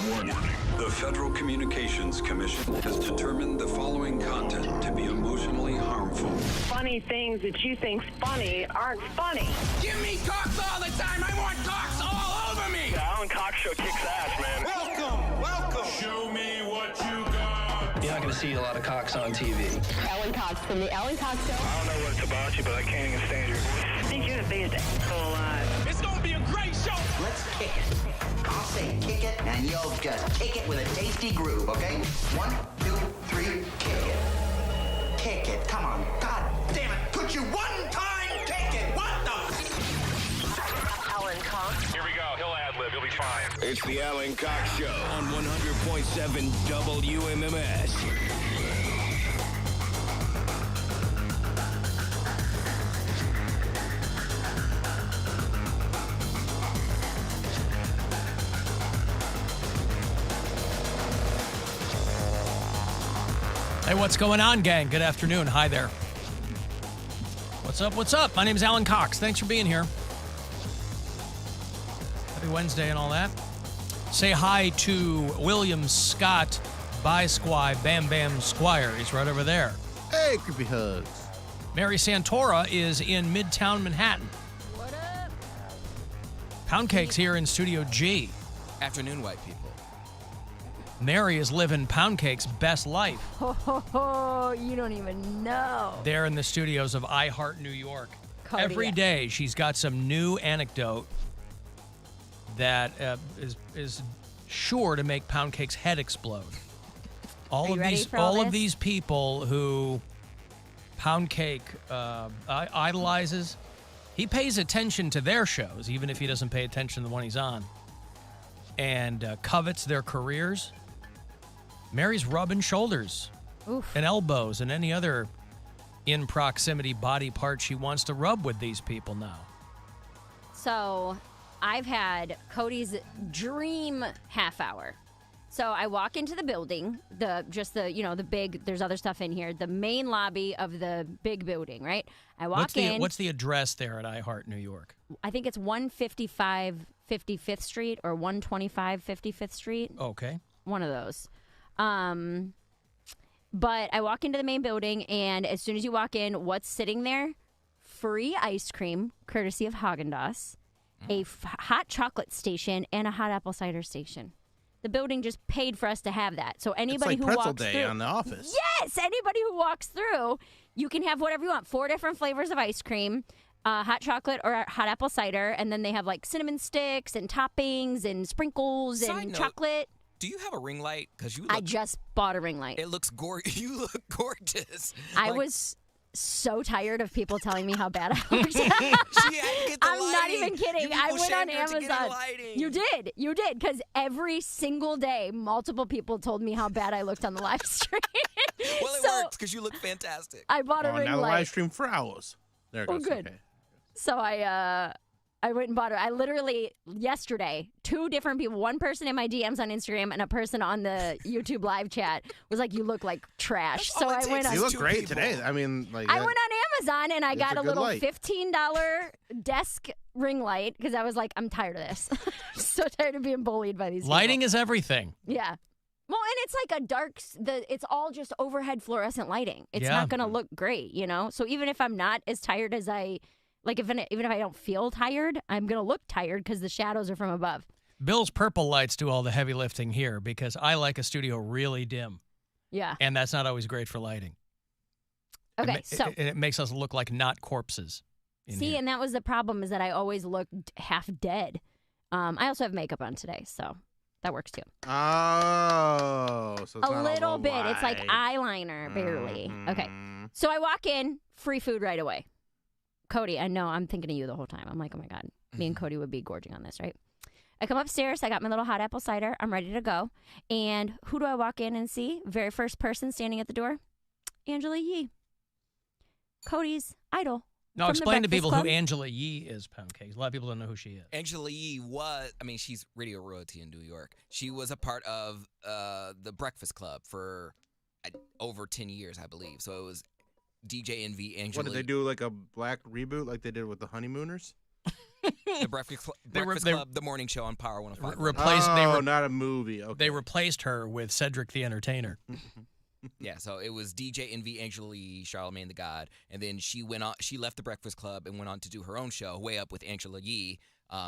Warning. The Federal Communications Commission has determined the following content to be emotionally harmful. Funny things that you think's funny aren't funny. Give me cocks all the time. I want cocks all over me. The Alan Cox Show kicks ass, man. Welcome. Show me what you got. You're not going to see a lot of cocks on TV. Alan Cox from the Alan Cox Show. I don't know what it's about you, but I can't even stand your voice. I think you're the biggest asshole alive. It's gonna be a great show. Let's kick it. I'll say kick it, and you'll just kick it with a tasty groove, okay? 1, 2, 3, kick it. Kick it. Come on. God damn it. Could you one time kick it? What the? Alan Cox. Here we go. He'll ad-lib. He'll be fine. It's the Alan Cox Show on 100.7 WMMS. Hey, what's going on, gang? Good afternoon. Hi there. What's up? What's up? My name's Alan Cox. Thanks for being here. Happy Wednesday and all that. Say hi to William Scott Squire, Bam Bam Squire. He's right over there. Hey, creepy hugs. Mary Santora is in Midtown Manhattan. What up? Poundcake's here in Studio G. Afternoon, white people. Mary is living Poundcake's best life. Oh, you don't even know. There in the studios of iHeart New York. Cody, Every day she's got some new anecdote that is sure to make Poundcake's head explode. All of these people who Poundcake idolizes, he pays attention to their shows, even if he doesn't pay attention to the one he's on, and covets their careers. Mary's rubbing shoulders and elbows and any other in proximity body part she wants to rub with these people now. So I've had Cody's dream half hour. So I walk into the building, the big, there's other stuff in here, the main lobby of the big building, right? I walk in. What's the address there at iHeart New York? I think it's 155 55th Street or 125 55th Street. Okay. One of those. But I walk into the main building, and as soon as you walk in, what's sitting there? Free ice cream, courtesy of Haagen-Dazs, a hot chocolate station, and a hot apple cider station. The building just paid for us to have that. So anybody it's like who pretzel walks day through, on The Office. Yes, anybody who walks through, you can have whatever you want. 4 different flavors of ice cream, hot chocolate or hot apple cider, and then they have like cinnamon sticks and toppings and sprinkles and chocolate. Do you have a ring light? Because you look, I just bought a ring light. It looks You look gorgeous. I was so tired of people telling me how bad I looked. I'm not even kidding. I went on Amazon. You did, because every single day, multiple people told me how bad I looked on the live stream. Well, it worked because you look fantastic. I bought a ring now light. The live stream for hours. There it goes. Good. Okay. So I went and bought it. I literally, yesterday, 2 different people, one person in my DMs on Instagram and a person on the YouTube live chat was like, you look like trash. So I went on. You look great today. I mean, like. I went on Amazon and I got a little light. $15 desk ring light because I was like, I'm tired of this. I'm so tired of being bullied by these Lighting people. is everything. Yeah. Well, and it's like a dark, it's all just overhead fluorescent lighting. It's not going to look great, you know? So even if I'm not as tired as even if I don't feel tired, I'm going to look tired because the shadows are from above. Bill's purple lights do all the heavy lifting here because I like a studio really dim. Yeah. And that's not always great for lighting. Okay, it makes us look like not corpses. See, and that was the problem is that I always looked half dead. I also have makeup on today, so that works too. Oh, so it's a not little all bit. light. It's like eyeliner, barely. Mm-hmm. Okay. So I walk in, free food right away. Cody, I know I'm thinking of you the whole time. I'm like, oh my God, me and Cody would be gorging on this, right? I come upstairs. I got my little hot apple cider. I'm ready to go. And who do I walk in and see? Very first person standing at the door, Angela Yee, Cody's idol. Now explain to people Club. who Angela Yee is, Poundcake. A lot of people don't know who she is. Angela Yee she's radio royalty in New York. She was a part of the Breakfast Club for over 10 years, I believe. So it was DJ Envy, Angela. What, did they do like a black reboot like they did with the Honeymooners? The Breakfast Club, the morning show on Power 105. Not a movie. Okay. They replaced her with Cedric the Entertainer. Yeah, so it was DJ Envy, Angela Yee, Charlamagne the God, and then she went on. She left the Breakfast Club and went on to do her own show, Way Up with Angela Yee.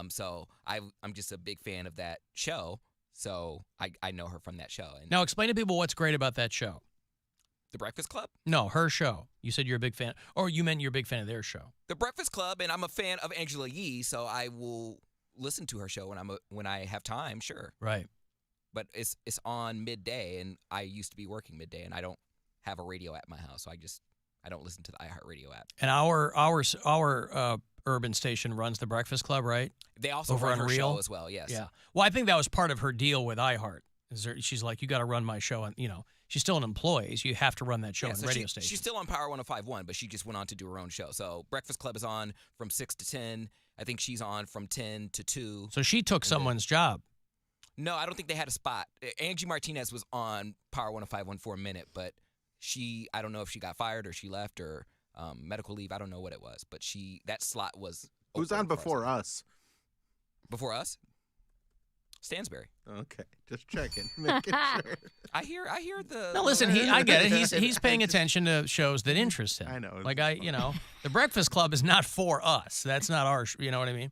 So I'm just a big fan of that show. So I know her from that show. And Now explain to people what's great about that show. The Breakfast Club? No, her show. You said you're a big fan, or you meant you're a big fan of their show. The Breakfast Club, and I'm a fan of Angela Yee, so I will listen to her show when I have time. Sure, right. But it's on midday, and I used to be working midday, and I don't have a radio at my house, so I don't listen to the iHeartRadio app. And our urban station runs the Breakfast Club, right? They also Over run on her Real show as well. Yes. Yeah. Well, I think that was part of her deal with iHeart. She's like, you got to run my show, and she's still an employee, so you have to run that show on the radio station. She's still on Power 105.1, but she just went on to do her own show. So Breakfast Club is on from 6 to 10. I think she's on from 10 to 2. So she took someone's job. No, I don't think they had a spot. Angie Martinez was on Power 105.1 for a minute, but I don't know if she got fired or she left or medical leave. I don't know what it was, but that slot was Who's open on before us? Before us? Stansberry. Okay, just checking, making sure. I hear the. No, listen, I get it. He's paying attention to shows that interest him. I know. Like the Breakfast Club is not for us. That's not our. You know what I mean?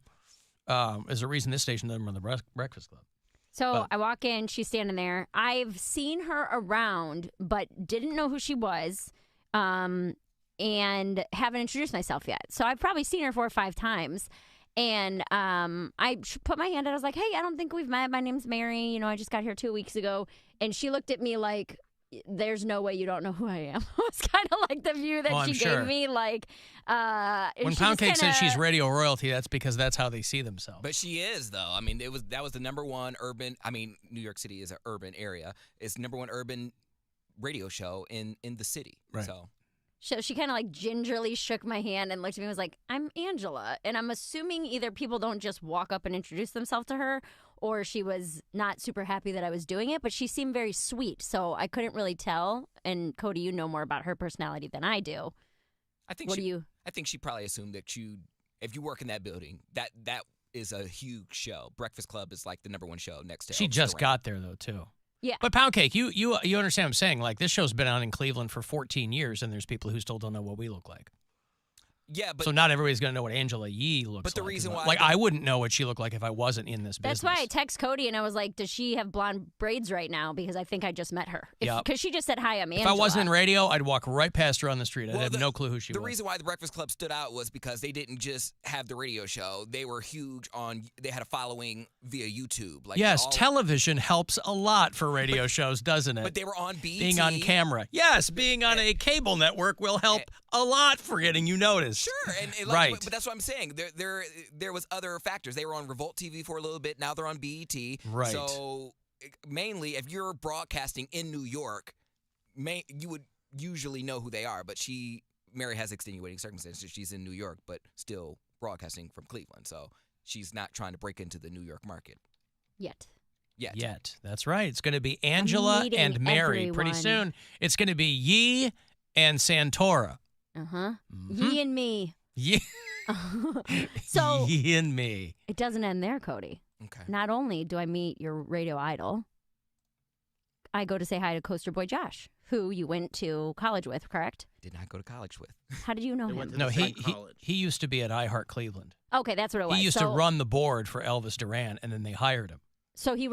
There's a reason this station doesn't run the Breakfast Club. So I walk in, she's standing there. I've seen her around, but didn't know who she was, and haven't introduced myself yet. So I've probably seen her 4 or 5 times. And I put my hand out. I was like, hey, I don't think we've met. My name's Mary. I just got here 2 weeks ago. And she looked at me like, there's no way you don't know who I am. It's kind of like the view that she gave me. Like, when Poundcake says she's radio royalty, that's because that's how they see themselves. But she is, though. I mean, that was the #1 urban. I mean, New York City is an urban area. It's #1 urban radio show in the city. Right. So she kind of like gingerly shook my hand and looked at me and was like, I'm Angela. And I'm assuming either people don't just walk up and introduce themselves to her, or she was not super happy that I was doing it, but she seemed very sweet. So I couldn't really tell. And Cody, you know more about her personality than I do. I think she probably assumed that if you work in that building, that is a huge show. Breakfast Club is like the #1 show next to She Elvis just Duran. got there, though, too. Yeah. But Poundcake, you understand what I'm saying? Like, this show's been on in Cleveland for 14 years, and there's people who still don't know what we look like. Yeah, but so not everybody's going to know what Angela Yee looks like. But the reason why... I wouldn't know what she looked like if I wasn't in this business. That's why I text Cody, and I was like, does she have blonde braids right now? Because I think I just met her. Because she just said, hi, I'm Angela. If I wasn't in radio, I'd walk right past her on the street. I'd have no clue who she was. The reason why the Breakfast Club stood out was because they didn't just have the radio show. They were huge they had a following via YouTube. Like yes, television helps a lot for radio shows, doesn't it? But they were on BET. Being on camera. Yes, being on a cable network will help a lot for getting you noticed. Sure, and right. But that's what I'm saying. There was other factors. They were on Revolt TV for a little bit. Now they're on BET. Right. So mainly, if you're broadcasting in New York, you would usually know who they are. But Mary has extenuating circumstances. She's in New York, but still broadcasting from Cleveland. So she's not trying to break into the New York market. Yet. That's right. It's going to be Angela and Mary pretty soon. It's going to be Yee and Santora. Uh-huh. Yee and me. Yeah. So Yee and me. It doesn't end there, Cody. Okay. Not only do I meet your radio idol, I go to say hi to Coaster Boy Josh, who you went to college with, correct? Did not go to college with. How did you know him? No, he used to be at iHeart Cleveland. Okay, that's what it was. He used to run the board for Elvis Duran, and then they hired him. So he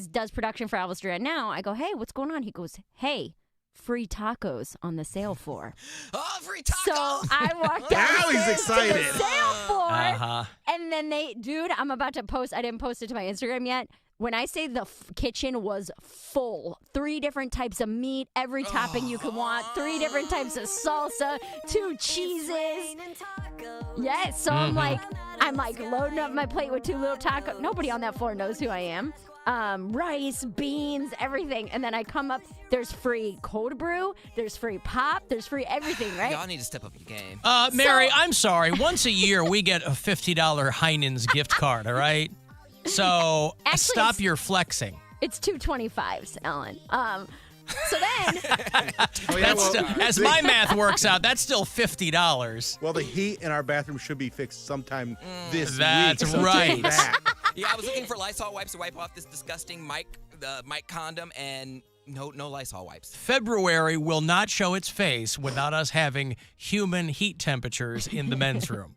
does production for Elvis Duran now. I go, hey, what's going on? He goes, hey, free tacos on the sale floor. Oh, free tacos! So I walked Now down he's to excited. the sale floor, Uh-huh. and then I'm about to post. I didn't post it to my Instagram yet. When I say the kitchen was full, 3 different types of meat, every topping you could want, 3 different types of salsa, 2 cheeses. Yes, so I'm like loading up my plate with 2 little tacos. Nobody on that floor knows who I am. Rice, beans, everything. And then I come up, there's free cold brew, there's free pop, there's free everything, right? Y'all need to step up your game. Mary, I'm sorry. Once a year, we get a $50 Heinen's gift card, all right? So Actually, stop your flexing. It's $2.25, Ellen. So then, as my math works out, that's still $50. Well, the heat in our bathroom should be fixed sometime this week. That's so right. take that. Yeah, I was looking for Lysol wipes to wipe off this disgusting Mike condom, and no Lysol wipes. February will not show its face without us having human heat temperatures in the men's room.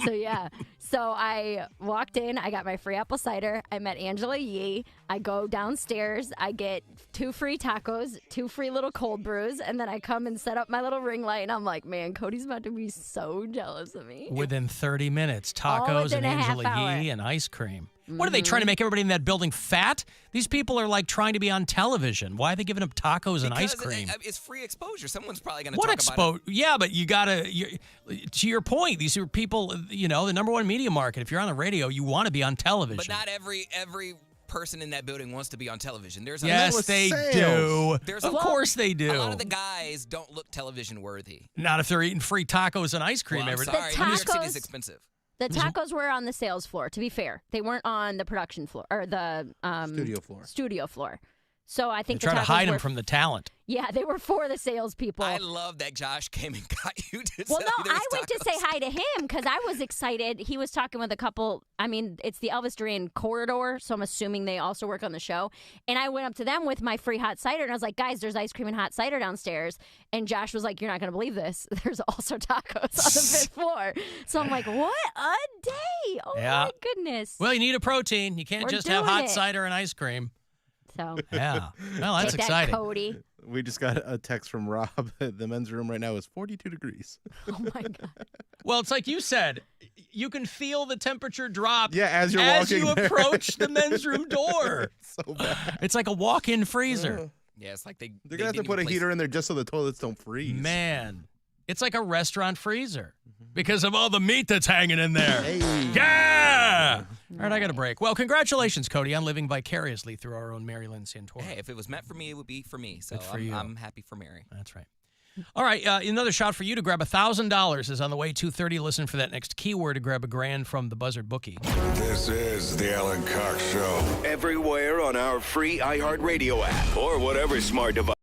so yeah. So I walked in, I got my free apple cider, I met Angela Yee, I go downstairs, I get 2 free tacos, 2 free little cold brews, and then I come and set up my little ring light, and I'm like, man, Cody's about to be so jealous of me. Within 30 minutes, All tacos within and a half Angela hour. Yee and ice cream. What are they trying to make everybody in that building fat? These people are like trying to be on television. Why are they giving them tacos and ice cream? It's free exposure. Someone's probably going to What talk about it. Yeah, but you gotta. To your point, these are people. You know, the number one media market. If you're on the radio, you want to be on television. But not every person in that building wants to be on television. There's yes, they do. Of course they do. A lot of the guys don't look television worthy. Not if they're eating free tacos and ice cream Well, every day. sorry, New York City is expensive. The tacos were on the sales floor, to be fair. They weren't on the production floor, or the studio floor. So I think They're trying the to hide were, them from the talent. Yeah, they were for the salespeople. I love that Josh came and got you to Well, sell no, you those I went to tacos. say hi to him because I was excited. He was talking with a couple. I mean, it's the Elvis Duran corridor, so I'm assuming they also work on the show. And I went up to them with my free hot cider, and I was like, guys, there's ice cream and hot cider downstairs. And Josh was like, you're not going to believe this. There's also tacos on the 5th floor. So I'm like, what a day. Oh, Yeah. my goodness. Well, you need a protein. You can't We're just have doing hot it. cider and ice cream. So Yeah. Well, that's take that, exciting. Cody. We just got a text from Rob. The men's room right now is 42 degrees. Oh, my God. Well, it's like you said. You can feel the temperature drop Yeah, as you're walking you there. approach the men's room door. So bad. It's like a walk-in freezer. Yeah, it's like They're going to have to didn't put a even heater in there just so the toilets don't freeze. Man, it's like a restaurant freezer because of all the meat that's hanging in there. Hey. Yeah! All right, I got a break. Well, congratulations, Cody, on living vicariously through our own Mary Lynn Santora. Hey, if it was meant for me, it would be for me. So Good for you. I'm happy for Mary. That's right. All right, another shot for you to grab $1,000 is on the way. 2:30. Listen for that next keyword to grab $1,000 from the Buzzard bookie. This is the Alan Cox Show. Everywhere on our free iHeartRadio app or whatever smart device.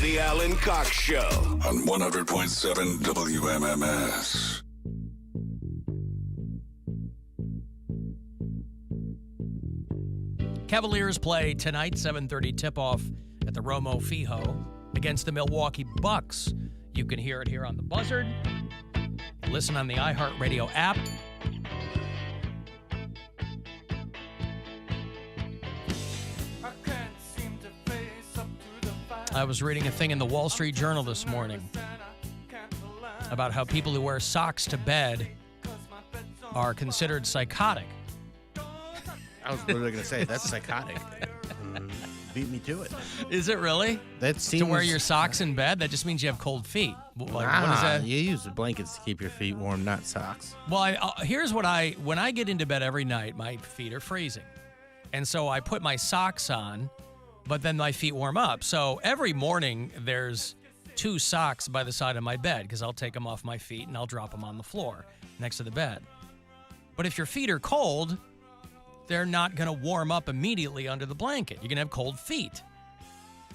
The Alan Cox Show. On 100.7 WMMS. Cavaliers play tonight, 7:30 tip-off at the Romo Fijo against the Milwaukee Bucks. You can hear it here on the Buzzard. Listen on the iHeartRadio app. I was reading a thing in the Wall Street Journal this morning about how people who wear socks to bed are considered psychotic. I was literally going to say, that's psychotic. Beat me to it. Is it really? That seems... To wear your socks in bed? That just means you have cold feet. Like, what is that? You use the blankets to keep your feet warm, not socks. Well, here's what when I get into bed every night, my feet are freezing. And so I put my socks on, but then my feet warm up. So every morning there's 2 socks by the side of my bed because I'll take them off my feet and I'll drop them on the floor next to the bed. But if your feet are cold, they're not going to warm up immediately under the blanket. You're going to have cold feet.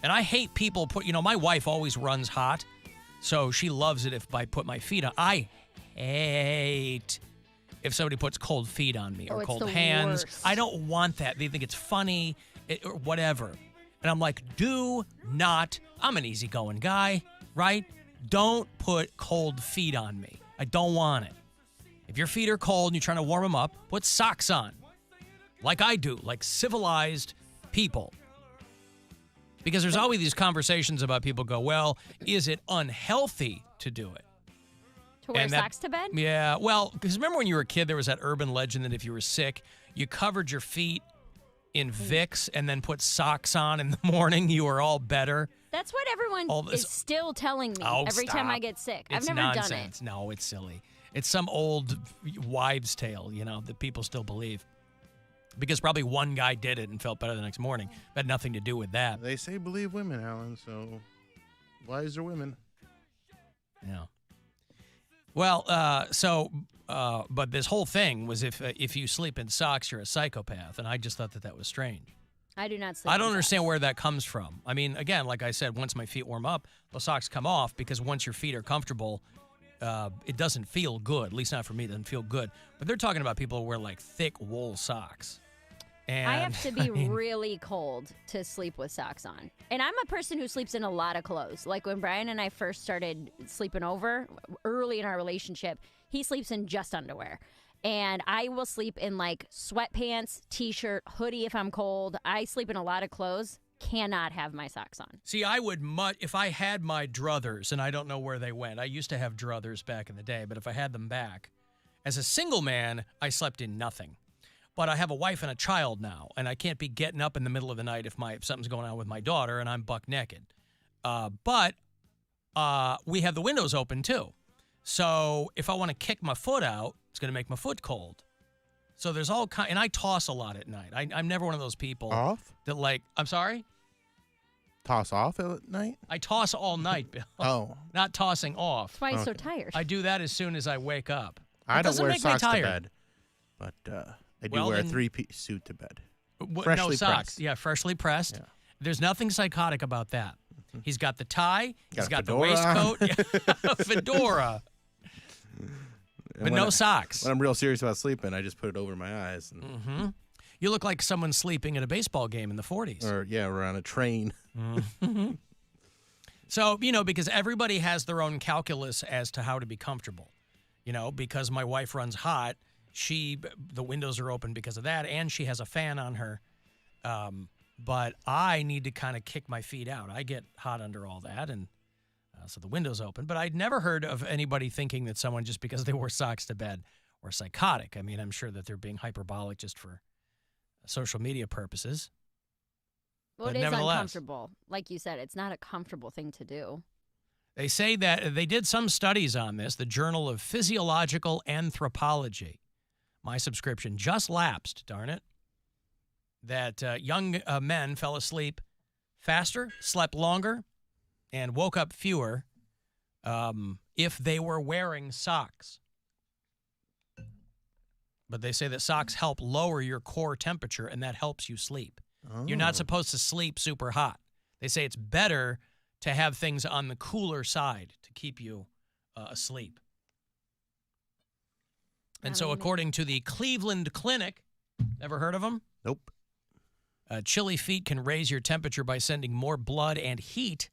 And I hate people my wife always runs hot, so she loves it if I put my feet on. I hate if somebody puts cold feet on me or cold hands. Worst. I don't want that. They think it's funny or whatever. And I'm like, I'm an easygoing guy, right? Don't put cold feet on me. I don't want it. If your feet are cold and you're trying to warm them up, put socks on. Like I do, like civilized people. Because there's always these conversations about people go, well, is it unhealthy to do it? To wear socks to bed? Yeah, well, because remember when you were a kid, there was that urban legend that if you were sick, you covered your feet in Vicks and then put socks on in the morning, you were all better. That's what everyone is still telling me every time I get sick. It's I've never nonsense. done it. No, it's silly. It's some old wives' tale, that people still believe. Because probably one guy did it and felt better the next morning. It had nothing to do with that. They say believe women, Alan, so wives are women. Yeah. Well, but this whole thing was if you sleep in socks, you're a psychopath, and I just thought that was strange. I do not sleep I don't in understand socks. where that comes from. I mean, again, like I said, once my feet warm up, the socks come off because once your feet are comfortable, it doesn't feel good. At least not for me, it doesn't feel good. But they're talking about people who wear like thick wool socks. And, I have to be really cold to sleep with socks on. And I'm a person who sleeps in a lot of clothes. Like when Brian and I first started sleeping over, early in our relationship, he sleeps in just underwear. And I will sleep in like sweatpants, t-shirt, hoodie if I'm cold. I sleep in a lot of clothes. Cannot have my socks on. See, I would if I had my druthers, and I don't know where they went. I used to have druthers back in the day, but if I had them back, as a single man, I slept in nothing. But I have a wife and a child now, and I can't be getting up in the middle of the night if something's going on with my daughter and I'm buck naked. But we have the windows open too. So if I want to kick my foot out, it's going to make my foot cold. So there's all kind, and I toss a lot at night. I'm never one of those people Off? that I'm sorry? Toss off at night? I toss all night, Bill. Oh. Not tossing off. That's why he's so tired. I do that as soon as I wake up. I don't wear make me socks to tired. bed, but I do wear a 3-piece suit to bed. Freshly no socks. pressed. Yeah, freshly pressed. Yeah. There's nothing psychotic about that. He's got the tie. He's got the fedora. waistcoat. Fedora. But no socks. When I'm real serious about sleeping, I just put it over my eyes. And, Mm-hmm. You look like someone sleeping at a baseball game in the 40s. Or on a train. Mm-hmm. So, because everybody has their own calculus as to how to be comfortable. Because my wife runs hot, the windows are open because of that, and she has a fan on her. But I need to kind of kick my feet out. I get hot under all that, and so the window's open. But I'd never heard of anybody thinking that someone, just because they wore socks to bed, were psychotic. I mean, I'm sure that they're being hyperbolic just for social media purposes. Well, but it is nevertheless, uncomfortable. Like you said, it's not a comfortable thing to do. They say that they did some studies on this. The Journal of Physiological Anthropology. My subscription just lapsed, darn it. That young men fell asleep faster, slept longer, and woke up fewer if they were wearing socks. But they say that socks help lower your core temperature, and that helps you sleep. Oh. You're not supposed to sleep super hot. They say it's better to have things on the cooler side to keep you asleep. And so according to the Cleveland Clinic, ever heard of them? Nope. Chilly feet can raise your temperature by sending more blood and heat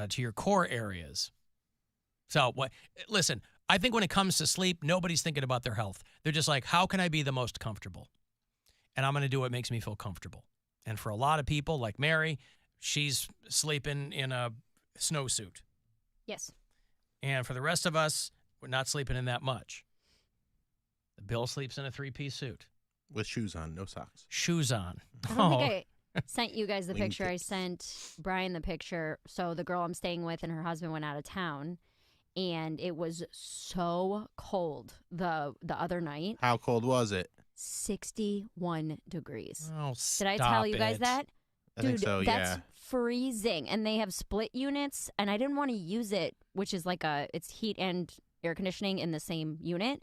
to your core areas. So, listen, I think when it comes to sleep, nobody's thinking about their health. They're just like, how can I be the most comfortable? And I'm going to do what makes me feel comfortable. And for a lot of people, like Mary, she's sleeping in a snowsuit. Yes. And for the rest of us, we're not sleeping in that much. Bill sleeps in a 3-piece suit. With shoes on, no socks. Shoes on. I don't think I sent you guys the picture. I sent Brian the picture. So the girl I'm staying with and her husband went out of town, and it was so cold the other night. How cold was it? 61 degrees. Oh, Did I tell you guys that? I Dude, think so, yeah. That's freezing. And they have split units, and I didn't want to use it, which is like it's heat and air conditioning in the same unit.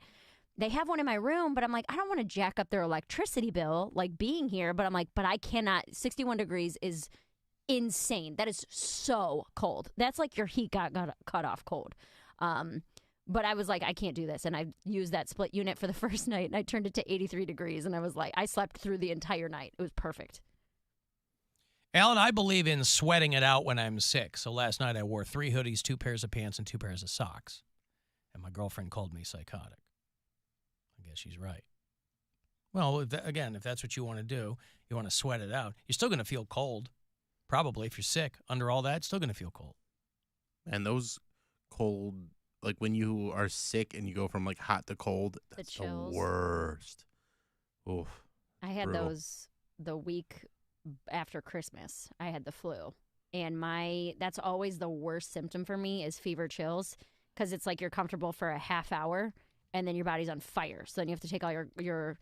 They have one in my room, but I'm like, I don't want to jack up their electricity bill, like being here. But I'm like, but I cannot. 61 degrees is insane. That is so cold. That's like your heat got cut off cold. But I was like, I can't do this. And I used that split unit for the first night, and I turned it to 83 degrees. And I was like, I slept through the entire night. It was perfect. Alan, I believe in sweating it out when I'm sick. So last night I wore 3 hoodies, 2 pairs of pants, and 2 pairs of socks. And my girlfriend called me psychotic. I guess she's right. Well, if that's what you want to do, you want to sweat it out. You're still going to feel cold. Probably, if you're sick, under all that, still going to feel cold. And those cold, like when you are sick and you go from like hot to cold, that's the worst. Oof. I had those the week after Christmas. I had the flu. And that's always the worst symptom for me is fever chills, because it's like you're comfortable for a half hour and then your body's on fire. So then you have to take all your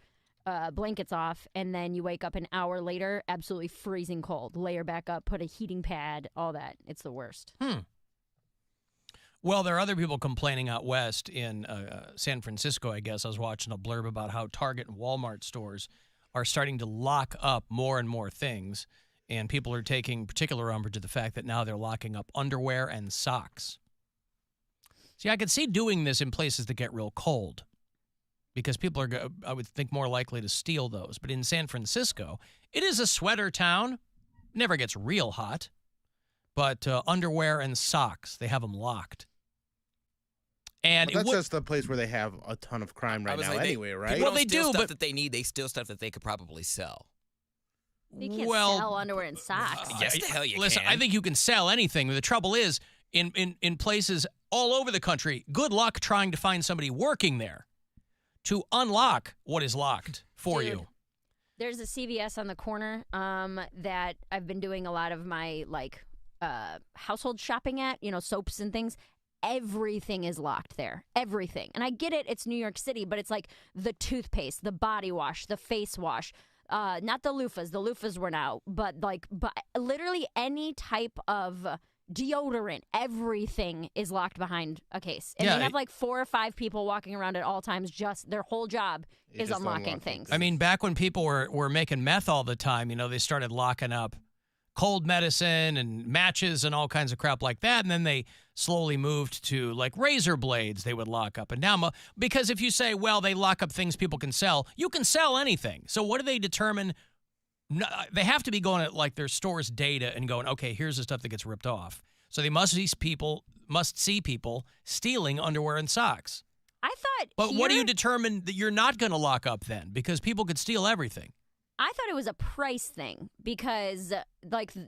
blankets off, and then you wake up an hour later, absolutely freezing cold. Layer back up, put a heating pad, all that. It's the worst. Well, there are other people complaining out west in San Francisco, I guess. I was watching a blurb about how Target and Walmart stores are starting to lock up more and more things, and people are taking particular umbrage to the fact that now they're locking up underwear and socks. See, I could see doing this in places that get real cold, because people are, I would think, more likely to steal those. But in San Francisco, it is a sweater town. It never gets real hot. But underwear and socks, they have them locked. And that's just the place where they have a ton of crime right now anyway, right? Well, they do, stuff that they need. They steal stuff that they could probably sell. You can't sell underwear and socks. Yes, the hell you listen, can. I think you can sell anything. The trouble is, in places all over the country, good luck trying to find somebody working there to unlock what is locked for you. There's a CVS on the corner that I've been doing a lot of my household shopping at, soaps and things. Everything is locked there. Everything. And I get it. It's New York City, but it's like the toothpaste, the body wash, the face wash, not the loofahs. The loofahs were out, but literally any type of deodorant, everything is locked behind a case. And they have 4 or 5 people walking around at all times. Just their whole job is unlocking things. I mean, back when people were making meth all the time, they started locking up cold medicine and matches and all kinds of crap like that. And then they slowly moved to razor blades they would lock up. And now, because if you say, well, they lock up things people can sell, you can sell anything. So what do they determine? No, they have to be going at their store's data and going, okay, here's the stuff that gets ripped off. So they must see people stealing underwear and socks. I thought. But what do you determine that you're not going to lock up then? Because people could steal everything. I thought it was a price thing because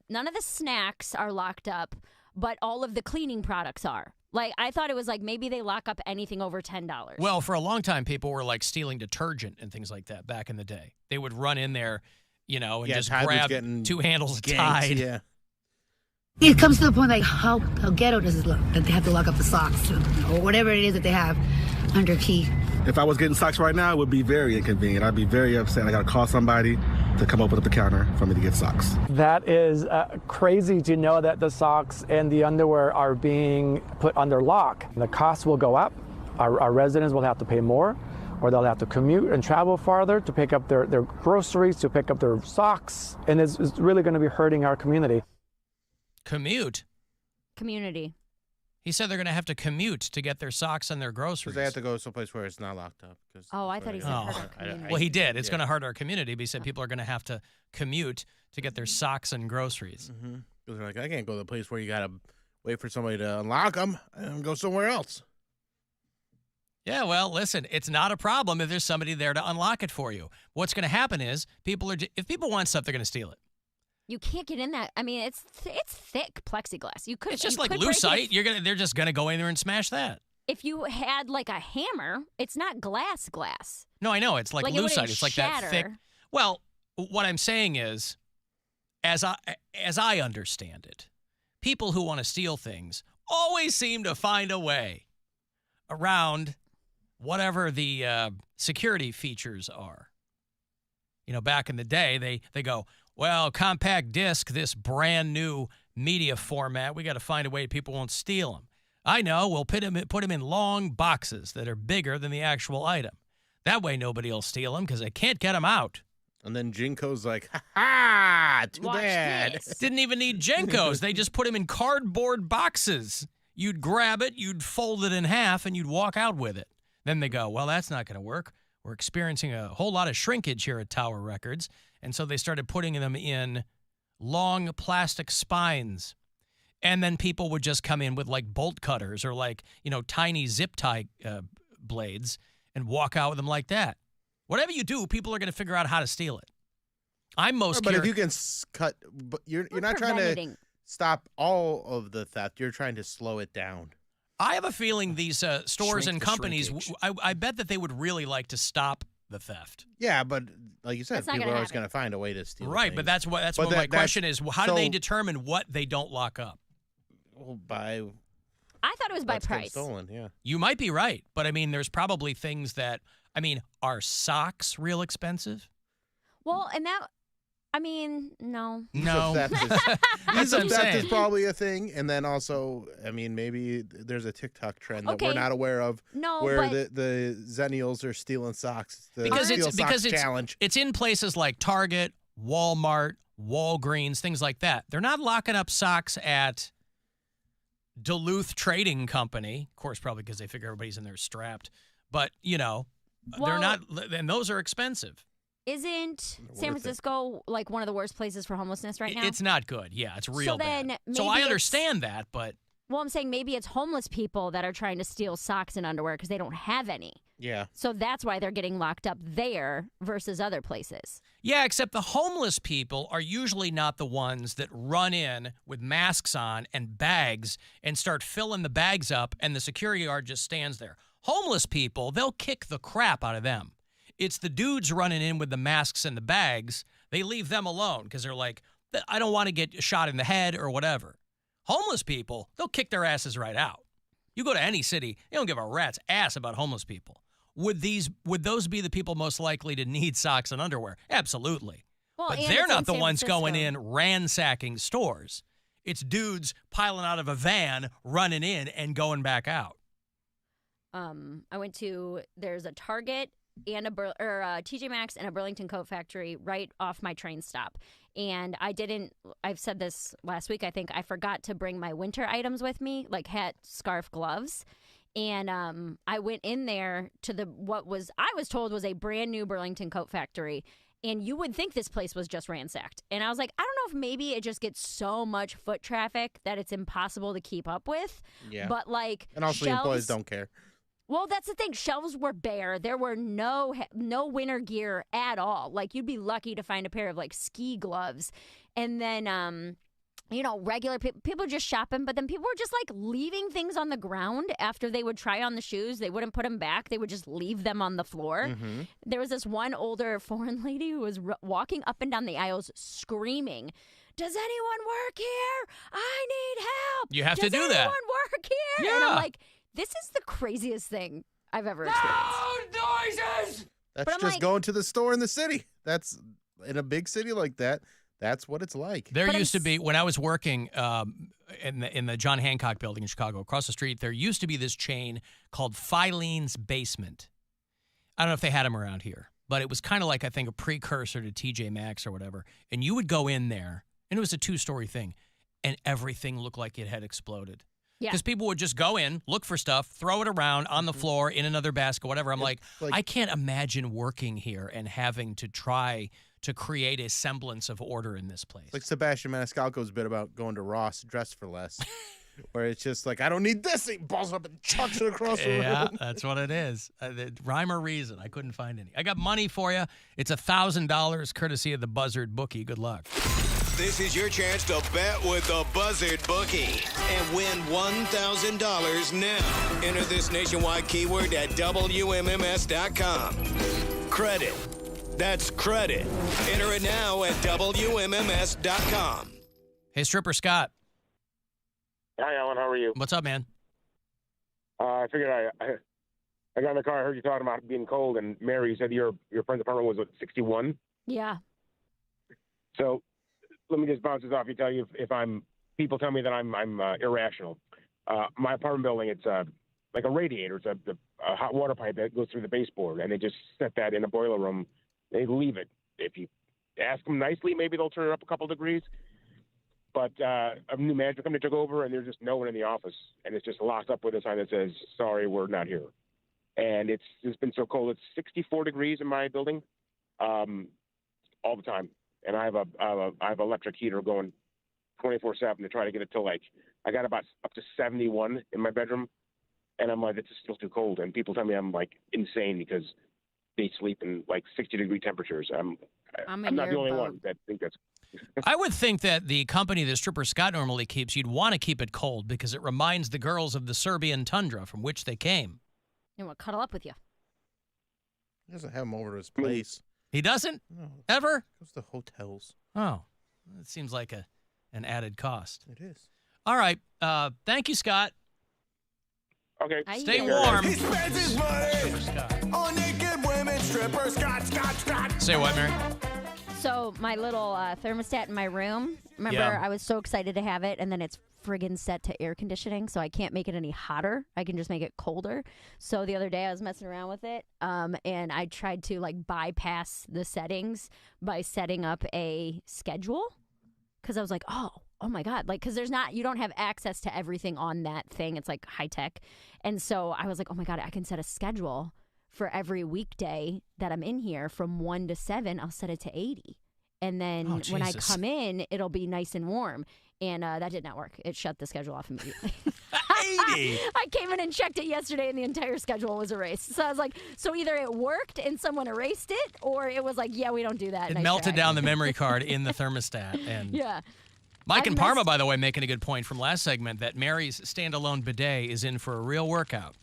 none of the snacks are locked up, but all of the cleaning products are. I thought it was maybe they lock up anything over $10. Well, for a long time, people were stealing detergent and things like that back in the day. They would run in there, and just grab 2 handles of Tide. Yeah. It comes to the point how ghetto does it look that they have to lock up the socks or whatever it is that they have under key. If I was getting socks right now, it would be very inconvenient. I'd be very upset. I got to call somebody to come open up the counter for me to get socks. That is crazy to know that the socks and the underwear are being put under lock. The cost will go up. Our residents will have to pay more, or they'll have to commute and travel farther to pick up their groceries, to pick up their socks, and it's really going to be hurting our community. Commute? Community. He said they're going to have to commute to get their socks and their groceries. Because they have to go someplace where it's not locked up. Oh, I thought he said hurt our community. Well, he did. It's going to hurt our community, but he said people are going to have to commute to get their socks and groceries. Because they're like, I can't go to the place where you got to wait for somebody to unlock them and go somewhere else. Yeah, well, listen, it's not a problem if there's somebody there to unlock it for you. What's going to happen is if people want stuff, they're going to steal it. You can't get in that. I mean, it's thick plexiglass. You could. It's just you like could break lucite. They're just gonna go in there and smash that. If you had like a hammer, it's not glass. No, I know it's like it lucite. It's like that thick. Well, what I'm saying is, as I understand it, people who want to steal things always seem to find a way around whatever the security features are. You know, back in the day, they go, well, compact disc, this brand new media format, we got to find a way people won't steal them. I know, we'll put them in long boxes that are bigger than the actual item. That way nobody will steal them because they can't get them out. And then Jinko's like, ha-ha, too Watch bad. this. Didn't even need Jenkos. They just put them in cardboard boxes. You'd grab it, you'd fold it in half, and you'd walk out with it. Then they go, well, that's not going to work. We're experiencing a whole lot of shrinkage here at Tower Records. And so they started putting them in long plastic spines. And then people would just come in with like bolt cutters or like, tiny zip tie blades and walk out with them like that. Whatever you do, people are going to figure out how to steal it. I'm most But curious. if you can cut, but you're not trying to stop all of the theft. You're trying to slow it down. I have a feeling these stores and companies, shrinkage. I bet that they would really like to stop the theft. Yeah, but like you said, That's not people gonna are always happen. going to find a way to steal. Right, things. but that's what my question is. How do they determine what they don't lock up? Well, by I thought it was by what's been price. stolen. Yeah, You might be right, but I mean, there's probably things that, are socks real expensive? Well, and that, no. No. Theft is, That's what I'm theft saying. is probably a thing, and then also, maybe there's a TikTok trend that we're Okay. not aware of, No, where but the Zennials are stealing socks. The Because Steal it's Socks challenge. it's in places like Target, Walmart, Walgreens, things like that. They're not locking up socks at Duluth Trading Company, of course, probably because they figure everybody's in there strapped. But they're not, and those are expensive. Isn't San Francisco like one of the worst places for homelessness right now? It's not good. Yeah, it's real then bad. maybe So I it's- understand that, but Well, I'm saying maybe it's homeless people that are trying to steal socks and underwear because they don't have any. Yeah. So that's why they're getting locked up there versus other places. yeah, except the homeless people are usually not the ones that run in with masks on and bags and start filling the bags up, and the security guard just stands there. Homeless people, they'll kick the crap out of them. It's the dudes running in with the masks and the bags. They leave them alone because they're like, I don't want to get shot in the head or whatever. Homeless people, they'll kick their asses right out. You go to any city, they don't give a rat's ass about homeless people. Would those be the people most likely to need socks and underwear? Absolutely. Well, But and they're it's not in the San ones going Francisco. in ransacking stores. It's dudes piling out of a van, running in and going back out. I went to, there's a Target and a TJ Maxx and a Burlington Coat Factory right off my train stop. And I've said this last week, I think I forgot to bring my winter items with me, like hat, scarf, gloves. And I went in there to I was told was a brand new Burlington Coat Factory. And you would think this place was just ransacked. And I was like, I don't know if maybe it just gets so much foot traffic that it's impossible to keep up with. Yeah. But like, And also the employees don't care. Well, that's the thing. Shelves were bare. There were no winter gear at all. Like, you'd be lucky to find a pair of, like, ski gloves. And then, regular people just shopping. But then people were just, like, leaving things on the ground after they would try on the shoes. They wouldn't put them back. They would just leave them on the floor. Mm-hmm. There was this one older foreign lady who was walking up and down the aisles screaming, "Does anyone work here? I need help. You have to Does do that. anyone work here?" Yeah. And I'm like, this is the craziest thing I've ever experienced. Noises! That's But I'm just like- going to the store in the city. That's in a big city like that. That's what it's like. There used to be, when I was working in the John Hancock building in Chicago, across the street, there used to be this chain called Filene's Basement. I don't know if they had them around here, but it was kind of like, I think, a precursor to TJ Maxx or whatever. And you would go in there, and it was a 2-story thing, and everything looked like it had exploded. Yeah. Because people would just go in, look for stuff, throw it around on the floor, in another basket, whatever. I'm like, I can't imagine working here and having to try to create a semblance of order in this place. Like Sebastian Maniscalco's bit about going to Ross dressed for less, where it's just like, I don't need this. He balls up and chucks it across the room. Yeah, that's what it is. Rhyme or reason. I couldn't find any. I got money for you. It's $1,000 courtesy of the Buzzard bookie. Good luck. This is your chance to bet with the Buzzard bookie and win $1,000 now. Enter this nationwide keyword at WMMS.com. Credit. That's credit. Enter it now at WMMS.com. Hey, Stripper Scott. Hi, Alan. How are you? What's up, man? I figured I got in the car. I heard you talking about being cold, and Mary said your friend's apartment was, 61? Yeah. So let me just bounce this off. Tell you if people tell me that I'm irrational. My apartment building, it's like a radiator. It's a hot water pipe that goes through the baseboard, and they just set that in a boiler room. They leave it. If you ask them nicely, maybe they'll turn it up a couple degrees. But a new manager company took over, and there's just no one in the office, and it's just locked up with a sign that says, "Sorry, we're not here." And it's been so cold. It's 64 degrees in my building, all the time. And I have electric heater going 24/7 to try to get it to I got about up to 71 in my bedroom, and I'm like, it's just still too cold. And people tell me I'm insane because they sleep in 60-degree temperatures. I'm not the only one that think that's. I would think that the company that Stripper Scott normally keeps, you'd want to keep it cold because it reminds the girls of the Serbian tundra from which they came. And we'll cuddle up with you. He doesn't have him over to his place. He doesn't? No. Ever? Goes to hotels. Oh, it seems like an added cost. It is. All right. Thank you, Scott. Okay. Stay warm. He spends his money on naked women, strippers, Scott. Say what, Mary? So my little thermostat in my room, remember Yeah. I was so excited to have it, and then it's friggin' set to air conditioning, so I can't make it any hotter. I can just make it colder. So the other day I was messing around with it, and I tried to bypass the settings by setting up a schedule, because I was like, oh my God, because you don't have access to everything on that thing. It's high tech. And so I was like, oh my God, I can set a schedule for every weekday that I'm in here from 1 to 7. I'll set it to 80. And then when I Jesus. come in, it'll be nice and warm. And that did not work. It shut the schedule off immediately. 80? I came in and checked it yesterday, and the entire schedule was erased. So I was like, so either it worked and someone erased it, or it was like, yeah, we don't do that. It Nice melted try. down the memory card in the thermostat. And Yeah. Mike I've and Parma, messed- by the way, making a good point from last segment that Mary's standalone bidet is in for a real workout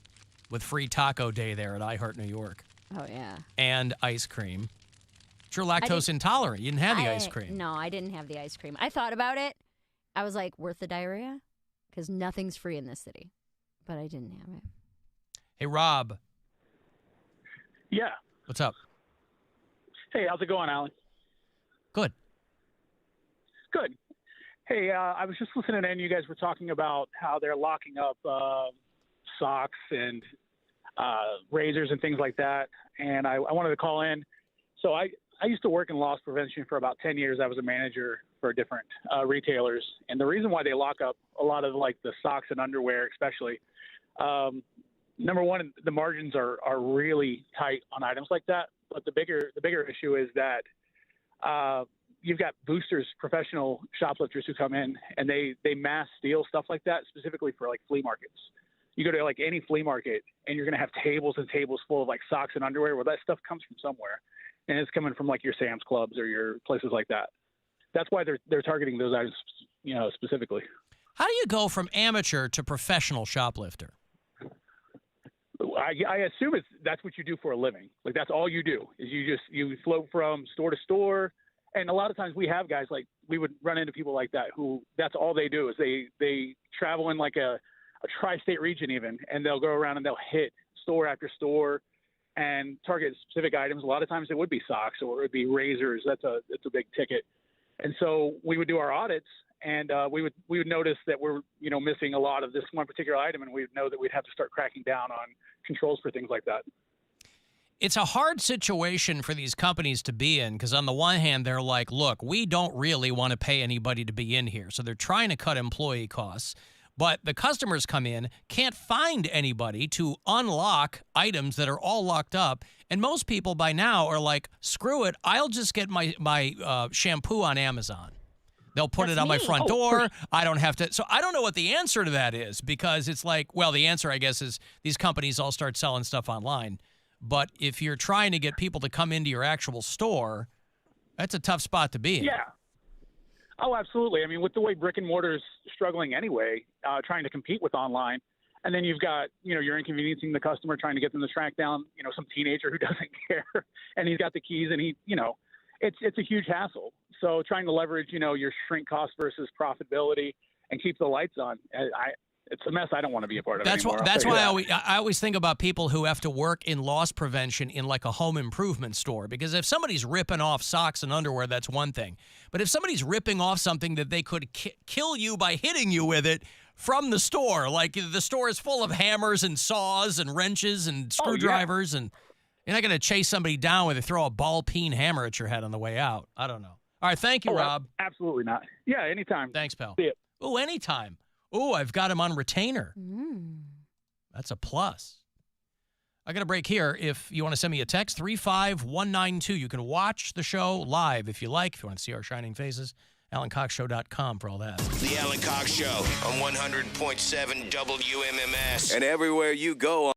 with free taco day there at iHeart New York. Oh, yeah. And ice cream. But you're lactose intolerant. You didn't have the ice cream. No, I didn't have the ice cream. I thought about it. I was like, worth the diarrhea? Because nothing's free in this city. But I didn't have it. Hey, Rob. Yeah. What's up? Hey, how's it going, Alan? Good. Good. Hey, I was just listening in. You guys were talking about how they're locking up socks and razors and things like that. And I wanted to call in. So I used to work in loss prevention for about 10 years. I was a manager for different retailers. And the reason why they lock up a lot of the socks and underwear, especially, number one, the margins are really tight on items like that. But the bigger issue is that you've got boosters, professional shoplifters who come in and they mass steal stuff like that, specifically for flea markets. You go to any flea market and you're going to have tables and tables full of socks and underwear. Well, that stuff comes from somewhere, and it's coming from your Sam's Clubs or your places like that. That's why they're targeting those items, specifically. How do you go from amateur to professional shoplifter? I assume that's what you do for a living. That's all you do is you float from store to store. And a lot of times we have guys we would run into people like that who that's all they do is they travel in a tri-state region even, and they'll go around and they'll hit store after store and target specific items. A lot of times it would be socks or it would be razors. It's a big ticket. And so we would do our audits, and we would notice that we're missing a lot of this one particular item, and we'd know that we'd have to start cracking down on controls for things like that. it's a hard situation for these companies to be in because on the one hand, they're like, look, we don't really want to pay anybody to be in here. So they're trying to cut employee costs. But the customers come in, can't find anybody to unlock items that are all locked up. And most people by now are like, screw it, I'll just get my shampoo on Amazon. They'll put it on my front door. I don't have to. So I don't know what the answer to that is because it's like, well, the answer, I guess, is these companies all start selling stuff online. But if you're trying to get people to come into your actual store, that's a tough spot to be in. Yeah. Oh, absolutely. I mean, with the way brick and mortar is struggling anyway, trying to compete with online, and then you've got, you're inconveniencing the customer, trying to get them to track down, some teenager who doesn't care, and he's got the keys, and it's a huge hassle. So trying to leverage, your shrink cost versus profitability and keep the lights on, it's a mess I don't want to be a part of anymore. That's why I always think about people who have to work in loss prevention in like a home improvement store. Because if somebody's ripping off socks and underwear, that's one thing. But if somebody's ripping off something that they could kill you by hitting you with it from the store, like the store is full of hammers and saws and wrenches and screwdrivers, and you're not going to chase somebody down with throw a ball-peen hammer at your head on the way out. I don't know. All right, thank you, Rob. Absolutely not. Yeah, anytime. Thanks, pal. See ya. Oh, anytime. Oh, I've got him on retainer. That's a plus. I got a break here. If you want to send me a text, 35192. You can watch the show live if you like. If you want to see our shining faces, AlanCoxShow.com for all that. The Alan Cox Show on 100.7 WMMS. And everywhere you go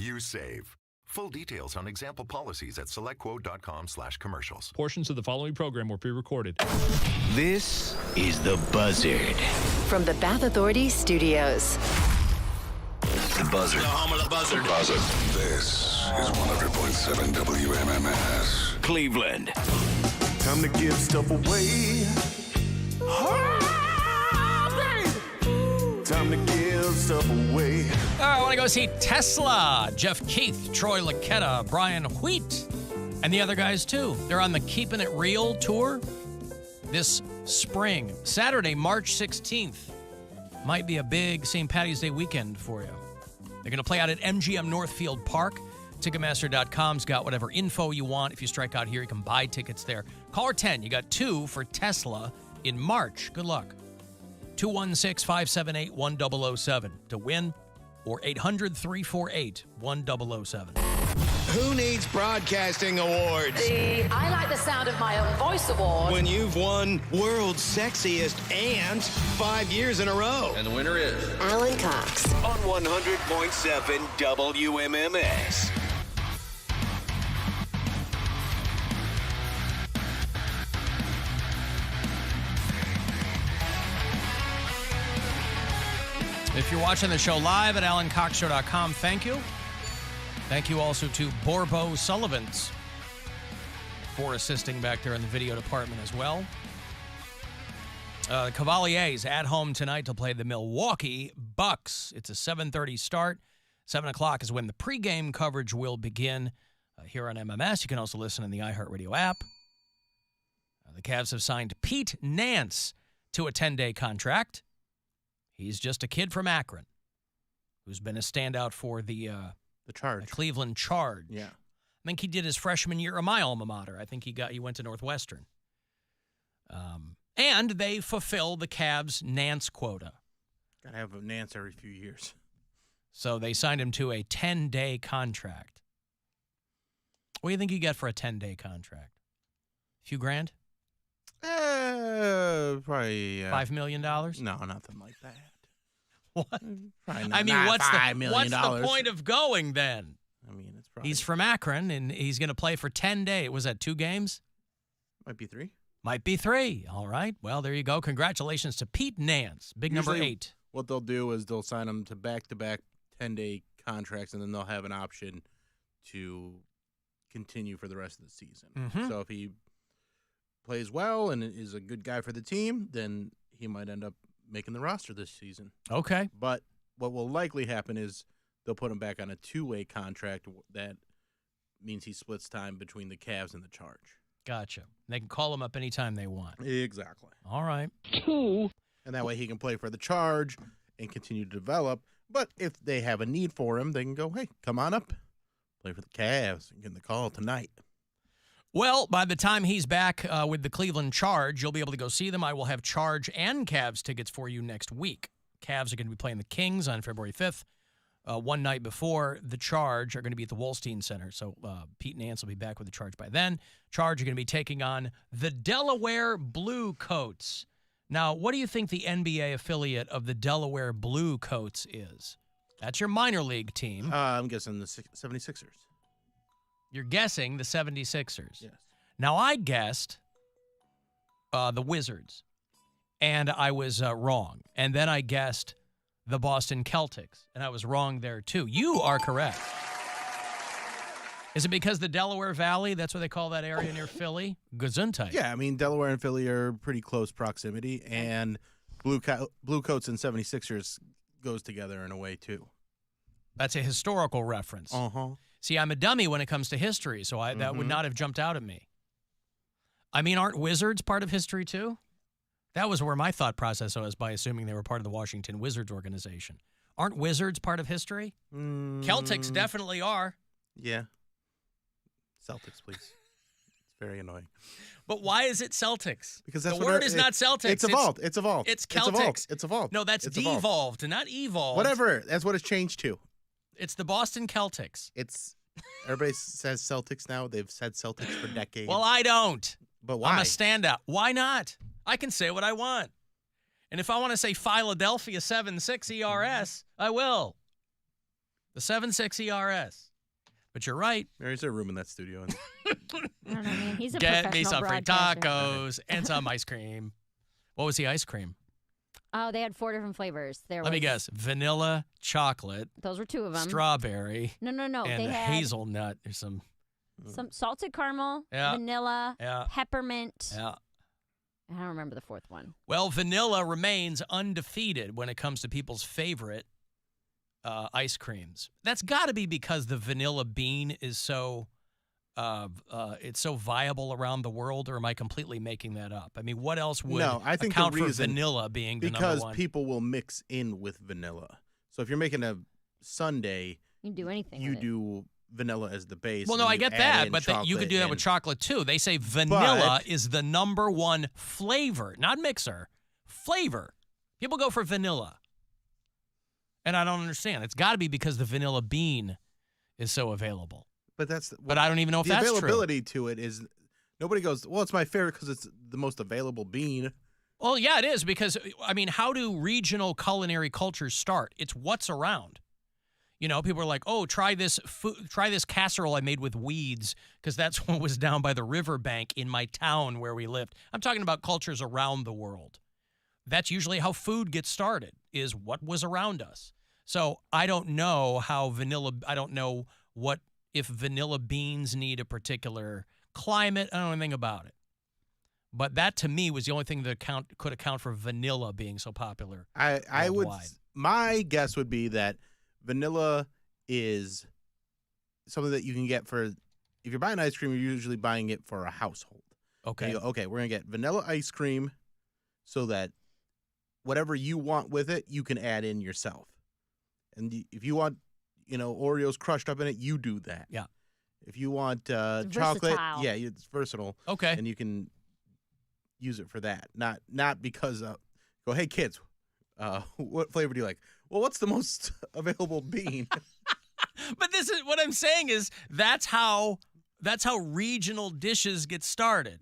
you save. Full details on example policies at selectquote.com/commercials. Portions of the following program were pre-recorded. This is The Buzzard. From the Bath Authority Studios. The Buzzard. The home of the Buzzard. The Buzzard. This is 100.7 WMMS. Cleveland. Time to give stuff away. Time to give stuff away. I want to go see Tesla. Jeff Keith, Troy Laketta, Brian Wheat, and the other guys too. They're on the Keeping It Real tour this spring. Saturday, March 16th. Might be a big St. Patty's Day weekend for you. They're going to play out at MGM Northfield Park. Ticketmaster.com's got whatever info you want. If you strike out here, you can buy tickets there. Caller 10, you got 2 for Tesla in March. Good luck. 216-578-1007 to win, or 800-348-1007. Who needs broadcasting awards? The I Like the Sound of My Own Voice award. When you've won World's Sexiest and 5 years in a row. And the winner is Alan Cox. On 100.7 WMMS. If you're watching the show live at alancoxshow.com, thank you. Thank you also to Borbo Sullivans for assisting back there in the video department as well. The Cavaliers at home tonight to play the Milwaukee Bucks. It's a 7:30 start. 7 o'clock is when the pregame coverage will begin here on MMS. You can also listen in the iHeartRadio app. The Cavs have signed Pete Nance to a 10-day contract. He's just a kid from Akron who's been a standout for the Charge. The Cleveland Charge. Yeah. I think he did his freshman year at my alma mater. I think he went to Northwestern. And they fulfill the Cavs' Nance quota. Got to have a Nance every few years. So they signed him to a 10-day contract. What do you think you get for a 10-day contract? A few grand? Probably $5 million? No, nothing like that. What? Probably not, I mean, what's $5 million. the point of going then? I mean, it's probably. He's from Akron, and he's going to play for 10 days. Was that 2 games? Might be 3. Might be 3. All right. Well, there you go. Congratulations to Pete Nance, big Usually, number 8. What they'll do is they'll sign him to back-to-back 10-day contracts, and then they'll have an option to continue for the rest of the season. Mhm. So if he plays well and is a good guy for the team, then he might end up making the roster this season. Okay. But what will likely happen is they'll put him back on a 2-way contract. That means he splits time between the Cavs and the Charge. Gotcha. They can call him up anytime they want. Exactly. All right. 2. And that way he can play for the Charge and continue to develop. But if they have a need for him, they can go, hey, come on up, play for the Cavs, and get the call tonight. Well, by the time he's back with the Cleveland Charge, you'll be able to go see them. I will have Charge and Cavs tickets for you next week. Cavs are going to be playing the Kings on February 5th. One night before, the Charge are going to be at the Wolstein Center. So Pete Nance will be back with the Charge by then. Charge are going to be taking on the Delaware Blue Coats. Now, what do you think the NBA affiliate of the Delaware Blue Coats is? That's your minor league team. I'm guessing the 76ers. You're guessing the 76ers. Yes. Now, I guessed the Wizards, and I was wrong. And then I guessed the Boston Celtics, and I was wrong there, too. You are correct. Is it because the Delaware Valley, that's what they call that area near Philly? Gesundheit. Yeah, I mean, Delaware and Philly are pretty close proximity, and Blue Coats and 76ers goes together in a way, too. That's a historical reference. Uh-huh. See, I'm a dummy when it comes to history, so that would not have jumped out at me. I mean, aren't Wizards part of history, too? That was where my thought process was by assuming they were part of the Washington Wizards organization. Aren't Wizards part of history? Celtics definitely are. Yeah. Celtics, please. It's very annoying. But why is it Celtics? Because that's the word is not Celtics. It's evolved. It's evolved. It's Celtics. It's evolved. No, that's devolved, not evolved. Whatever. That's what it's changed to. It's the Boston Celtics. It's everybody says Celtics now. They've said Celtics for decades. Well, I don't. But why? I'm a standout. Why not? I can say what I want. And if I want to say Philadelphia 7-6 ERS, I will. The 7.6 ERS. But you're right. There's a room in that studio. I don't know, man. He's a Get me professional some free broadcaster. tacos and some ice cream. What was the ice cream? Oh, they had 4 different flavors. Let me guess. Vanilla, chocolate. Those were 2 of them. Strawberry. No. And They had hazelnut. There's some salted caramel, Yeah. vanilla, Yeah. peppermint. Yeah. I don't remember the 4th one. Well, vanilla remains undefeated when it comes to people's favorite ice creams. That's got to be because the vanilla bean is so it's so viable around the world, or am I completely making that up? I mean, what else would I think account the for reason, vanilla being the number because one? people will mix in with vanilla. So if you're making a sundae, You can do anything. you with it. do vanilla as the base. Well, no, and I you get add that, in but you could do that chocolate with and- chocolate too. They say vanilla is the number one flavor, not mixer, flavor. People go for vanilla. And I don't understand. It's got to be because the vanilla bean is so available. But I don't even know if the that's true. availability to it is. Nobody goes, well, it's my favorite because it's the most available bean. Well, yeah, it is because, I mean, how do regional culinary cultures start? It's what's around. You know, people are like, oh, try this casserole I made with weeds because that's what was down by the riverbank in my town where we lived. I'm talking about cultures around the world. That's usually how food gets started, is what was around us. So I don't know I don't know if vanilla beans need a particular climate. I don't know anything about it. But that, to me, was the only thing that could account for vanilla being so popular. I would. worldwide. My guess would be that vanilla is something that you can get for. If you're buying ice cream, you're usually buying it for a household. Okay. And you go, okay, we're gonna get vanilla ice cream, so that whatever you want with it, you can add in yourself. And if you want, Oreos crushed up in it, you do that. Yeah. If you want chocolate, versatile. yeah, it's versatile. Okay. And you can use it for that. Not because go, hey kids, what flavor do you like? Well, what's the most available bean? But this is what I'm saying is that's how regional dishes get started.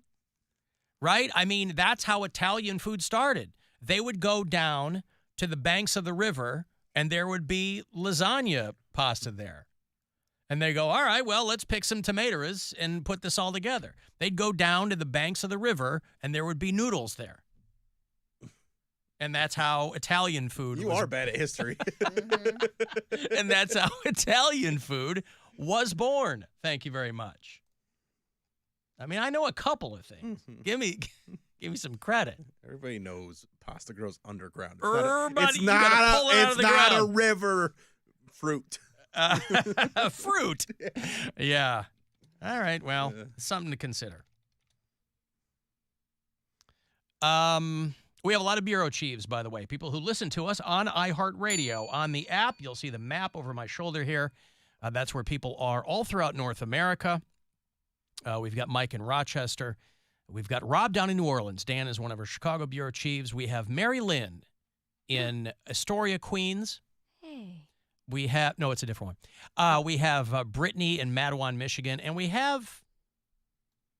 Right? I mean, that's how Italian food started. They would go down to the banks of the river and there would be lasagna pasta there. And they go, all right, well, let's pick some tomatoes and put this all together. They'd go down to the banks of the river, and there would be noodles there. And that's how Italian food You are bad at history. And that's how Italian food was born. Thank you very much. I mean, I know a couple of things. Give me some credit. Everybody knows pasta grows underground. Everybody, you gotta pull it out of the not a ground. river fruit. Fruit. Yeah. All right. Well, something to consider. We have a lot of bureau chiefs, by the way. People who listen to us on iHeartRadio. On the app, you'll see the map over my shoulder here. That's where people are all throughout North America. We've got Mike in Rochester. We've got Rob down in New Orleans. Dan is one of our Chicago bureau chiefs. We have Mary Lynn in Astoria, Queens. Hey. We have, no, it's a different one. We have Brittany in Mattawan, Michigan, and we have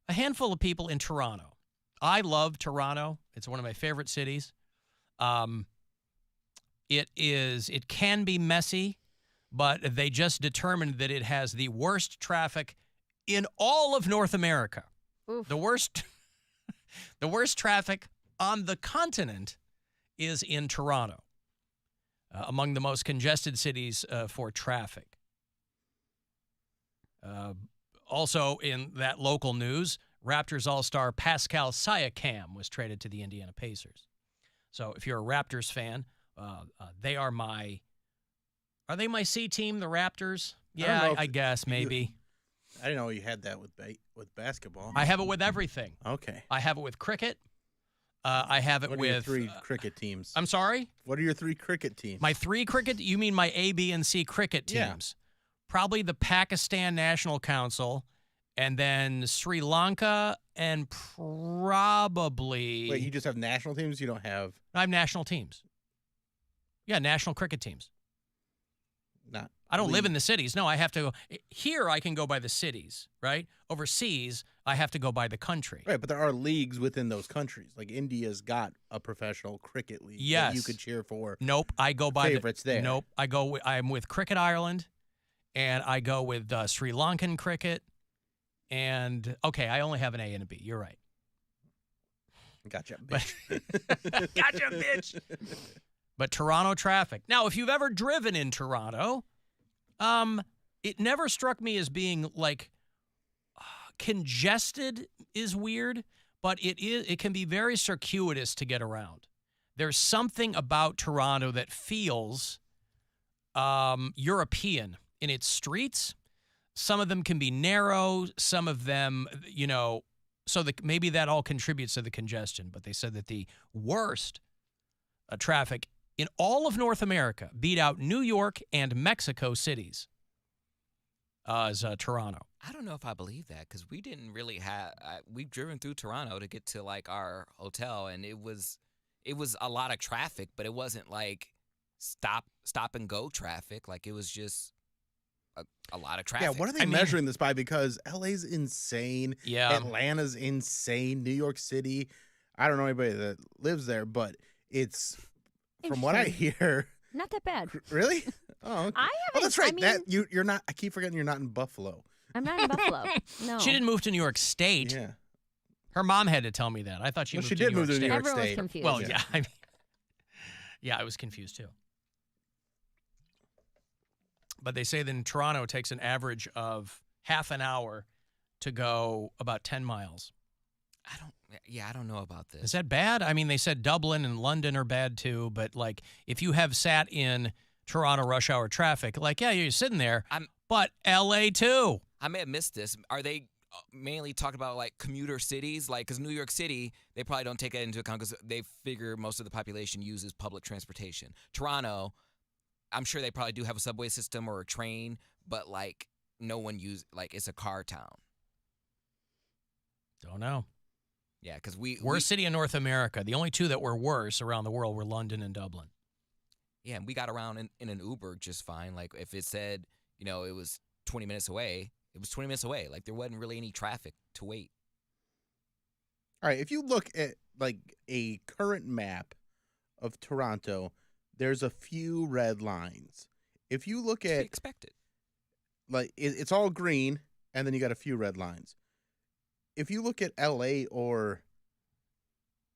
a handful of people in Toronto. I love Toronto. It's one of my favorite cities. It can be messy, but they just determined that it has the worst traffic in all of North America. Oof. The worst traffic on the continent is in Toronto. Among the most congested cities for traffic. Also in that local news, Raptors All-Star Pascal Siakam was traded to the Indiana Pacers. So if you're a Raptors fan, are they my C team, the Raptors? Yeah, I guess maybe. I didn't know you had that with basketball. I have it with everything. Okay. I have it with cricket. I have it What are with your three cricket teams? I'm sorry? What are your three cricket teams? My three cricket? You mean my A, B, and C cricket teams? Yeah. Probably the Pakistan National Council, and then Sri Lanka, and probably... Wait, you just have national teams? You don't have... I have national teams. Yeah, national cricket teams. Not. I don't live in the cities. No, I have to go. Here, I can go by the cities, right? Overseas, I have to go by the country. Right, but there are leagues within those countries. Like India's got a professional cricket league Yes. that you could cheer for. Nope, I go by favorites there. Nope, I'm with Cricket Ireland, and I go with Sri Lankan cricket. And, okay, I only have an A and a B. You're right. Gotcha, bitch. Gotcha, bitch. But Toronto traffic. Now, if you've ever driven in Toronto, it never struck me as being, like, congested is weird, but it can be very circuitous to get around. There's something about Toronto that feels European in its streets. Some of them can be narrow. Some of them, so maybe that all contributes to the congestion. But they said that the worst traffic in all of North America beat out New York and Mexico cities as Toronto. I don't know if I believe that because we didn't really have. We've driven through Toronto to get to like our hotel, and it was a lot of traffic, but it wasn't like stop and go traffic. Like it was just a lot of traffic. Yeah, what are they measuring this by? Because LA's insane. Yeah. Atlanta's insane. New York City. I don't know anybody that lives there, but it's from what I hear. Not that bad. Really? Oh, okay. Oh, that's right. You're not. I keep forgetting you're not in Buffalo. I'm not in Buffalo. No. She didn't move to New York State. Yeah. Her mom had to tell me that. I thought she moved to New York State. She did move to New York Everyone State. was confused. Well, yeah. Yeah, I was confused too. But they say that in Toronto, it takes an average of half an hour to go about 10 miles. I don't know about this. Is that bad? I mean, they said Dublin and London are bad too, but like if you have sat in Toronto rush hour traffic, like, yeah, you're sitting there, but LA too. I may have missed this. Are they mainly talking about like commuter cities? Like, because New York City, they probably don't take that into account because they figure most of the population uses public transportation. Toronto, I'm sure they probably do have a subway system or a train, but like no one it's a car town. Don't know. Yeah, because worst city in North America. The only two that were worse around the world were London and Dublin. Yeah, and we got around in an Uber just fine. Like if it said, it was 20 minutes away, it was 20 minutes away. Like there wasn't really any traffic to wait. All right, if you look at like a current map of Toronto, there's a few red lines. If you look at expected, like it's all green, and then you got a few red lines. If you look at LA or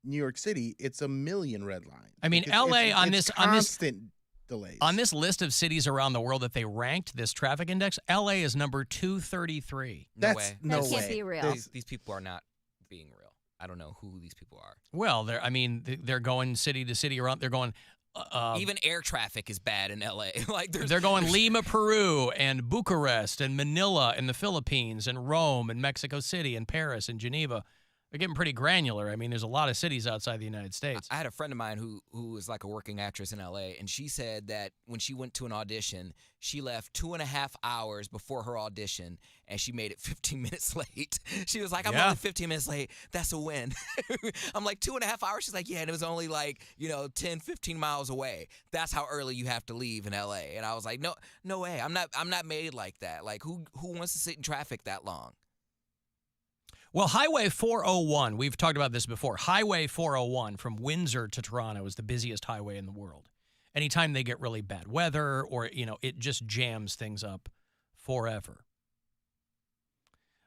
New York City, it's a million red lines. I mean, LA on this constant delays. On this list of cities around the world that they ranked this traffic index, LA is number 233. No way. That can't be real. These people are not being real. I don't know who these people are. Well, they're going city to city around. They're going. Even air traffic is bad in LA. They're going Lima, Peru, and Bucharest, and Manila, in the Philippines, and Rome, and Mexico City, and Paris, and Geneva. They're getting pretty granular. I mean, there's a lot of cities outside the United States. I had a friend of mine who was like a working actress in LA, and she said that when she went to an audition, she left 2.5 hours before her audition, and she made it 15 minutes late. She was like, I'm only 15 minutes late. That's a win. I'm like, 2.5 hours? She's like, yeah, and it was only like, 10, 15 miles away. That's how early you have to leave in LA. And I was like, no way. I'm not made like that. Like, who wants to sit in traffic that long? Well, Highway 401, we've talked about this before. Highway 401 from Windsor to Toronto is the busiest highway in the world. Anytime they get really bad weather or, it just jams things up forever.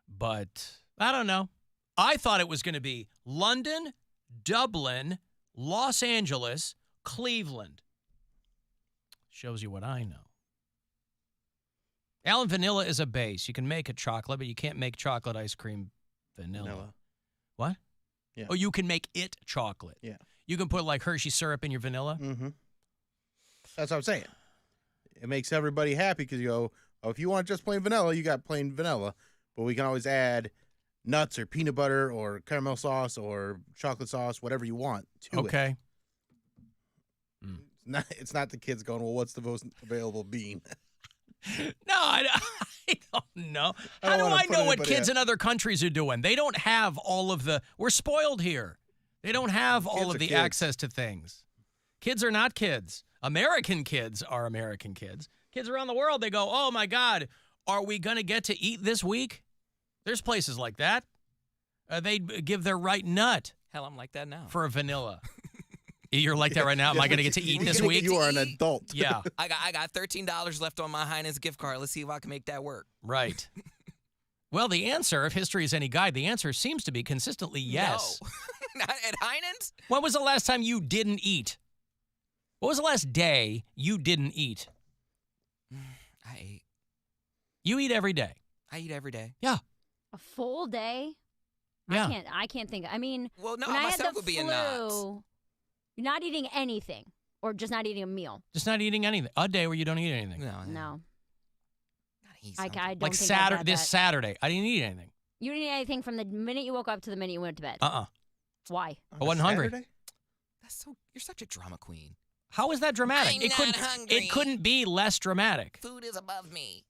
But I don't know. I thought it was going to be London, Dublin, Los Angeles, Cleveland. Shows you what I know. Alan, vanilla is a base. You can make a chocolate, but you can't make chocolate ice cream vanilla. What? Yeah. Oh, you can make it chocolate. Yeah. You can put like Hershey syrup in your vanilla. Mm-hmm. That's what I'm saying. It makes everybody happy because you go, oh, if you want just plain vanilla, you got plain vanilla. But we can always add nuts or peanut butter or caramel sauce or chocolate sauce, whatever you want to it. Okay. It's not the kids going, well, what's the most available bean? No, I don't know. How do I know what kids in other countries are doing? They don't have all of the... We're spoiled here. They don't have all of the access to things. Kids are not kids. American kids are American kids. Kids around the world, they go, oh, my God, are we going to get to eat this week? There's places like that. They'd give their right nut. Hell, I'm like that now. For a vanilla. You're like that right now? Am I going to get to eat this week? You are an adult. Yeah. I got $13 left on my Heinz gift card. Let's see if I can make that work. Right. Well, the answer, if history is any guide, the answer seems to be consistently yes. No. Not at Heinz? When was the last time you didn't eat? What was the last day you didn't eat? I ate. You eat every day. I eat every day. Yeah. A full day? Yeah. I can't think. I mean, well, no, when I my had stomach the would be flu, in knots. you're not eating anything, or just not eating a meal. Just not eating anything. A day where you don't eat anything. No. I don't Like think Saturday, I've had this that. Saturday, I didn't eat anything. You didn't eat anything from the minute you woke up to the minute you went to bed. Why? I wasn't hungry. You're such a drama queen. How is that dramatic? I'm not hungry. It couldn't be less dramatic. Food is above me.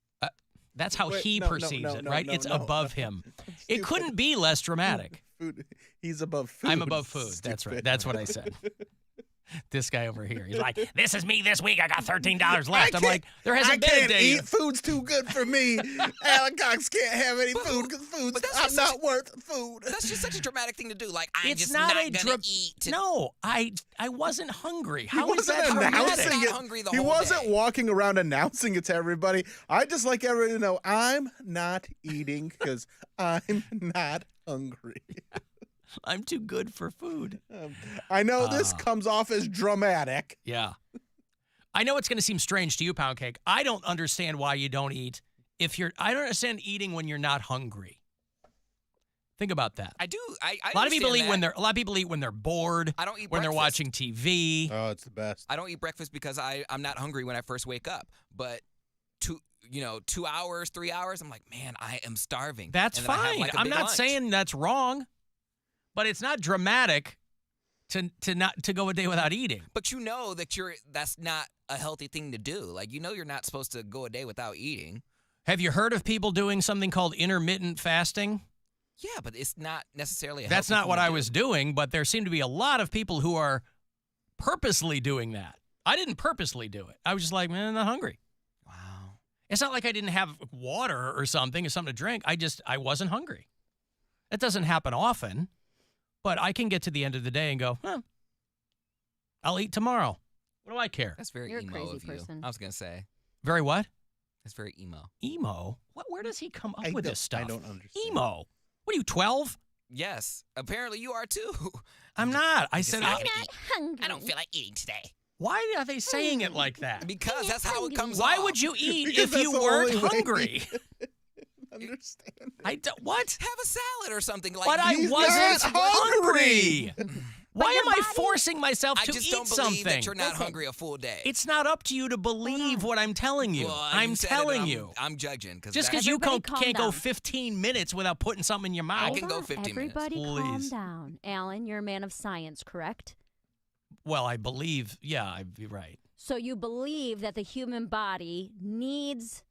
That's how Wait, he no, perceives it, right? It's above him. It Stupid. couldn't be less dramatic. Food. He's above food. I'm above food. That's right. Stupid. That's what I said. This guy over here. He's like, this is me this week. I got $13 left. I'm like, there hasn't been a can't day. eat. Food's too good for me. Alan Cox can't have any food because I'm not worth food. That's just such a dramatic thing to do. Like, I'm It's just not not a gonna eat. No, I wasn't hungry. How he is wasn't that announcing dramatic? it. Hungry the He whole wasn't day. walking around announcing it to everybody. I just like everybody to know I'm not eating because I'm not hungry. I'm too good for food. I know this comes off as dramatic. Yeah. I know it's going to seem strange to you, Poundcake. I don't understand why you don't eat I don't understand eating when you're not hungry. Think about that. I do. I A lot of people understand eat that. a lot of people eat when they're bored. I don't eat when they're breakfast. watching TV. Oh, it's the best. I don't eat breakfast because I'm not hungry when I first wake up. But 2 hours, 3 hours, I'm like, man, I am starving. That's And then I have, fine. like, a I'm big not lunch. saying that's wrong, but it's not dramatic to go a day without eating. But you know that's not a healthy thing to do. Like, you're not supposed to go a day without eating. Have you heard of people doing something called intermittent fasting? Yeah, but it's not necessarily a That's healthy not what thing to I do. was doing, but there seem to be a lot of people who are purposely doing that. I didn't purposely do it. I was just like, man, I'm not hungry. Wow. It's not like I didn't have water or something or something to drink. I wasn't hungry. That doesn't happen often, but I can get to the end of the day and go, I'll eat tomorrow. What do I care? That's very You're a emo crazy of you. person. I was going to say. Very what? That's very emo. Emo? Where does he come up with this stuff? I don't understand. Emo? What are you, 12? Yes. Apparently you are too. I'm not. I said, I'm I- not hungry. I don't feel like eating today. why are they saying it like that? Because that's how it comes Why off. would you eat Because if you that's the weren't only way hungry? Understand? What? Have a salad or something like But I He's wasn't not hungry. Why your am I body- forcing myself I to just eat don't believe something? that you're not hungry a full day. It's not up to you to believe what I'm telling you. Well, I'm you said it, telling and you. I'm judging. Just because you Everybody calm can't go down. 15 minutes without putting something in your mouth. I can go 15 Everybody minutes. calm Please. down. Alan, you're a man of science, correct? Well, I believe, you're right. So you believe that the human body needs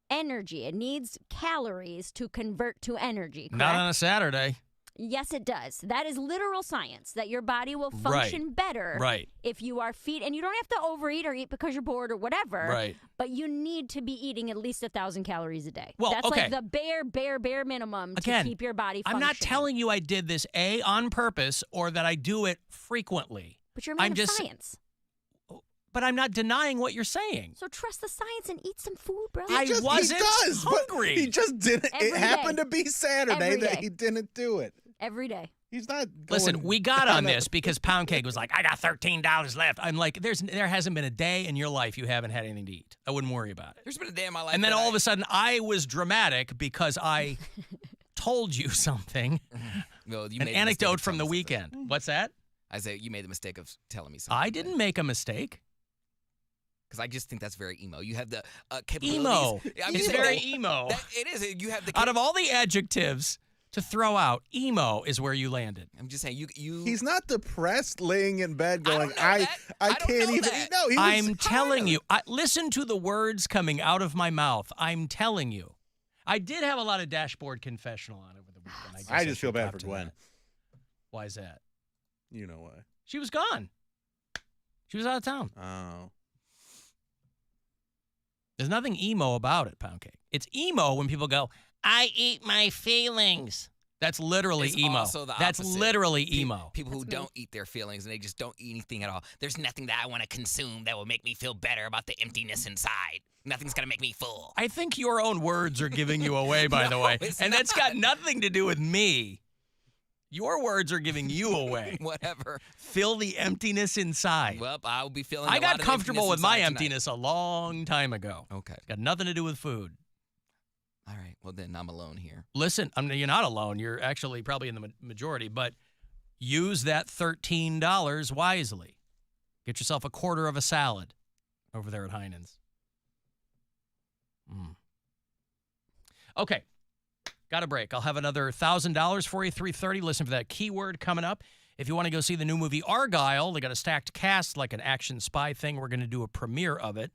energy. It needs calories to convert to energy, correct? Not on a Saturday. Yes, it does. That is literal science, that your body will Right. function better Right. if you are and you don't have to overeat or eat because you're bored or whatever. Right. But you need to be eating at least 1,000 calories a day. Well, That's okay. like the bare minimum Again, to keep your body I'm functioning. not telling you I did this, A, on purpose, or that I do it frequently. But you're a man I'm of just- science. But I'm not denying what you're saying. So trust the science and eat some food, bro. I wasn't he does, hungry. But he just didn't. Every It happened day. to be Saturday Every that day. he didn't do it. Every day. He's not. Listen, going we got on down this because Poundcake was like, I got $13 left. I'm like, there hasn't been a day in your life you haven't had anything to eat. I wouldn't worry about it. There's been a day in my life. And then that all of a sudden, I was dramatic because I told you something. Well, you An made the mistake anecdote of from the telling me something. weekend. What's that? I say you made the mistake of telling me something. I didn't make a mistake. Because I just think that's very emo. You have the capabilities. Emo. I'm It's just saying very that- emo. It is. You have the. Out of all the adjectives to throw out, emo is where you landed. I'm just saying you. He's not depressed, laying in bed, going, I can't even. No, he was I'm telling you. Listen to the words coming out of my mouth. I'm telling you. I did have a lot of dashboard confessional on over the weekend. guess I just feel should bad drop for to Gwen. that. Why is that? You know why? She was gone. She was out of town. Oh. There's nothing emo about it, Poundcake. It's emo when people go, I eat my feelings. That's literally It's emo. also the That's opposite. literally emo. People who don't eat their feelings and they just don't eat anything at all. There's nothing that I want to consume that will make me feel better about the emptiness inside. Nothing's going to make me full. I think your own words are giving you away, by the way. it's And that's got nothing to do with me. Your words are giving you away. Whatever. Fill the emptiness inside. Well, I'll be feeling I a lot got of comfortable with my inside tonight. emptiness a long time ago. Okay. It's got nothing to do with food. All right. Well, then I'm alone here. Listen, you're not alone. You're actually probably in the majority, but use that $13 wisely. Get yourself a quarter of a salad over there at Heinen's. Okay. Got a break. I'll have another $1,000 for you, $330. Listen for that keyword coming up. If you want to go see the new movie Argyle, they got a stacked cast like an action spy thing. We're going to do a premiere of it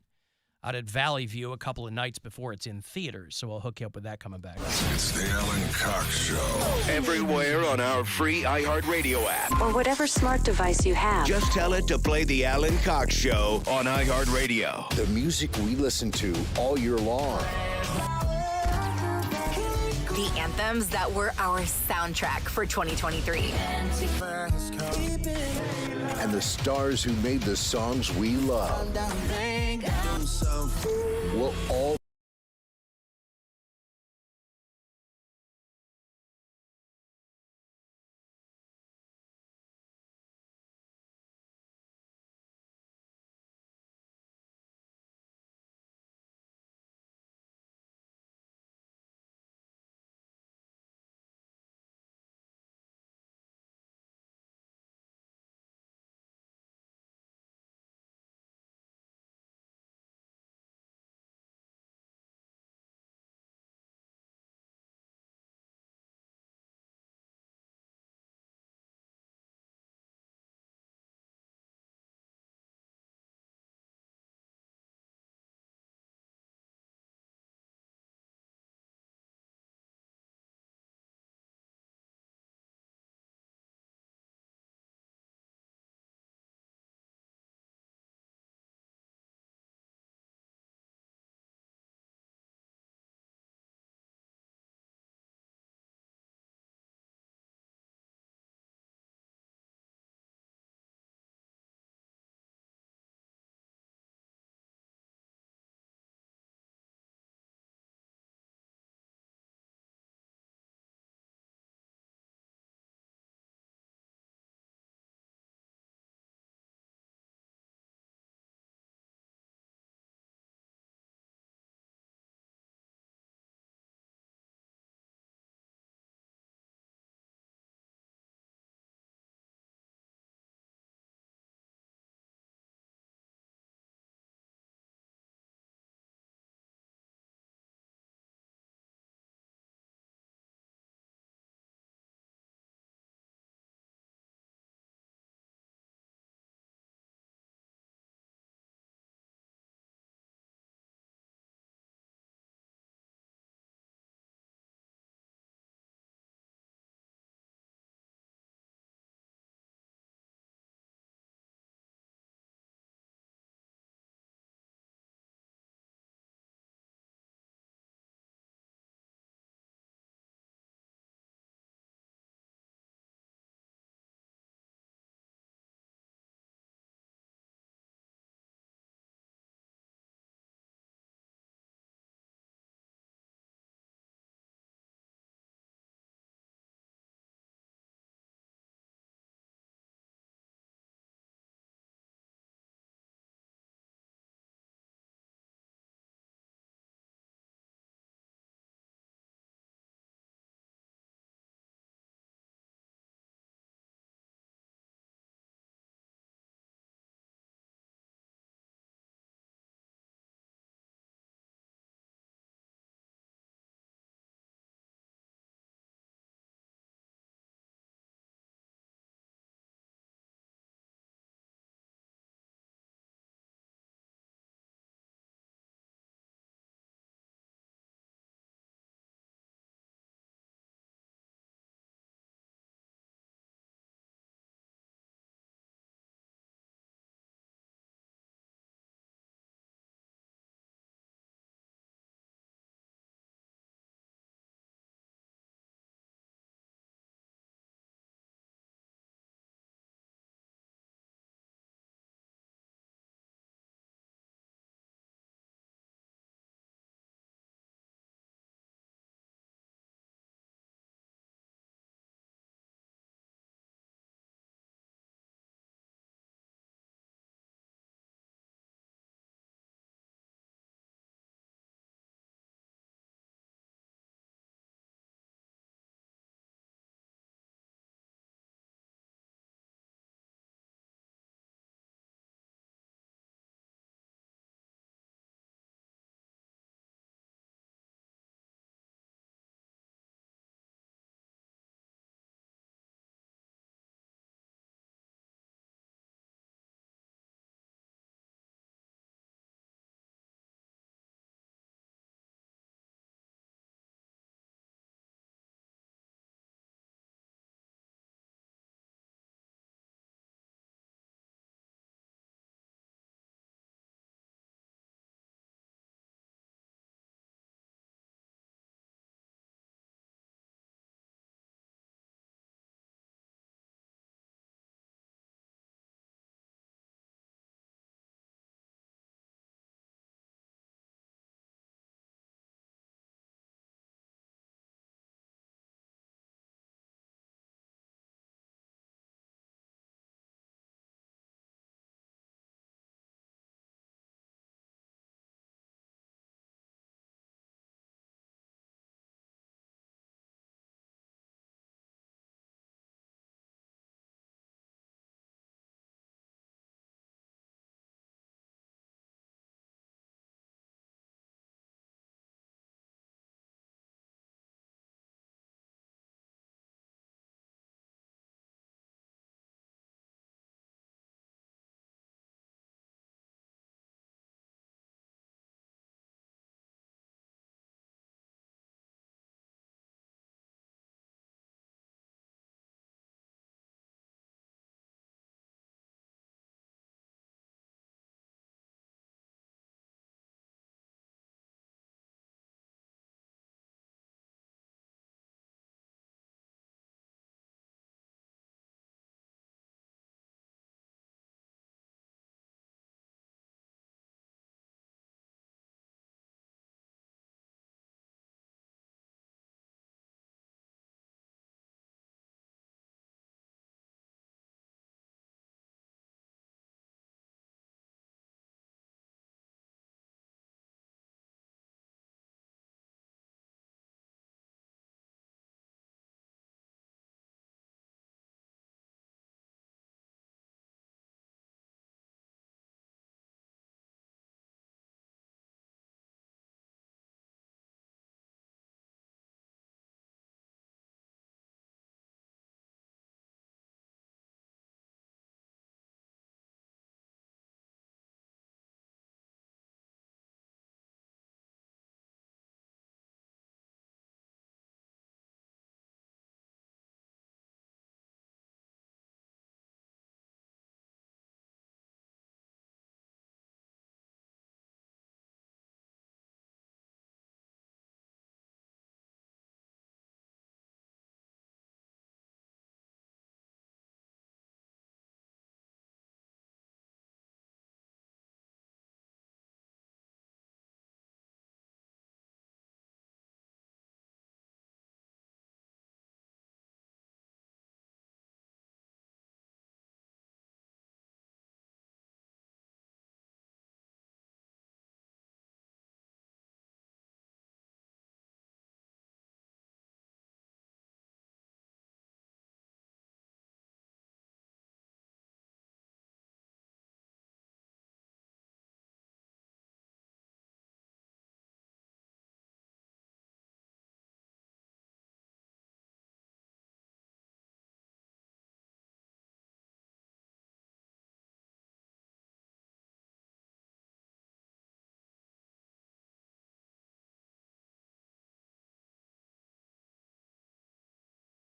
out at Valley View a couple of nights before it's in theaters. So I'll hook you up with that coming back. It's the Alan Cox Show. Everywhere on our free iHeartRadio app. Or whatever smart device you have. Just tell it to play the Alan Cox Show on iHeartRadio. The music we listen to all year long. The anthems that were our soundtrack for 2023. And the stars who made the songs we love will all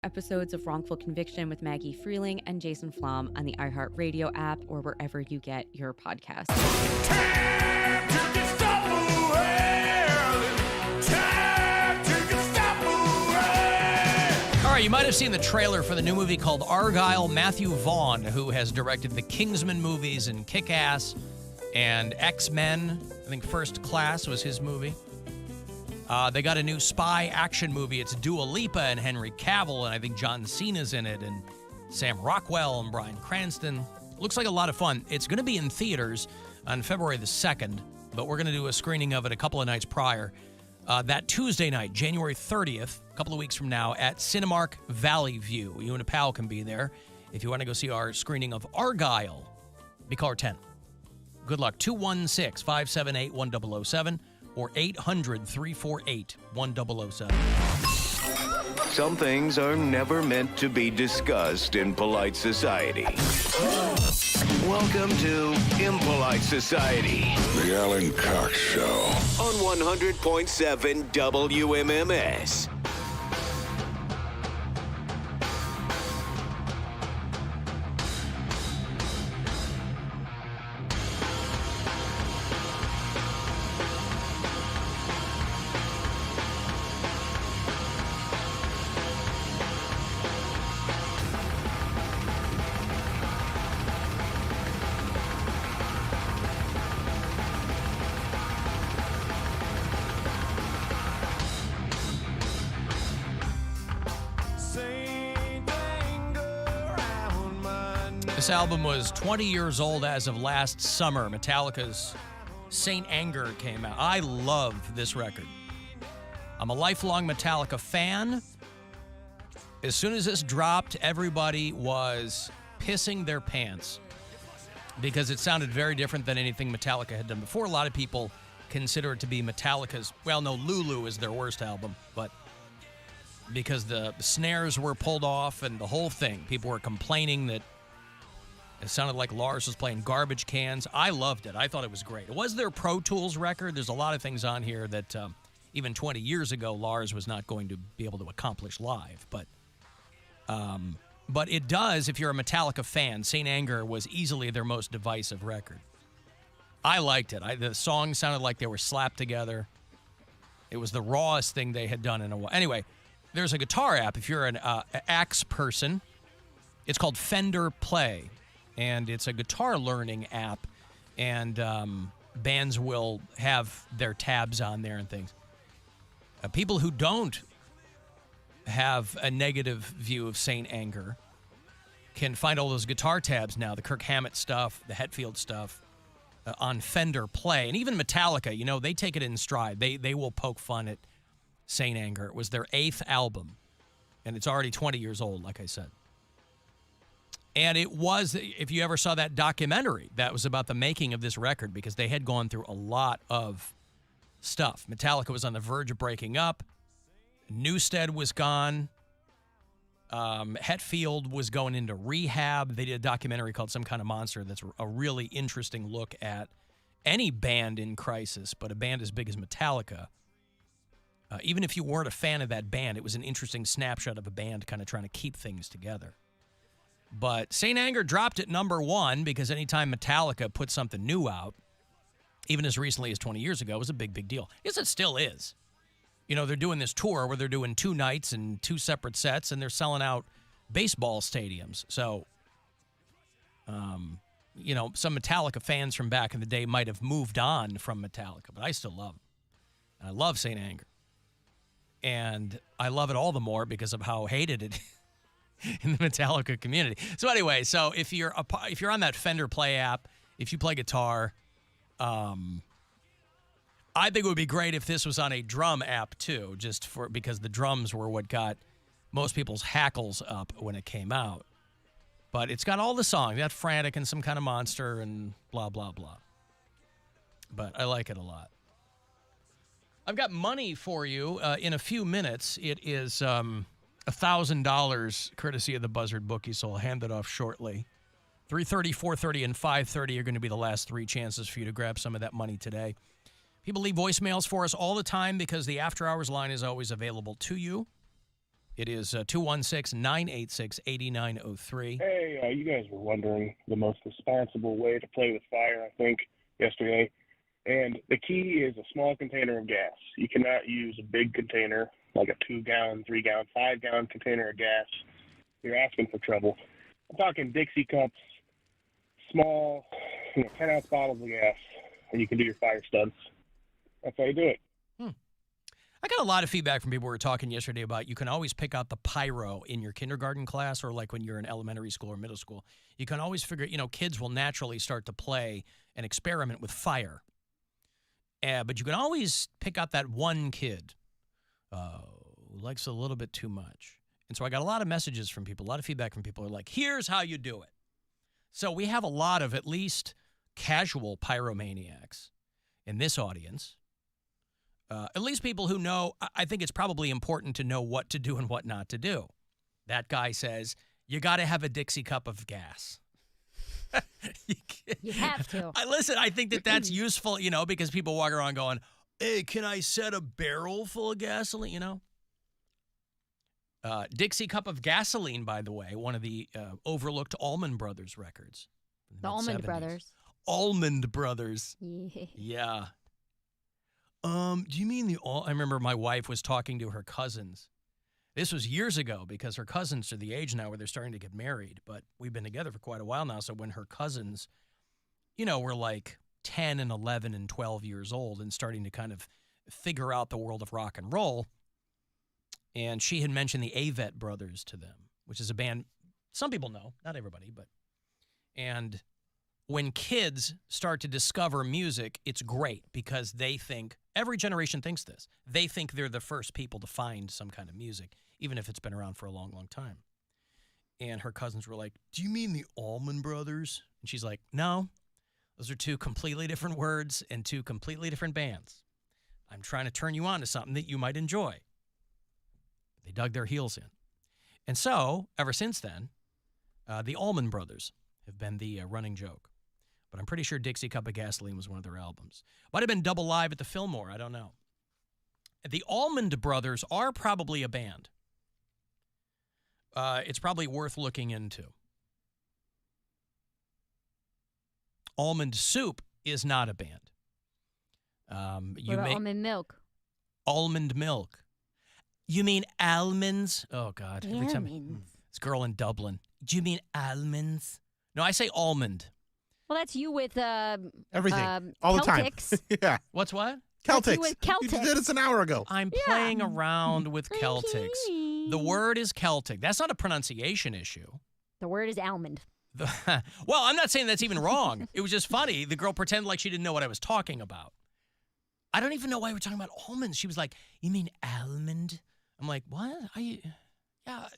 episodes of Wrongful Conviction with Maggie Freeling and Jason Flom on the iHeartRadio app or wherever you get your podcasts. All right, you might have seen the trailer for the new movie called Argylle. Matthew Vaughn, who has directed the Kingsman movies and Kick-Ass and X-Men. I think First Class was his movie. They got a new spy action movie. It's Dua Lipa and Henry Cavill, and I think John Cena's in it, and Sam Rockwell and Bryan Cranston. Looks like a lot of fun. It's going to be in theaters on February the 2nd, but we're going to do a screening of it a couple of nights prior. That Tuesday night, January 30th, a couple of weeks from now, at Cinemark Valley View. You and a pal can be there if you want to go see our screening of Argylle. Be caller 10. Good luck. 216-578-1007 or 800-348-1007. Some things are never meant to be discussed in polite society. Welcome to Impolite Society. The Alan Cox Show. On 100.7 WMMS. This album was 20 years old as of last summer. Metallica's Saint Anger came out. I love this record. I'm a lifelong Metallica fan. As soon as this dropped, everybody was pissing their pants because it sounded very different than anything Metallica had done before. A lot of people consider it to be Metallica's, well, no, Lulu is their worst album, but because the snares were pulled off and the whole thing, people were complaining that it sounded like Lars was playing garbage cans. I loved it. I thought it was great. It was their Pro Tools record. There's a lot of things on here that even 20 years ago, Lars was not going to be able to accomplish live. But it does, if you're a Metallica fan, Saint Anger was easily their most divisive record. I liked it. The songs sounded like they were slapped together. It was the rawest thing they had done in a while. Anyway, there's a guitar app. If you're an axe person, it's called Fender Play. And it's a guitar learning app, and bands will have their tabs on there and things. People who don't have a negative view of Saint Anger can find all those guitar tabs now, the Kirk Hammett stuff, the Hetfield stuff, on Fender Play. And even Metallica, you know, they take it in stride. They will poke fun at Saint Anger. It was their 8th album, and it's already 20 years old, like I said. And it was, if you ever saw that documentary, that was about the making of this record because they had gone through a lot of stuff. Metallica was on the verge of breaking up. Newsted was gone. Hetfield was going into rehab. They did a documentary called Some Kind of Monster that's a really interesting look at any band in crisis, but a band as big as Metallica. Even if you weren't a fan of that band, it was an interesting snapshot of a band kind of trying to keep things together. But Saint Anger dropped at number 1 because anytime Metallica put something new out, even as recently as 20 years ago, it was a big, big deal. Yes, it still is. You know, they're doing this tour where they're doing 2 nights and 2 separate sets, and they're selling out baseball stadiums. So, you know, some Metallica fans from back in the day might have moved on from Metallica, but I still love them. I love Saint Anger. And I love it all the more because of how hated it is in the Metallica community. So anyway, so if you're on that Fender Play app, if you play guitar, I think it would be great if this was on a drum app too, because the drums were what got most people's hackles up when it came out. But it's got all the songs. You got Frantic and Some Kind of Monster and blah, blah, blah. But I like it a lot. I've got money for you in a few minutes. It is $1,000 courtesy of the Buzzard Bookie, so I'll hand it off shortly. 3:30, 4:30, and 5:30 are going to be the last 3 chances for you to grab some of that money today. People leave voicemails for us all the time because the after-hours line is always available to you. It is 216-986-8903. Hey, you guys were wondering the most responsible way to play with fire, I think, yesterday. And the key is a small container of gas. You cannot use a big container, like a 2-gallon, 3-gallon, 5-gallon container of gas. You're asking for trouble. I'm talking Dixie cups, small, 10-ounce bottles of gas, and you can do your fire stunts. That's how you do it. I got a lot of feedback from people who were talking yesterday about you can always pick out the pyro in your kindergarten class or like when you're in elementary school or middle school. You can always figure, kids will naturally start to play and experiment with fire. But you can always pick out that one kid who likes a little bit too much. And so I got a lot of messages from people, a lot of feedback from people who are like, here's how you do it. So we have a lot of at least casual pyromaniacs in this audience. At least people who know, I think it's probably important to know what to do and what not to do. That guy says, you got to have a Dixie cup of gas. You have to. I think that's useful, because people walk around going, hey, can I set a barrel full of gasoline, Dixie cup of gasoline, by the way, one of the overlooked Allman Brothers records. The Allman Brothers. Allman Brothers. Yeah. Do you mean I remember my wife was talking to her cousins. This was years ago because her cousins are the age now where they're starting to get married, but we've been together for quite a while now. So when her cousins, were like 10 and 11 and 12 years old and starting to kind of figure out the world of rock and roll, and she had mentioned the Avett Brothers to them, which is a band some people know, not everybody, and when kids start to discover music, it's great because they think, every generation thinks this, they think they're the first people to find some kind of music, even if it's been around for a long, long time. And her cousins were like, do you mean the Allman Brothers? And she's like, no, those are two completely different words and two completely different bands. I'm trying to turn you on to something that you might enjoy. They dug their heels in. And so, ever since then, the Allman Brothers have been the running joke. But I'm pretty sure Dixie Cup of Gasoline was one of their albums. Might have been Double Live at the Fillmore. I don't know. The Allman Brothers are probably a band. It's probably worth looking into. Almond Soup is not a band. What about almond milk? Almond milk. You mean almonds? Oh, God. Every time this girl in Dublin. Do you mean almonds? No, I say almond. Well, that's you with everything all the time. Yeah. What's what? Celtics. You with Celtics. You just did this an hour ago. I'm playing around with Celtics. The word is Celtic. That's not a pronunciation issue. The word is almond. Well, I'm not saying that's even wrong. It was just funny. The girl pretended like she didn't know what I was talking about. I don't even know why we're talking about almonds. She was like, you mean almond? I'm like, what? Yeah,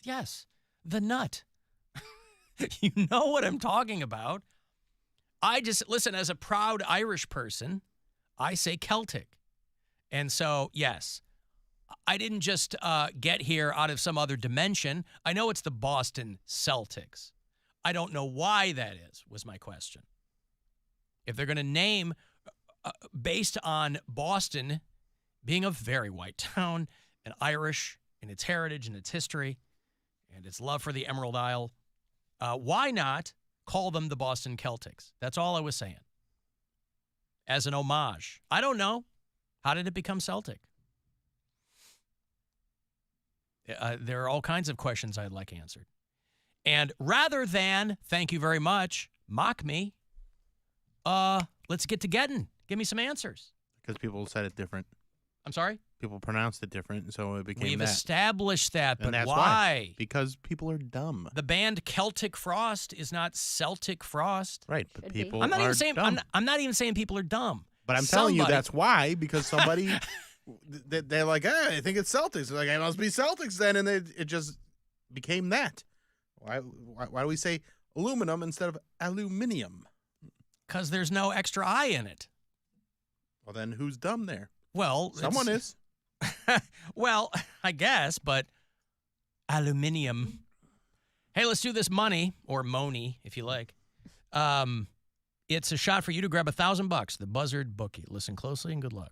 yes. The nut. You know what I'm talking about. Listen, as a proud Irish person, I say Celtic. And so, yes, I didn't just get here out of some other dimension. I know it's the Boston Celtics. I don't know why that was my question. If they're going to name, based on Boston being a very white town and Irish in its heritage and its history and its love for the Emerald Isle, why not call them the Boston Celtics? That's all I was saying. As an homage. I don't know. How did it become Celtic? There are all kinds of questions I'd like answered. And rather than, thank you very much, mock me, let's get to getting. Give me some answers. Because people said it different. I'm sorry? People pronounced it different, so it became We've established that, but and that's why? Because people are dumb. The band Celtic Frost is not Celtic Frost. Right, but people I'm not are even saying dumb. I'm not even saying people are dumb. But I'm telling you that's why, because somebody, they're like, I think it's Celtics. They're like, it must be Celtics then, and it just became that. Why do we say aluminum instead of aluminium? Because there's no extra I in it. Well, then who's dumb there? Well, someone is. Well, I guess, but aluminium. Hey, let's do this money, or money, if you like. It's a shot for you to grab $1,000. The Buzzard Bookie. Listen closely and good luck.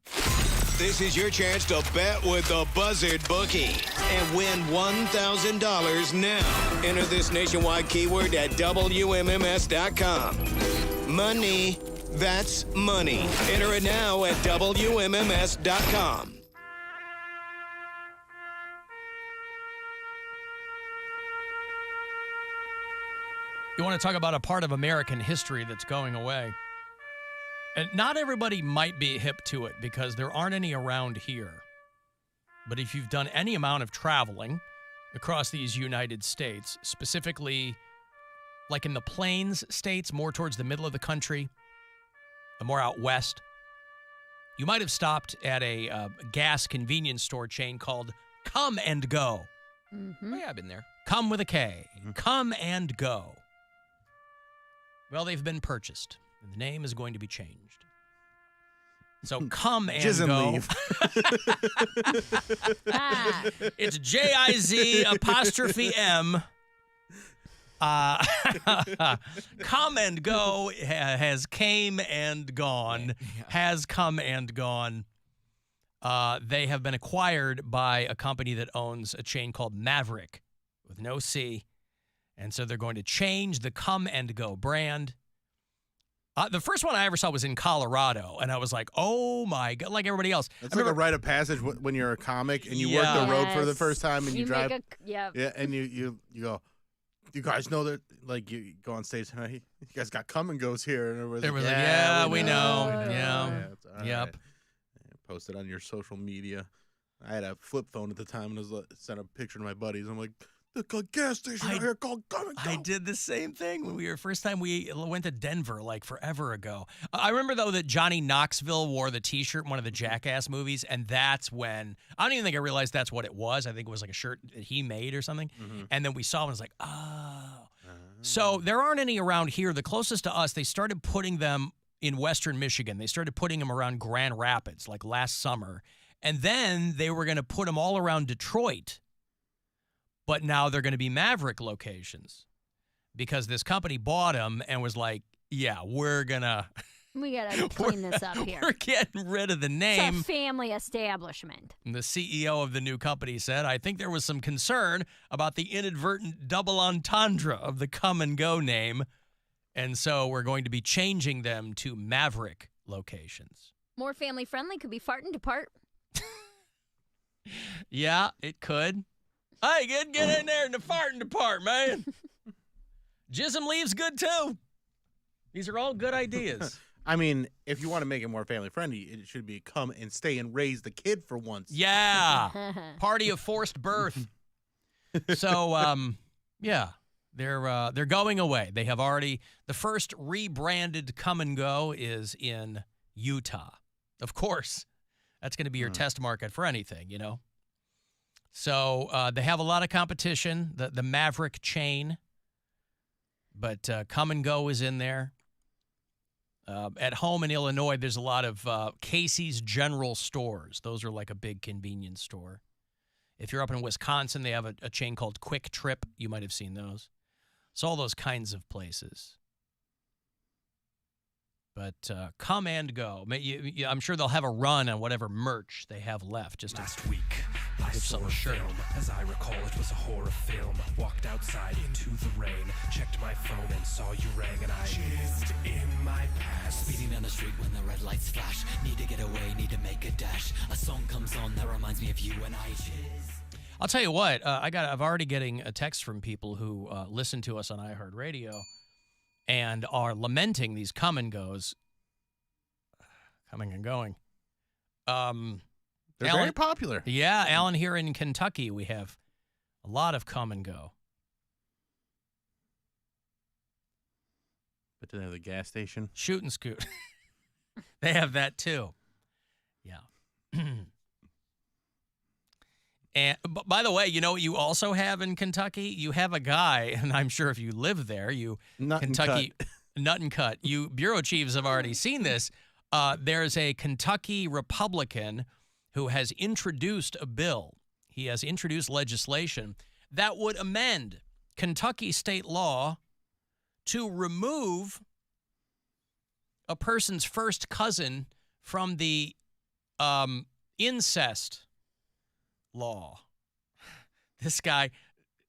This is your chance to bet with the Buzzard Bookie. and win $1,000 now. Enter this nationwide keyword at WMMS.com. Money. That's money. Enter it now at WMMS.com. You want to talk about a part of American history that's going away. And not everybody might be hip to it because there aren't any around here. But if you've done any amount of traveling across these United States, specifically like in the Plains states, more towards the middle of the country, the more out west, you might have stopped at a gas convenience store chain called Come and Go. Mm-hmm. Oh, yeah, I've been there. Come with a K. Come and Go. Well, they've been purchased, and the name is going to be changed. So Come and Jizz and Go. leave. It's JIZ''M. Come and Go has came and gone. Has come and gone. They have been acquired by a company that owns a chain called Maverick with no C. And so they're going to change the Come and Go brand. The first one I ever saw was in Colorado, and I was like, oh, my God, like everybody else. It's like a rite of passage when you're a comic and you work the road for the first time and you drive. Yeah, and you go, you guys know that, like, you go on stage tonight, you guys got Come and Goes here. And everybody's like, yeah, we know. Yeah. Yep. Post it on your social media. I had a flip phone at the time and sent a picture to my buddies. I'm like, the gas station out here called Come and Go. I did the same thing when first time we went to Denver, like forever ago. I remember, though, that Johnny Knoxville wore the T-shirt in one of the Jackass movies, and that's when, I don't even think I realized that's what it was. I think it was like a shirt that he made or something. Mm-hmm. And then we saw it and was like, oh. So there aren't any around here. The closest to us, they started putting them in Western Michigan. They started putting them around Grand Rapids, like last summer. And then they were going to put them all around Detroit. But now they're going to be Maverick locations because this company bought them and was like, yeah, we got to clean this up here. We're getting rid of the name. It's a family establishment. And the CEO of the new company said, I think there was some concern about the inadvertent double entendre of the Come and Go name. And so we're going to be changing them to Maverick locations. More family friendly, could be farting depart. Yeah, it could. Hey, get in there in the farting depart, man. Jism leaves good, too. These are all good ideas. I mean, if you want to make it more family friendly, it should be come and stay and raise the kid for once. Yeah. Party of forced birth. So, yeah, they're going away. They have already, the first rebranded Come and Go is in Utah. Of course, that's going to be your test market for anything, you know. So they have a lot of competition, the Maverick chain, but Come and Go is in there. At home in Illinois, there's a lot of Casey's General Stores. Those are like a big convenience store. If you're up in Wisconsin, they have a chain called Quick Trip. You might have seen those. So all those kinds of places. But Come and Go. I'm sure they'll have a run on whatever merch they have left. Just last week, I saw a film. As I recall, it was a horror film. Walked outside into the rain, checked my phone and saw you rang, and I jizzed in my past. Speeding down the street when the red lights flash. Need to get away, need to make a dash. A song comes on that reminds me of you, and I jizz. I'll tell you what. I'm already getting a text from people who listen to us on iHeartRadio and are lamenting these Come and Goes. Coming and going. They're very popular. Yeah, Alan, here in Kentucky, we have a lot of Come and Go. But do they have the gas station? Shoot and Scoot. They have that too. Yeah. And by the way, you know what you also have in Kentucky? You have a guy, and I'm sure if you live there, Nut and Cut. You bureau chiefs have already seen this. There's a Kentucky Republican who has introduced a bill. He has introduced legislation that would amend Kentucky state law to remove a person's first cousin from the incest law. this guy,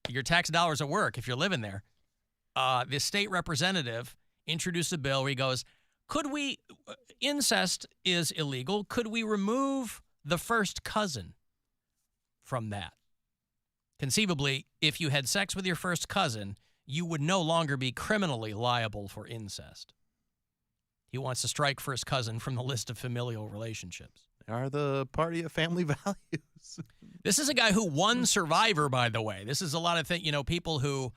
your tax dollars at work if you're living there. The state representative introduced a bill where he goes, incest is illegal. Could we remove the first cousin from that? Conceivably, if you had sex with your first cousin, you would no longer be criminally liable for incest. He wants to strike first cousin from the list of familial relationships. They are the party of family values. This is a guy who won Survivor, by the way. This is a lot of people who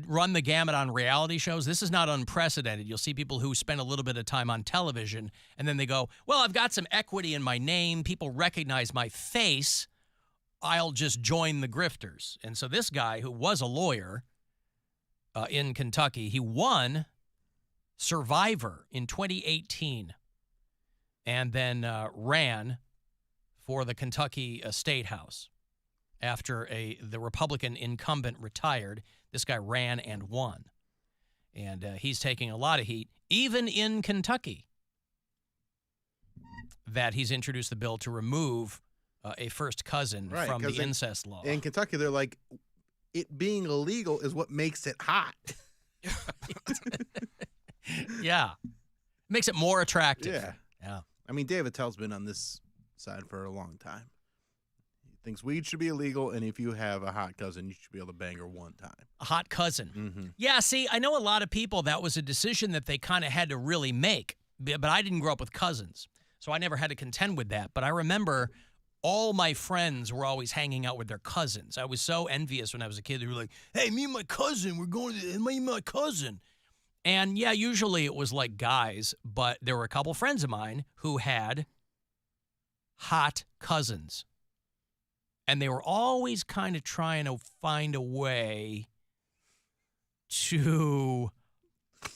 run the gamut on reality shows. This is not unprecedented. You'll see people who spend a little bit of time on television, and then they go, well, I've got some equity in my name. People recognize my face. I'll just join the grifters. And so this guy, who was a lawyer in Kentucky, he won Survivor in 2018 and then ran for the Kentucky State House. After the Republican incumbent retired, this guy ran and won. And he's taking a lot of heat, even in Kentucky, that he's introduced the bill to remove a first cousin from the incest law. In Kentucky, they're like, it being illegal is what makes it hot. Yeah. Makes it more attractive. Yeah. I mean, Dave Attell's been on this side for a long time. He thinks weed should be illegal, and if you have a hot cousin, you should be able to bang her one time. A hot cousin. Mm-hmm. Yeah, see, I know a lot of people, that was a decision that they kind of had to really make, but I didn't grow up with cousins, so I never had to contend with that. But I remember all my friends were always hanging out with their cousins. I was so envious when I was a kid. They were like, hey, me and my cousin, we're going to my cousin. And yeah, usually it was like guys, but there were a couple friends of mine who had hot cousins. And they were always kind of trying to find a way to,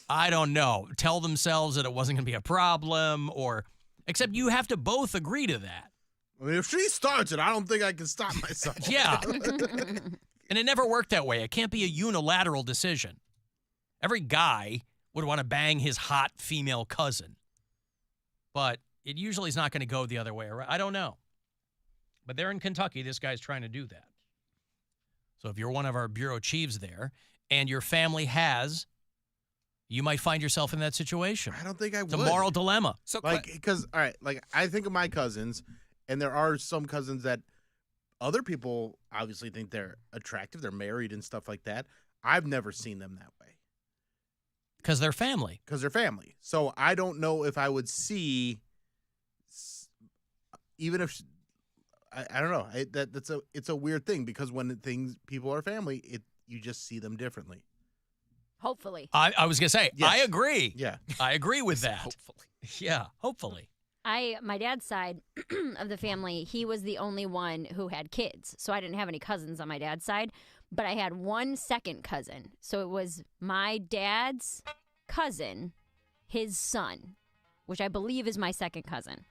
I don't know, tell themselves that it wasn't going to be a problem, except you have to both agree to that. I mean, if she starts it, I don't think I can stop myself. Yeah. And it never worked that way. It can't be a unilateral decision. Every guy would want to bang his hot female cousin. But it usually is not going to go the other way around. I don't know. But they're in Kentucky. This guy's trying to do that. So if you're one of our bureau chiefs there and your family you might find yourself in that situation. I don't think I would. It's a moral dilemma. So, because, all right, I think of my cousins, and there are some cousins that other people obviously think they're attractive. They're married and stuff like that. I've never seen them that way. Because they're family. So I don't know if I would see, even if, I don't know. It's a weird thing, because when people are family, you just see them differently. Hopefully. I was going to say, yes. I agree. Yeah. I agree with that. Hopefully. Yeah, hopefully. My dad's side of the family, he was the only one who had kids. So I didn't have any cousins on my dad's side, but I had one second cousin. So it was my dad's cousin, his son, which I believe is my second cousin.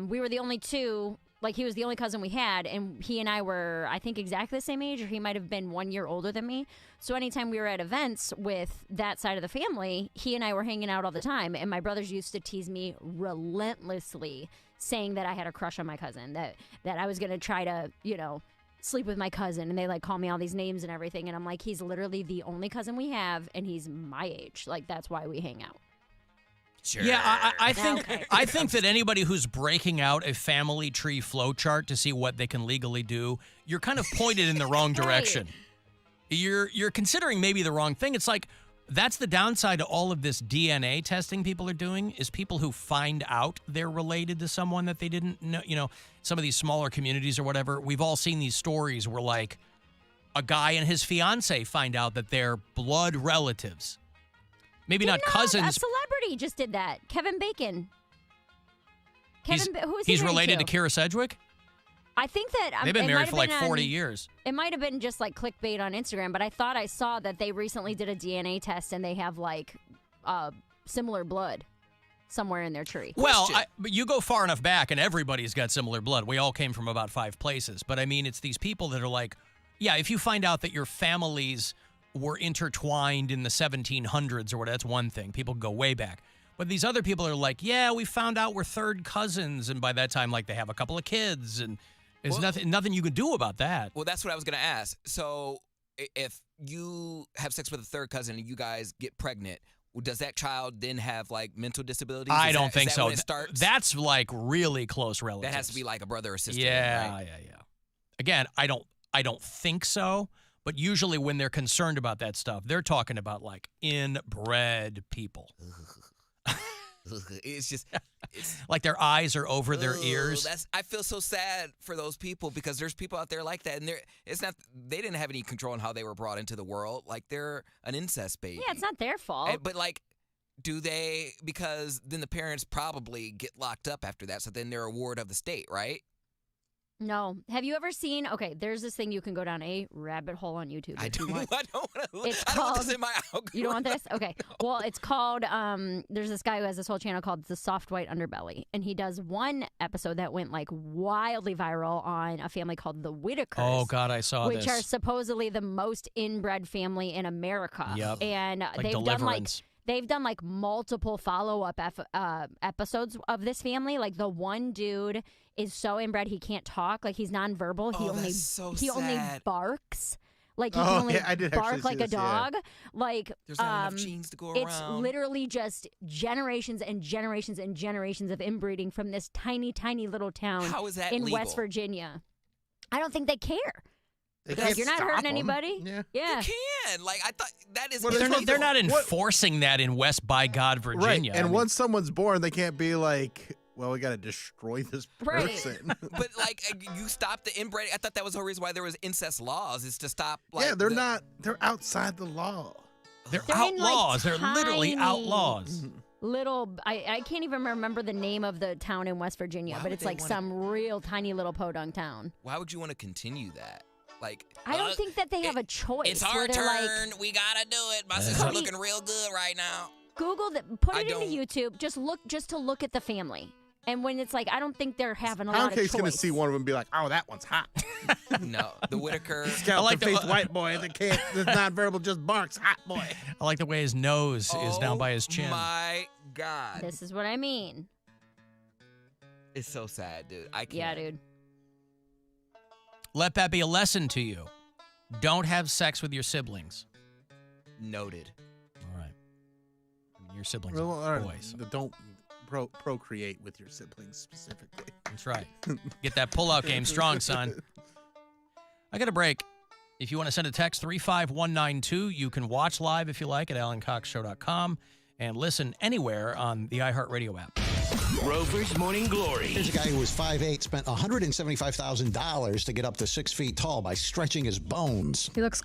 We were the only two, he was the only cousin we had, and he and I were, I think, exactly the same age, or he might have been 1 year older than me. So anytime we were at events with that side of the family, he and I were hanging out all the time, and my brothers used to tease me relentlessly, saying that I had a crush on my cousin, that I was going to try to, sleep with my cousin, and they call me all these names and everything, and I'm like, he's literally the only cousin we have, and he's my age. That's why we hang out. Sure. Yeah, I think that anybody who's breaking out a family tree flowchart to see what they can legally do, you're kind of pointed in the wrong direction. You're considering maybe the wrong thing. It's like, that's the downside to all of this DNA testing people are doing, is people who find out they're related to someone that they didn't know. Some of these smaller communities or whatever, we've all seen these stories where a guy and his fiance find out that they're blood relatives. Maybe not cousins. A celebrity just did that. Kevin Bacon. Who is he He's married related to Kira Sedgwick? I think that they've been married for 40 years. It might have been just clickbait on Instagram, but I thought I saw that they recently did a DNA test and they have similar blood somewhere in their tree. Well, but you go far enough back and everybody's got similar blood. We all came from about 5 places. But I mean, it's these people that are if you find out that your families were intertwined in the 1700s or whatever, that's one thing. People go way back. But these other people are we found out we're third cousins. And by that time, they have a couple of kids. And There's nothing you can do about that. Well, that's what I was going to ask. So if you have sex with a third cousin and you guys get pregnant, does that child then have like mental disabilities? I don't think so. When it starts? That's like really close relatives. That has to be like a brother or sister. Yeah, right? yeah. Again, I don't think so. But usually when they're concerned about that stuff, they're talking about like inbred people. It's just like their eyes are over their ears. I feel so sad for those people because there's people out there like that, and they didn't have any control on how they were brought into the world. Like they're an incest baby. Yeah, it's not their fault. But like, do they? Because then the parents probably get locked up after that. So then they're a ward of the state, right? No. Have you ever seen? Okay, there's this thing you can go down a rabbit hole on YouTube. I don't want It's I don't want called. this in my algorithm. You don't want this? Okay. Well, it's called. There's this guy who has this whole channel called The Soft White Underbelly, and he does one episode that went like wildly viral on a family called the Whitakers. Oh God, I saw which this. are supposedly the most inbred family in America. Yep. And Like they've Deliverance. They've done like multiple follow-up episodes of this family. Like the one dude is so inbred he can't talk. Like he's nonverbal. He only barks. Like he can only bark like a dog. Like There's not enough genes to go it's around. literally just generations and generations and generations of inbreeding from this tiny, tiny little town How is that in legal? West Virginia. I don't think they care. They Like, can't you're not stop hurting 'em. anybody. Yeah. Yeah. You can. Like I thought that is. They're not enforcing that in West by God, Virginia. Right. And once someone's born, they can't be like, well, we got to destroy this Right. person. But like you stop the inbreeding. I thought that was the whole reason why there was incest laws is to stop. Like, yeah, they're outside the law. They're They're in, like, outlaws. They're literally tiny- outlaws. Little, I can't even remember the name of the town in West Virginia, Why but would it's they like wanna- some real tiny little podunk town. Why would you want to continue that? Like I don't think that they have a choice. It's where our they're turn. Like, We gotta do it. My sister's looking real good right now. Google that, put I it into YouTube. Just to look at the family. And when it's like, I don't think they're having a lot of Poundcake's choice. going to see one of them and be like, oh, that one's hot. No, the Whitaker. Skeleton-faced white boy that can't, that's nonverbal, just barks. Hot boy. I like the way his nose is down by his chin. My God. This is what I mean. It's so sad, dude. I can't. Yeah, dude. Let that be a lesson to you. Don't have sex with your siblings. Noted. All right. I mean, your siblings Well, are all right, boys. but don't procreate with your siblings specifically. That's right. Get that pull-out game strong, son. I got a break. If you want to send a text, 35192, you can watch live if you like at alancoxshow.com and listen anywhere on the iHeartRadio app. Rover's Morning Glory. Here's a guy who was 5'8", spent $175,000 to get up to 6 feet tall by stretching his bones. He looks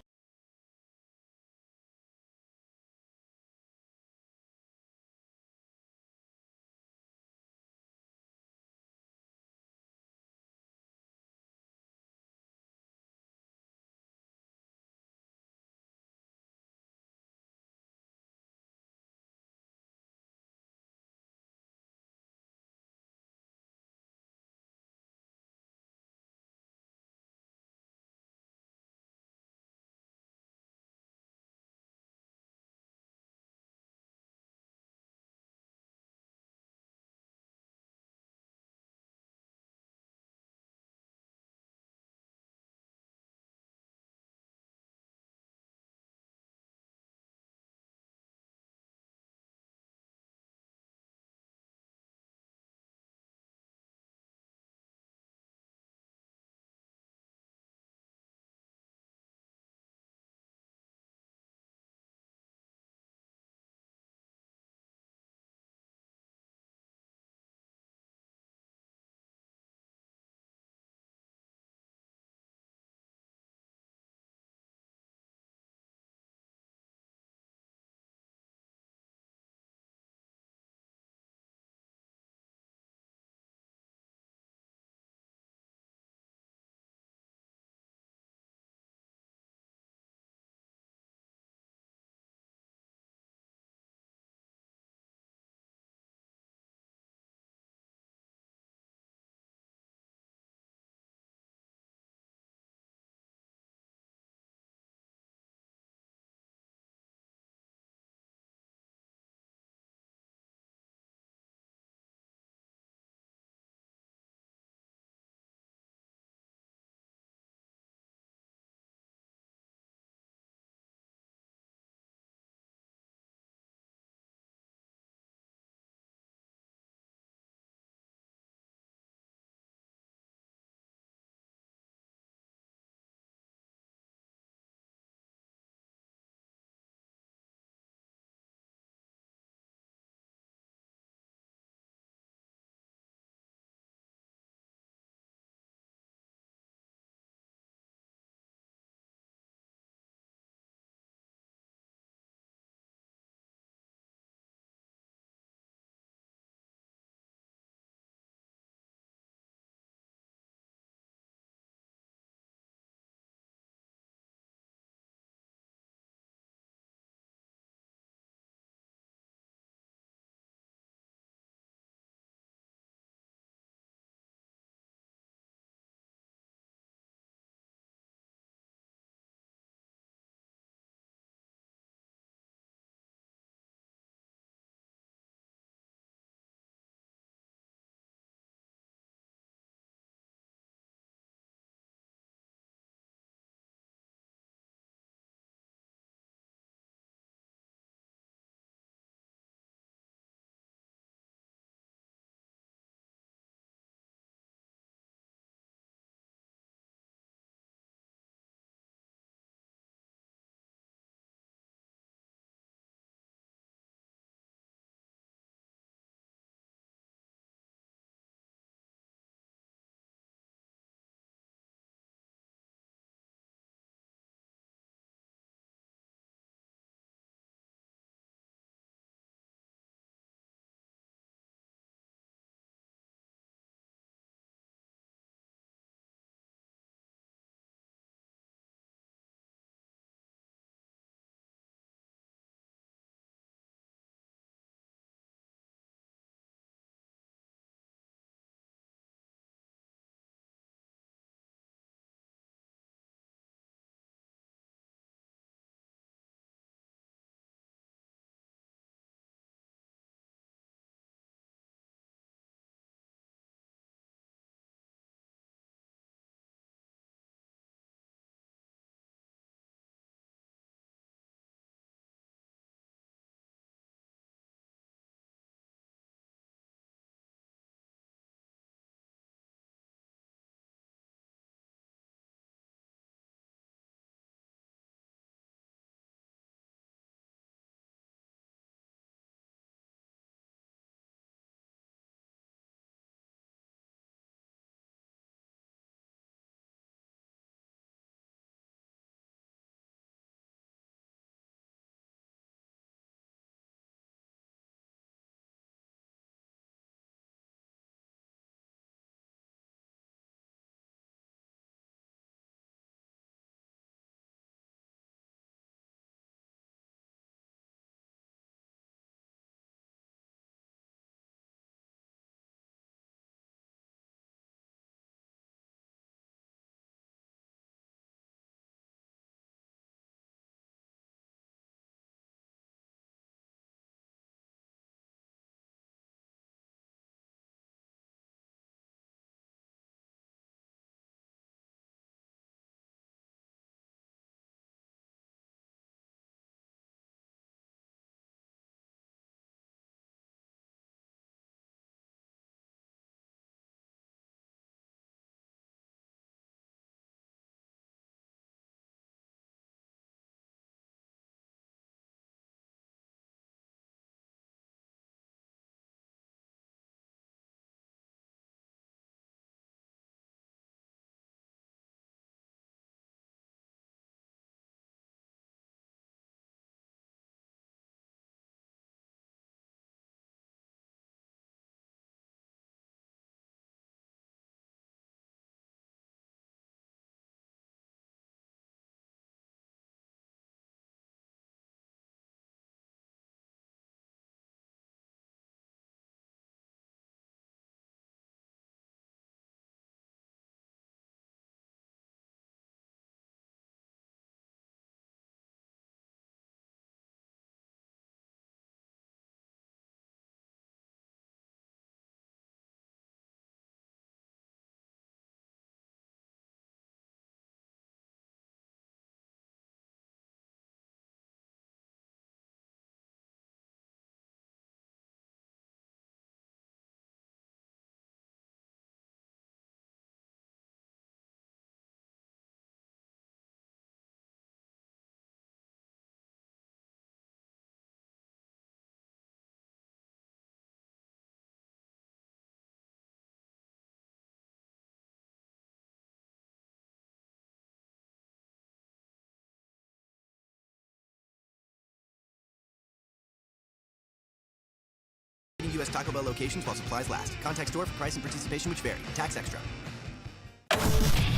U.S. Taco Bell locations while supplies last. Contact store for price and participation which vary. Tax extra.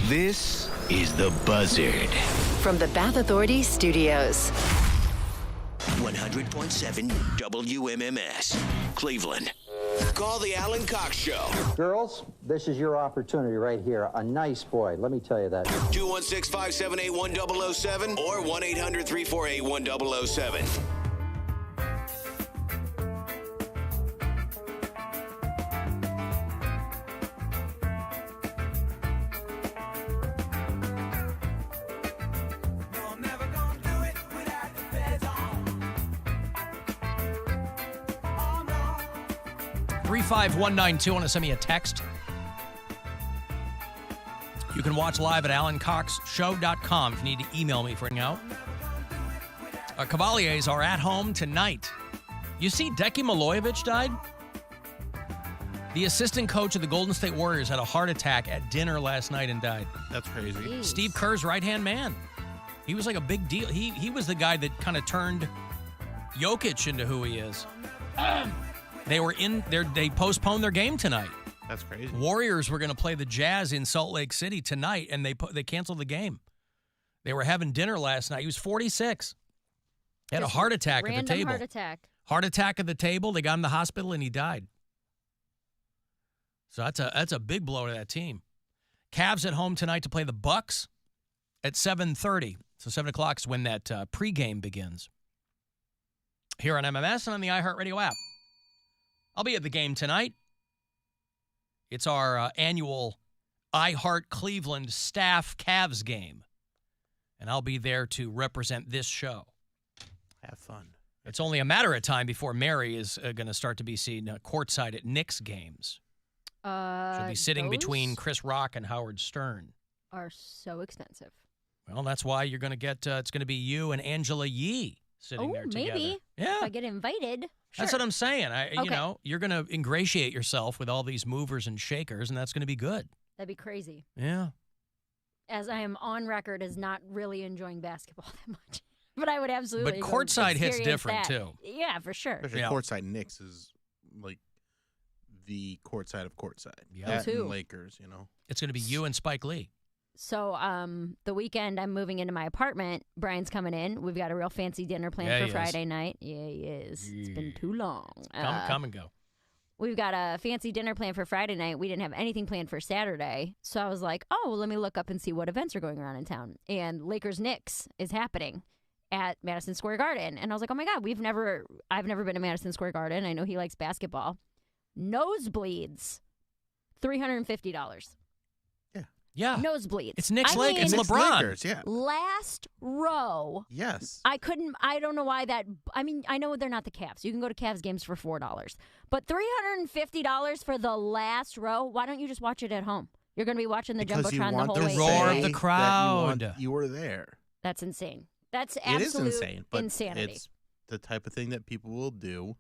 This is The Buzzard. From the Bath Authority Studios. 100.7 WMMS, Cleveland. Call the Alan Cox Show. Girls, this is your opportunity right here. A nice boy, let me tell you that. 216-578-1007 or 1-800-348-1007. Oh, 35192. Want to send me a text? You can watch live at AlanCoxShow.com if you need to email me for anything out. Cavaliers are at home tonight. You see, Decky Milojevic died? The assistant coach of the Golden State Warriors had a heart attack at dinner last night and died. That's crazy. Jeez. Steve Kerr's right-hand man. He was like a big deal. He was the guy that kind of turned Jokic into who he is. They were in there. They postponed their game tonight. That's crazy. Warriors were going to play the Jazz in Salt Lake City tonight, and they canceled the game. They were having dinner last night. He was 46. He had a heart attack at the table. Heart attack. Heart attack at the table. They got him to the hospital, and he died. So that's a big blow to that team. Cavs at home tonight to play the Bucks at 7:30. So 7 o'clock is when that pregame begins. Here on MMS and on the iHeartRadio app. I'll be at the game tonight. It's our annual iHeart Cleveland staff Cavs game. And I'll be there to represent this show. Have fun. It's only a matter of time before Mary is going to start to be seen courtside at Knicks games. She'll be sitting between Chris Rock and Howard Stern. Are so expensive. Well, that's why you're going to get, it's going to be you and Angela Yee sitting there together. Maybe. Yeah. If I get invited. Sure. That's what I'm saying. Okay. You know, you're going to ingratiate yourself with all these movers and shakers, and that's going to be good. That'd be crazy. Yeah. As I am on record as not really enjoying basketball that much. But I would absolutely. But courtside hits different, that. too. Yeah, for sure. Especially courtside Knicks is like the courtside of courtside. Yeah. That and Lakers, you know. It's going to be you and Spike Lee. So the weekend I'm moving into my apartment. Brian's coming in. We've got a real fancy dinner planned for Friday night. Yeah, he is. It's been too long. Come and go. We've got a fancy dinner planned for Friday night. We didn't have anything planned for Saturday. So I was like, oh, well, let me look up and see what events are going around in town. And Lakers-Knicks is happening at Madison Square Garden. And I was like, oh, my God, I've never been to Madison Square Garden. I know he likes basketball. Nosebleeds, $350. Yeah. Nosebleeds. It's Knicks Lakers. It's LeBron. Lakers, yeah. Last row. Yes. I don't know why that. I mean, I know they're not the Cavs. You can go to Cavs games for $4. But $350 for the last row? Why don't you just watch it at home? You're going to be watching the Jumbotron the whole way. The roar of the crowd. You were there. That's insane. That's absolute It is insane, but insanity. It's the type of thing that people will do.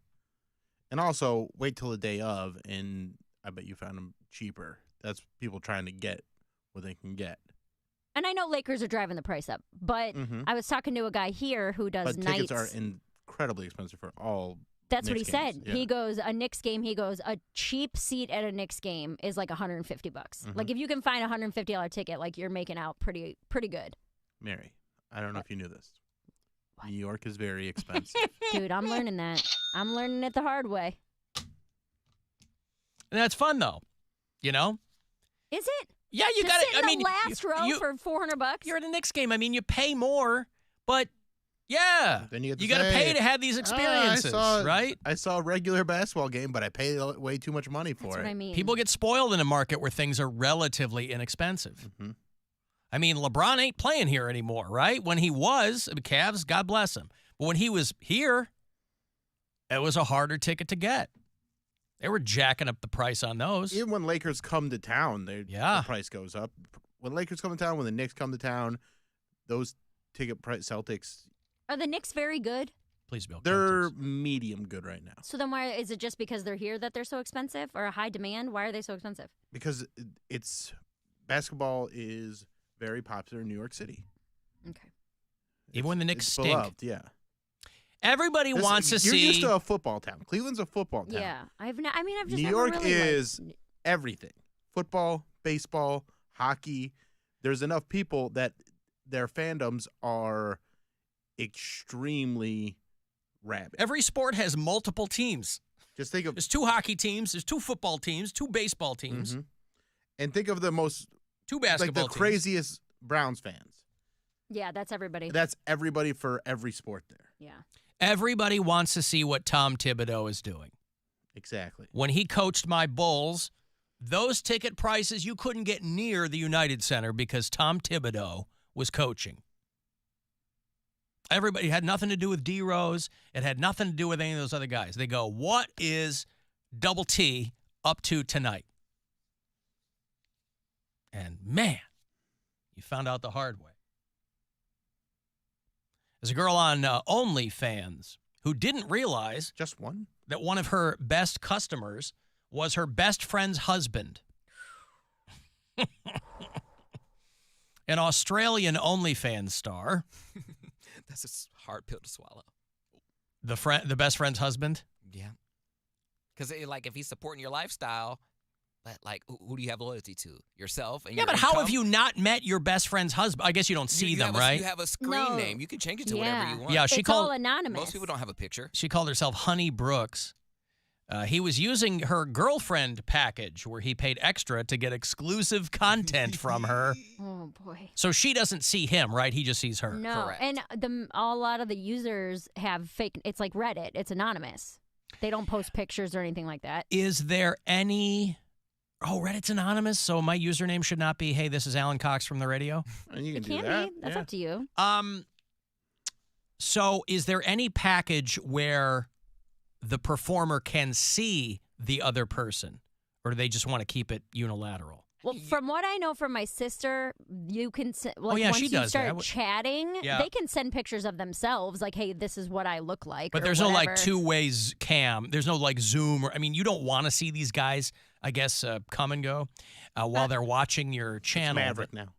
And also, wait till the day of, and I bet you found them cheaper. That's people trying to get what they can get. And I know Lakers are driving the price up, but I was talking to a guy here who does nights. Tickets are incredibly expensive for all. That's Knicks what he games. said. Yeah. He goes, a Knicks game, a cheap seat at a Knicks game is like $150. Like if you can find a $150 ticket, like you're making out pretty good. Mary, I don't know if you knew this. New York is very expensive. Dude, I'm learning that. I'm learning it the hard way. And that's fun, though. You know? Is it? Yeah, you got it. I mean, last row for $400. You're at a Knicks game. I mean, you pay more, but yeah, then you got to pay to have these experiences, right? I saw a regular basketball game, but I paid way too much money for it. That's what I mean. People get spoiled in a market where things are relatively inexpensive. Mm-hmm. I mean, LeBron ain't playing here anymore, right? When he was, the Cavs, God bless him. But when he was here, it was a harder ticket to get. They were jacking up the price on those. Even when Lakers come to town, the price goes up. When Lakers come to town, when the Knicks come to town, those ticket price Celtics. Are the Knicks very good? Please, Bill. They're medium good right now. So then why is it just because they're here that they're so expensive or a high demand? Why are they so expensive? Because basketball is very popular in New York City. Okay. Even when the Knicks it's stink. Beloved, yeah. Everybody wants to You're see. used to a football town. Cleveland's a football town. Yeah, I've just New never York really is liked- everything. Football, baseball, hockey. There's enough people that their fandoms are extremely rabid. Every sport has multiple teams. Just think of There's 2 hockey teams, there's 2 football teams, 2 baseball teams, and think of the most 2 basketball like the teams. craziest Browns fans. Yeah, that's everybody. That's everybody for every sport there. Yeah. Everybody wants to see what Tom Thibodeau is doing. Exactly. When he coached my Bulls, those ticket prices, you couldn't get near the United Center because Tom Thibodeau was coaching. Everybody it had nothing to do with D Rose. It had nothing to do with any of those other guys. They go, what is Double T up to tonight? And man, you found out the hard way. There's a girl on OnlyFans who didn't realize just one that one of her best customers was her best friend's husband. An Australian OnlyFans star. That's a hard pill to swallow. The best friend's husband? Yeah. Because, like, if he's supporting your lifestyle, but, like, who do you have loyalty to? Yourself and Yeah, your but how income? have you not met your best friend's husband? I guess you don't see them, right? You have a screen name. You can change it to whatever you want. Yeah, she it's called. all anonymous. Most people don't have a picture. She called herself Honey Brooks. He was using her girlfriend package where he paid extra to get exclusive content from her. Oh, boy. So she doesn't see him, right? He just sees her. No, Correct. and a lot of the users have fake. It's like Reddit. It's anonymous. They don't post pictures or anything like that. Is there any... Oh, Reddit's anonymous, so my username should not be, hey, this is Alan Cox from the radio? And you It can be. That's up to you. So is there any package where the performer can see the other person, or do they just want to keep it unilateral? Well, from what I know from my sister, you can once she you does start that. chatting, Yeah. they can send pictures of themselves, like, "Hey, this is what I look like." But or there's no like whatever. 2 ways cam. There's no like Zoom or you don't want to see these guys, I guess, come and go while they're watching your channel. Maverick now.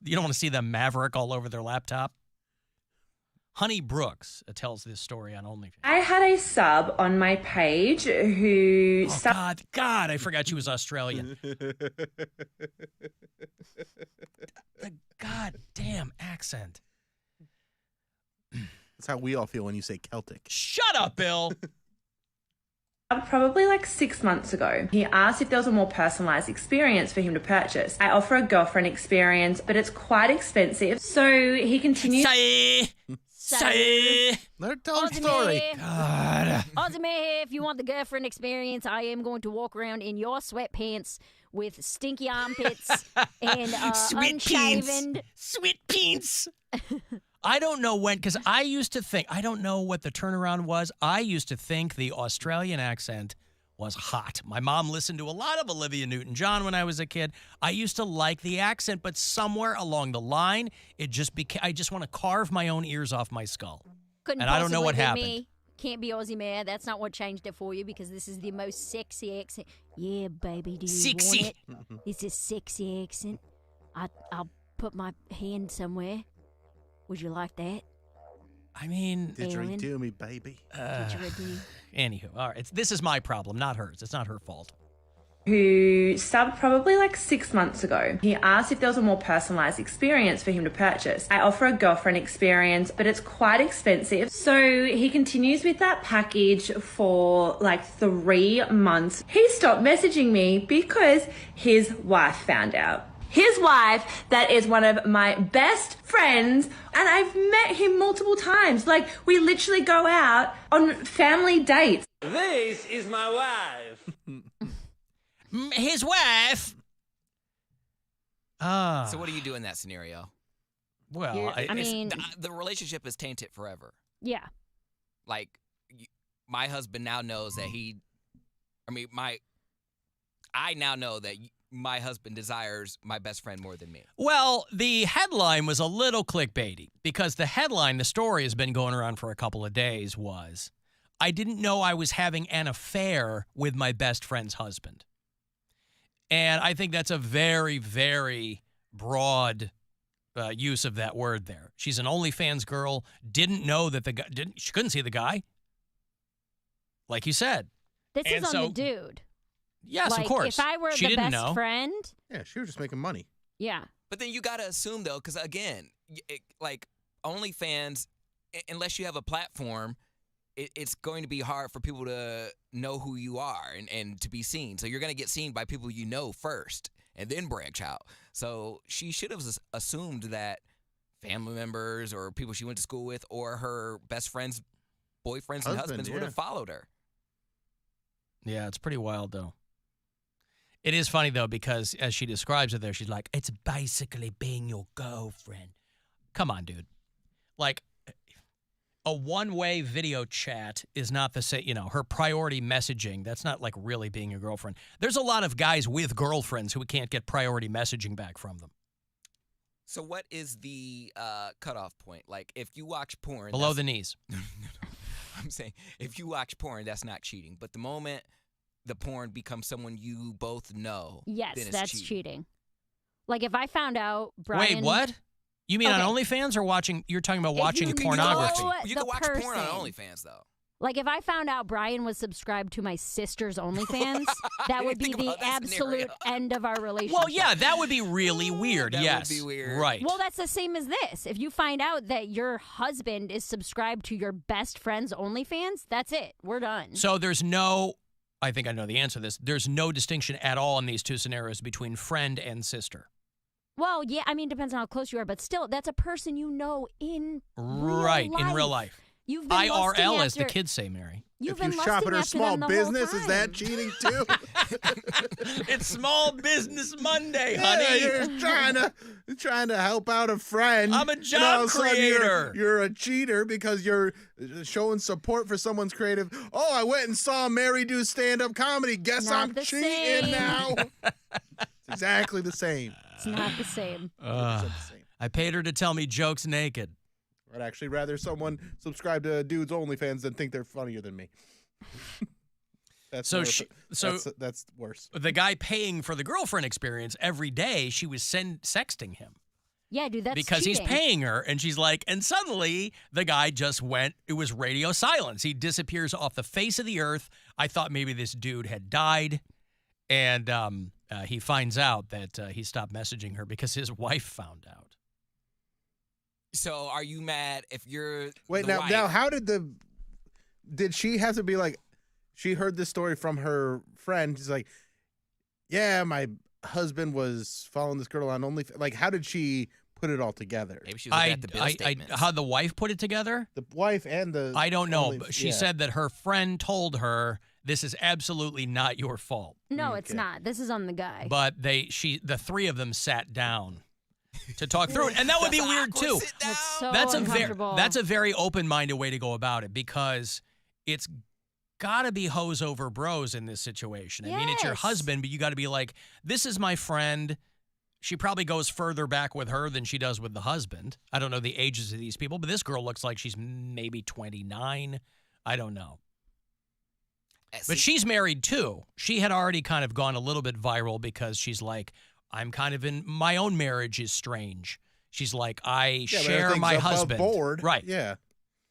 You don't want to see them Maverick all over their laptop. Honey Brooks tells this story on OnlyFans. I had a sub on my page who... God, I forgot she was Australian. The goddamn accent. That's how we all feel when you say Celtic. Shut up, Bill. Probably like 6 months ago. He asked if there was a more personalized experience for him to purchase. I offer a girlfriend experience, but it's quite expensive. So he continues... Let her tell her story. God. Ultimately, if you want the girlfriend experience, I am going to walk around in your sweatpants with stinky armpits and unshaven. Sweet pants. I don't know when, because I used to think, I don't know what the turnaround was. I used to think the Australian accent was hot. My mom listened to a lot of Olivia Newton-John when I was a kid. I used to like the accent, but somewhere along the line, it just became, I just want to carve my own ears off my skull. Couldn't and I don't know what possibly be happened. Me. Can't be Aussie Mayor. That's not what changed it for you because this is the most sexy accent. Yeah, baby, do you Sexy. want it? It's a sexy accent. I'll put my hand somewhere. Would you like that? I mean, Didgeridoo me, baby. Didgeridoo. Anywho, all right. This is my problem, not hers. It's not her fault. who subbed probably like 6 months ago. He asked if there was a more personalized experience for him to purchase. I offer a girlfriend experience, but it's quite expensive. So he continues with that package for like 3 months. He stopped messaging me because his wife found out. His wife, that is one of my best friends, and I've met him multiple times. Like, we literally go out on family dates. This is my wife. His wife? So what do you do in that scenario? Well, I mean... The relationship is tainted forever. Yeah. Like, my husband now knows that I now know that my husband desires my best friend more than me. Well, the headline was a little clickbaity because the headline, the story has been going around for a couple of days, was, I didn't know I was having an affair with my best friend's husband. And I think that's a very, very broad use of that word there. She's an OnlyFans girl. Didn't know that the guy she couldn't see the guy. Like you said. This is on the dude. Yes, like, of course. If I were she the didn't best know. friend. Yeah, she was just making money. Yeah. But then you got to assume, though, because, again, like OnlyFans, unless you have a platform, it's going to be hard for people to know who you are and to be seen. So you're going to get seen by people you know first and then branch out. So she should have assumed that family members or people she went to school with or her best friends, boyfriends, and husbands would have followed her. Yeah, it's pretty wild, though. It is funny, though, because as she describes it there, she's like, it's basically being your girlfriend. Come on, dude. Like, a one-way video chat is not the same, her priority messaging. That's not like really being your girlfriend. There's a lot of guys with girlfriends who can't get priority messaging back from them. So what is the cutoff point? Like, if you watch porn... Below the knees. No. I'm saying, if you watch porn, that's not cheating. But the moment the porn becomes someone you both know, yes, then it's that's cheating. Like, if I found out Brian... Wait, what? You mean on OnlyFans or watching? You're talking about watching pornography. You can watch porn on OnlyFans, though. Like, if I found out Brian was subscribed to my sister's OnlyFans, that would be the absolute end of our relationship. Well, yeah, that would be really weird. That would be weird. Right. Well, that's the same as this. If you find out that your husband is subscribed to your best friend's OnlyFans, that's it. We're done. So there's no, I think I know the answer to this, there's no distinction at all in these two scenarios between friend and sister. Well, yeah, I mean, depends on how close you are, but still, that's a person you know in real life. In real life. You've been IRL, as the kids say, Mary. You've if you shop at her small business, is that cheating too? It's Small Business Monday, honey. Yeah, you're trying to help out a friend. I'm a job creator. You're a cheater because you're showing support for someone's creative. Oh, I went and saw Mary do stand-up comedy. Guess I'm cheating now. It's exactly the same. It's not the same. I paid her to tell me jokes naked. I'd actually rather someone subscribe to dudes OnlyFans than think they're funnier than me. That's worse. The guy paying for the girlfriend experience every day, she was sexting him. Yeah, dude, that's because cheating. he's paying her, and she's like, and suddenly the guy just went. It was radio silence. He disappears off the face of the earth. I thought maybe this dude had died, and he finds out that he stopped messaging her because his wife found out. So are you mad if you're now how did she have to be like, she heard this story from her friend, she's like, yeah, my husband was following this girl on OnlyFans. Like, how did she put it all together? Maybe she was at the bill statements. How the wife put it together? The wife and the I don't know, but she said that her friend told her, this is absolutely not your fault. No, it's not. This is on the guy. But the three of them sat down to talk through it, and that would be weird too. That's That's a very open-minded way to go about it, because it's got to be hose over bros in this situation. I mean, it's your husband, but you got to be like, this is my friend. She probably goes further back with her than she does with the husband. I don't know the ages of these people, but this girl looks like she's maybe 29. I don't know. But she's married too. She had already kind of gone a little bit viral because she's like, I'm kind of in my own marriage is strange. She's like, I share my husband. Board. Right. Yeah.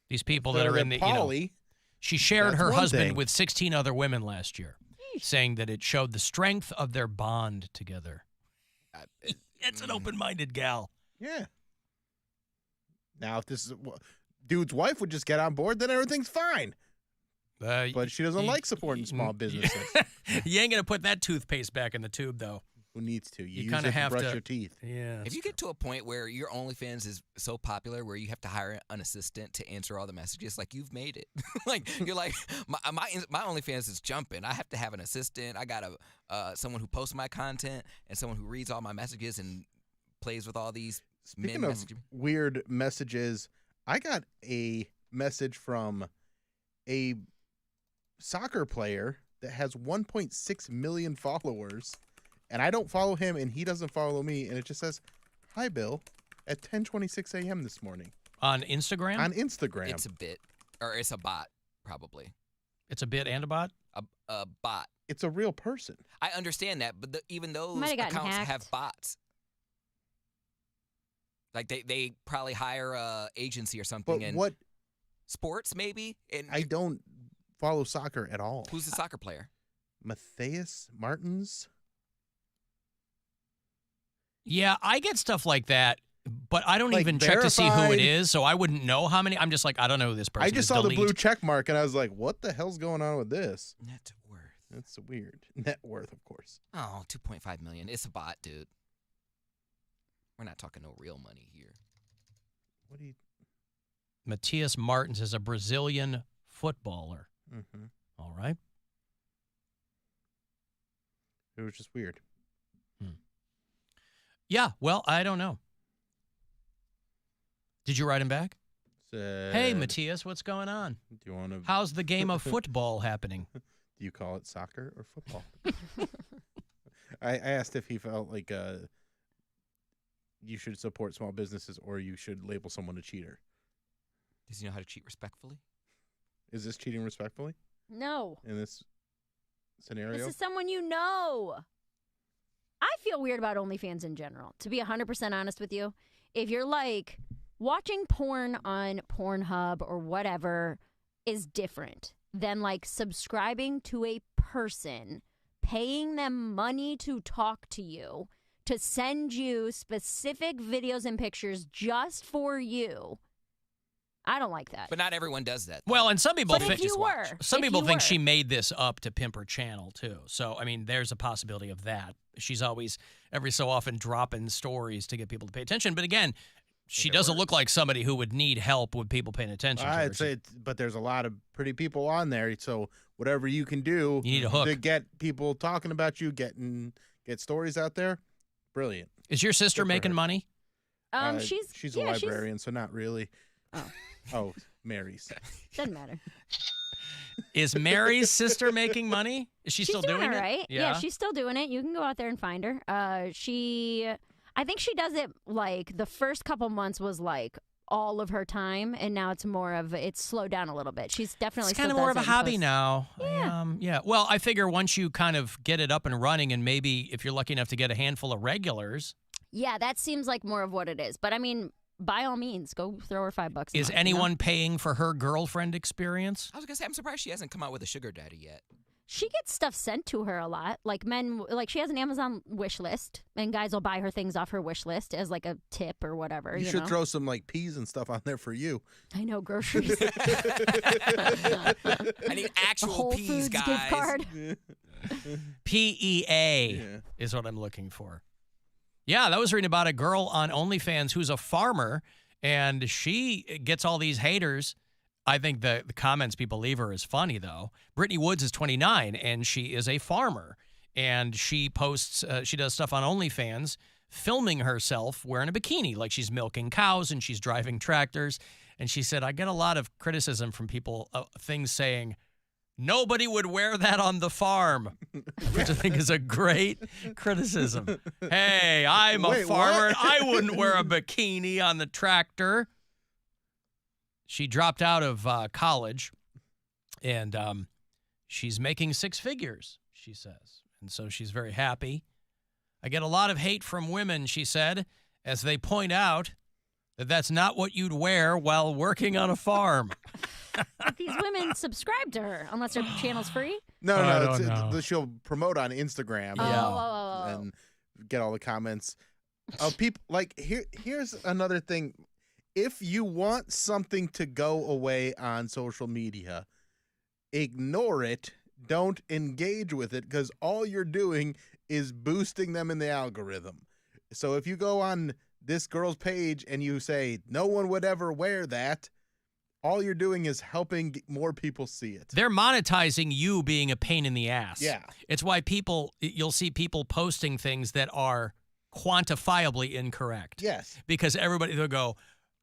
These people that are in the poly, she shared her husband thing. with 16 other women last year, saying that it showed the strength of their bond together. It's an open-minded gal. Yeah. Now, if this is dude's wife would just get on board, then everything's fine. But she doesn't like supporting small businesses. You ain't gonna put that toothpaste back in the tube, though. Who needs to? You kind of have brush to your teeth. Yeah. If you get to a point where your OnlyFans is so popular where you have to hire an assistant to answer all the messages, like, you've made it. Like, you're like, my OnlyFans is jumping. I have to have an assistant. I got someone who posts my content and someone who reads all my messages and plays with all these Speaking men of weird messages, I got a message from a soccer player that has 1.6 million followers. And I don't follow him, and he doesn't follow me, and it just says, "Hi, Bill," at 10:26 a.m. this morning. On Instagram? On Instagram. It's a bit, or it's a bot, probably. It's a bit and a bot? A bot. It's a real person. I understand that, but even those Might have gotten accounts hacked. have bots. Like they probably hire a agency or something. But and what? Sports maybe. And I don't follow soccer at all. Who's the soccer player? Matthias Martins. Yeah, I get stuff like that, but I don't Like even check to see who it verified. is, so I wouldn't know how many. I'm just like, I don't know who this person is. I just saw the Delete. blue check mark and I was like, what the hell's going on with this? Net worth. That's weird. Net worth, of course. Oh, 2.5 million. It's a bot, dude. We're not talking no real money here. What do you? Matthias Martins is a Brazilian footballer. Mm-hmm. All right. It was just weird. Yeah, well, I don't know. Did you write him back? Hey, Matthias, what's going on? Do you want to? How's the game of football happening? Do you call it soccer or football? I asked if he felt like you should support small businesses or you should label someone a cheater. Does he know how to cheat respectfully? Is this cheating respectfully No. in this scenario? This is someone you know. I feel weird about OnlyFans in general. To be 100% honest with you, if you're like watching porn on Pornhub or whatever is different than like subscribing to a person, paying them money to talk to you, to send you specific videos and pictures just for you. I don't like that. But not everyone does that. Well, and some people But think if you were, some if people you think were. she made this up to pimp her channel too. So I mean, there's a possibility of that. She's always every so often dropping stories to get people to pay attention. But again, she doesn't look like somebody who would need help with people paying attention to her. I'd say, but there's a lot of pretty people on there. So whatever you can do, You need a hook. to get people talking about you, get stories out there. Brilliant. Is your sister Good for making her. money? She's a librarian, so not really. Oh, Mary's. Doesn't matter. Is Mary's sister making money? Is she She's still doing all it? right. Yeah, she's still doing it. You can go out there and find her. I think she does it like the first couple months was like all of her time, and now it's more of it's slowed down a little bit. She's definitely It's kind of still more does of a it and hobby posts- now. Yeah. Yeah. Well, I figure once you kind of get it up and running, and maybe if you're lucky enough to get a handful of regulars, Yeah, that seems like more of what it is. But I mean, by all means, go throw her $5 a is month, you know? anyone paying for her girlfriend experience? I was gonna say I'm surprised she hasn't come out with a sugar daddy yet. She gets stuff sent to her a lot. Like she has an Amazon wish list, and guys will buy her things off her wish list as like a tip or whatever. You You should know? throw some like peas and stuff on there for you. I know, groceries. I need actual Whole peas, Foods guys. gift card. PEA is what I'm looking for. Yeah, that was reading about a girl on OnlyFans who's a farmer, and she gets all these haters. I think the comments people leave her is funny, though. Brittany Woods is 29, and she is a farmer. And she posts, she does stuff on OnlyFans, filming herself wearing a bikini, like she's milking cows and she's driving tractors. And she said, I get a lot of criticism from people, things saying, nobody would wear that on the farm, which I think is a great criticism. Hey, I'm a farmer, and I wouldn't wear a bikini on the tractor. She dropped out of college, and she's making six figures, she says. And so she's very happy. I get a lot of hate from women, she said, as they point out that that's not what you'd wear while working on a farm. But these women subscribe to her unless her channel's free. No, she'll promote on Instagram. Oh. And get all the comments of people. Like here's another thing. If you want something to go away on social media, ignore it. Don't engage with it, because all you're doing is boosting them in the algorithm. So if you go on this girl's page and you say, no one would ever wear that, all you're doing is helping more people see it. They're monetizing you being a pain in the ass. Yeah. It's why you'll see people posting things that are quantifiably incorrect. Yes. Because they'll go,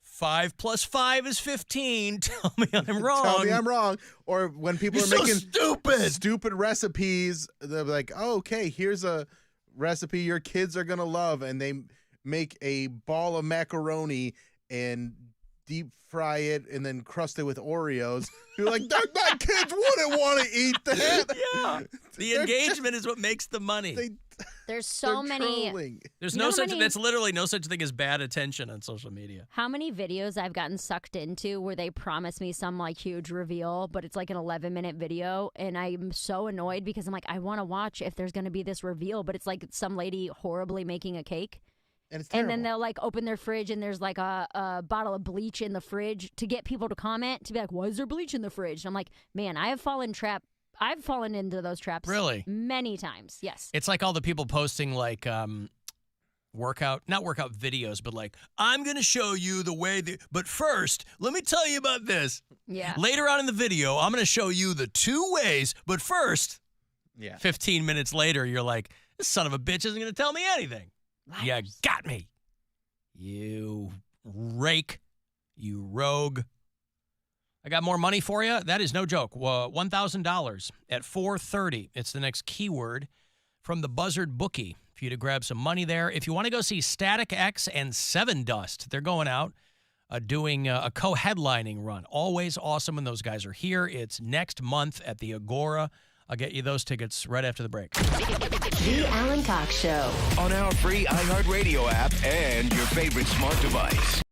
5 + 5 is 15. Tell me I'm wrong. Tell me I'm wrong. Or when people You're are so making stupid recipes, they're like, oh, okay, here's a recipe your kids are going to love. And they make a ball of macaroni and deep fry it and then crust it with Oreos. You're like, my kids wouldn't want to eat that. Yeah. The engagement is what makes the money. There's so many. Trolling. There's You no know how such. many- That's literally no such thing as bad attention on social media. How many videos I've gotten sucked into where they promise me some like huge reveal, but it's like an 11-minute video, and I'm so annoyed because I'm like, I want to watch if there's going to be this reveal, but it's like some lady horribly making a cake. And it's And then they'll like open their fridge and there's like a bottle of bleach in the fridge to get people to comment, to be like, why is there bleach in the fridge? And I'm like, man, I've fallen into those traps Really? many times. Yes. It's like all the people posting like not workout videos, but like, I'm going to show you the way but first, let me tell you about this. Yeah. Later on in the video, I'm going to show you the 2 ways, but first, 15 minutes later, you're like, this son of a bitch isn't going to tell me anything. You got me. You rake. You rogue. I got more money for you. That is no joke. $1,000 at 4:30. It's the next keyword from the Buzzard Bookie for you to grab some money there. If you want to go see Static X and Seven Dust, they're going out doing a co-headlining run. Always awesome when those guys are here. It's next month at the Agora. I'll get you those tickets right after the break. The Alan Cox Show. On our free iHeartRadio app and your favorite smart device.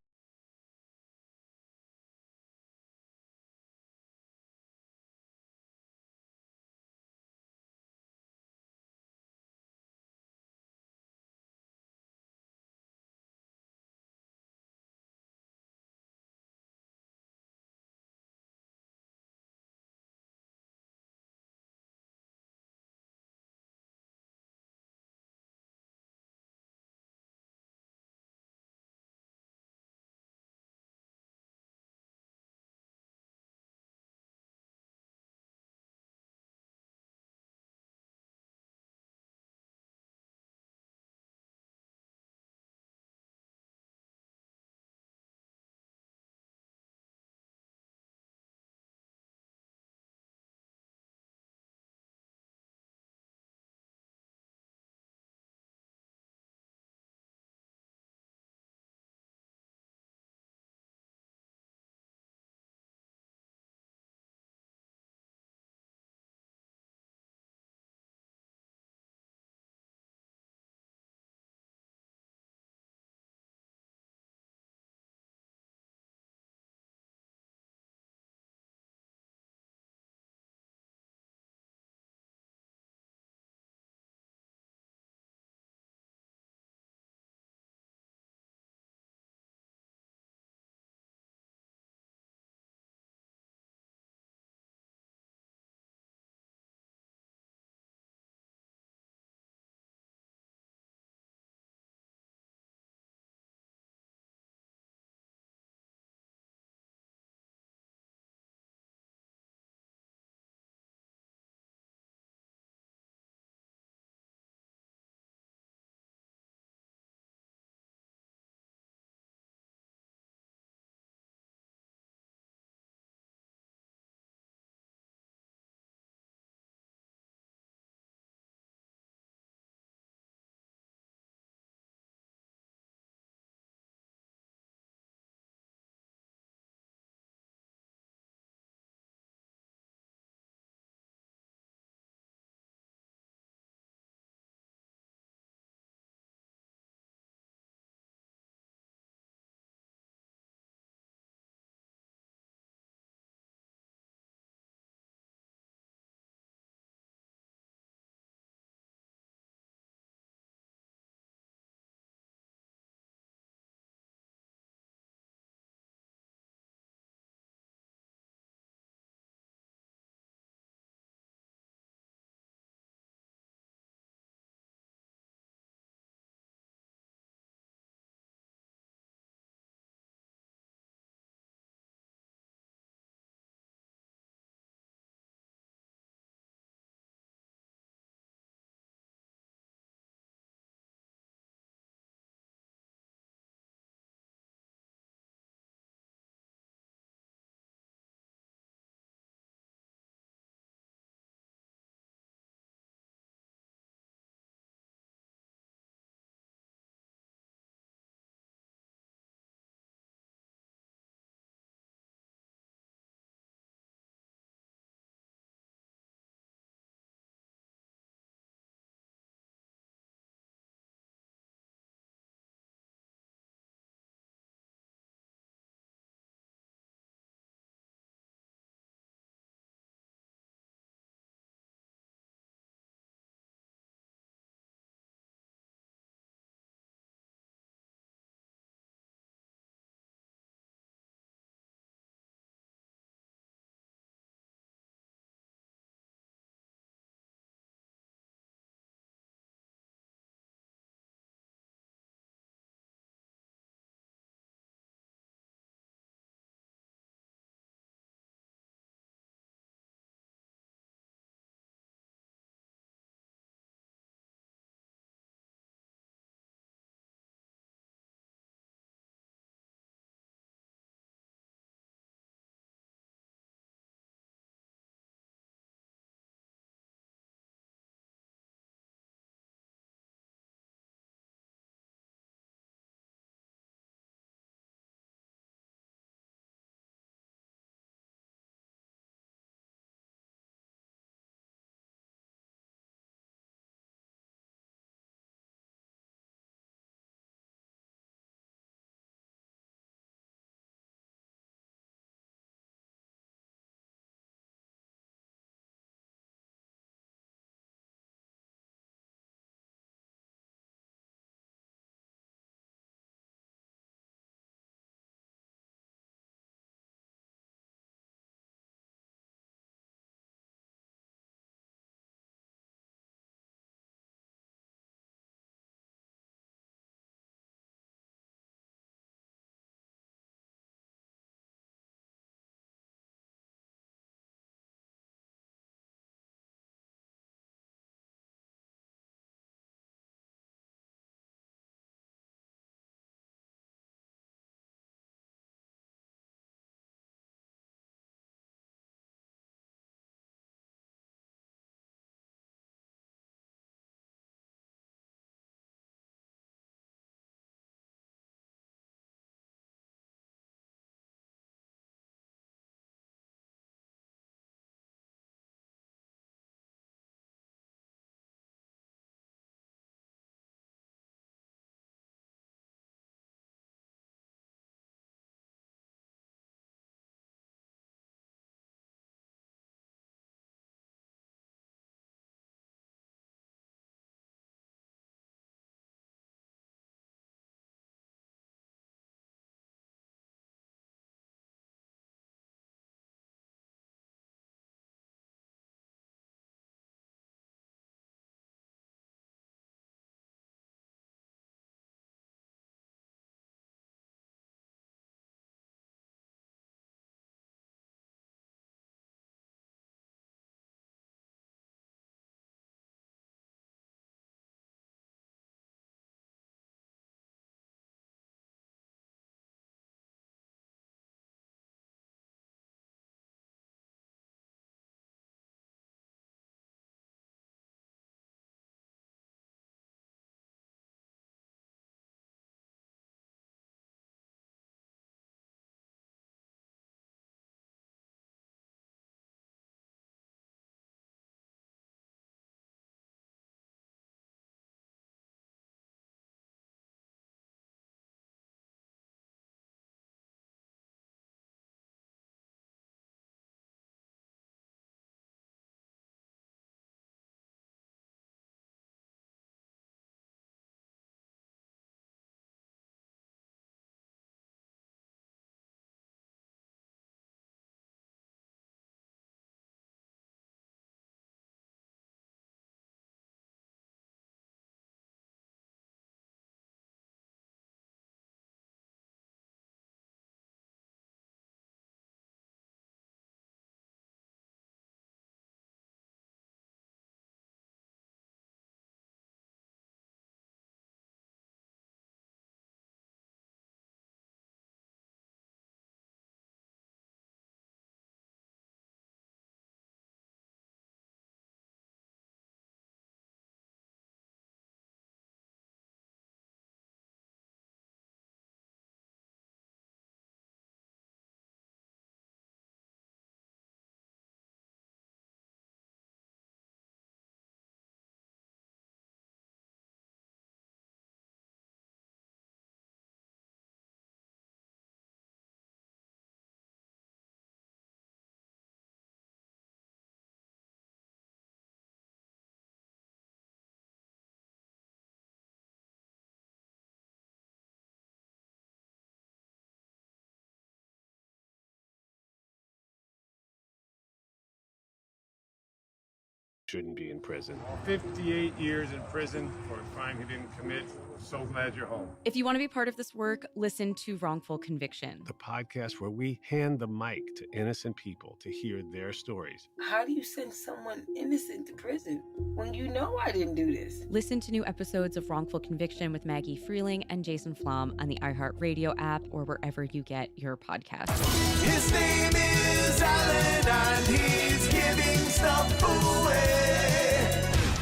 shouldn't be in prison. 58 years in prison for a crime he didn't commit. So glad you're home. If you want to be part of this work, listen to Wrongful Conviction. The podcast where we hand the mic to innocent people to hear their stories. How do you send someone innocent to prison when you know I didn't do this? Listen to new episodes of Wrongful Conviction with Maggie Freeling and Jason Flom on the iHeartRadio app or wherever you get your podcasts. His name is Alan and he's giving stuff away.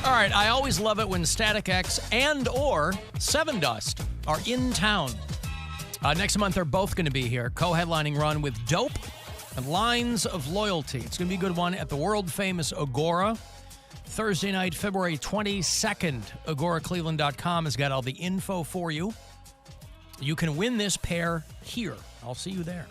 All right, I always love it when Static X and or Seven Dust are in town. Next month, they're both going to be here, co-headlining run with Dope and Lines of Loyalty. It's going to be a good one at the world-famous Agora. Thursday night, February 22nd. AgoraCleveland.com has got all the info for you. You can win this pair here. I'll see you there.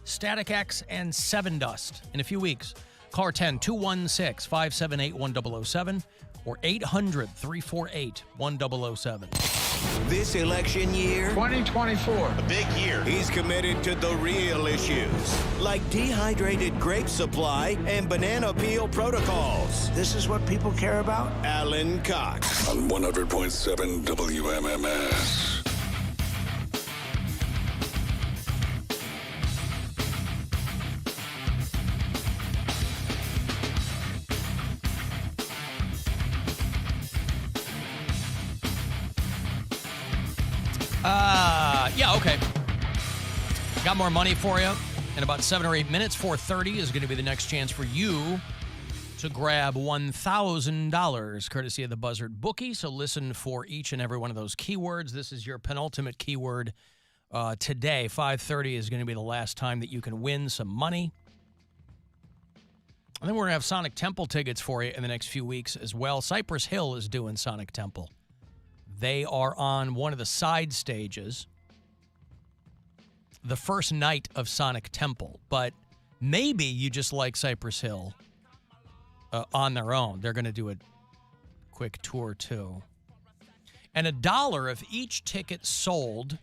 Static X and Seven Dust in a few weeks. Call 10-216-578-1007 or 800-348-1007. This election year, 2024, a big year. He's committed to the real issues, like dehydrated grape supply and banana peel protocols. This is what people care about? Alan Cox. On 100.7 WMMS. Yeah, okay. Got more money for you in about 7 or 8 minutes. 4:30 is going to be the next chance for you to grab $1,000 courtesy of the Buzzard Bookie. So listen for each and every one of those keywords. This is your penultimate keyword today. 5:30 is going to be the last time that you can win some money. I think we're going to have Sonic Temple tickets for you in the next few weeks as well. Cypress Hill is doing Sonic Temple. They are on one of the side stages the first night of Sonic Temple, but maybe you just like Cypress Hill on their own. They're going to do a quick tour too. And $1 of each ticket sold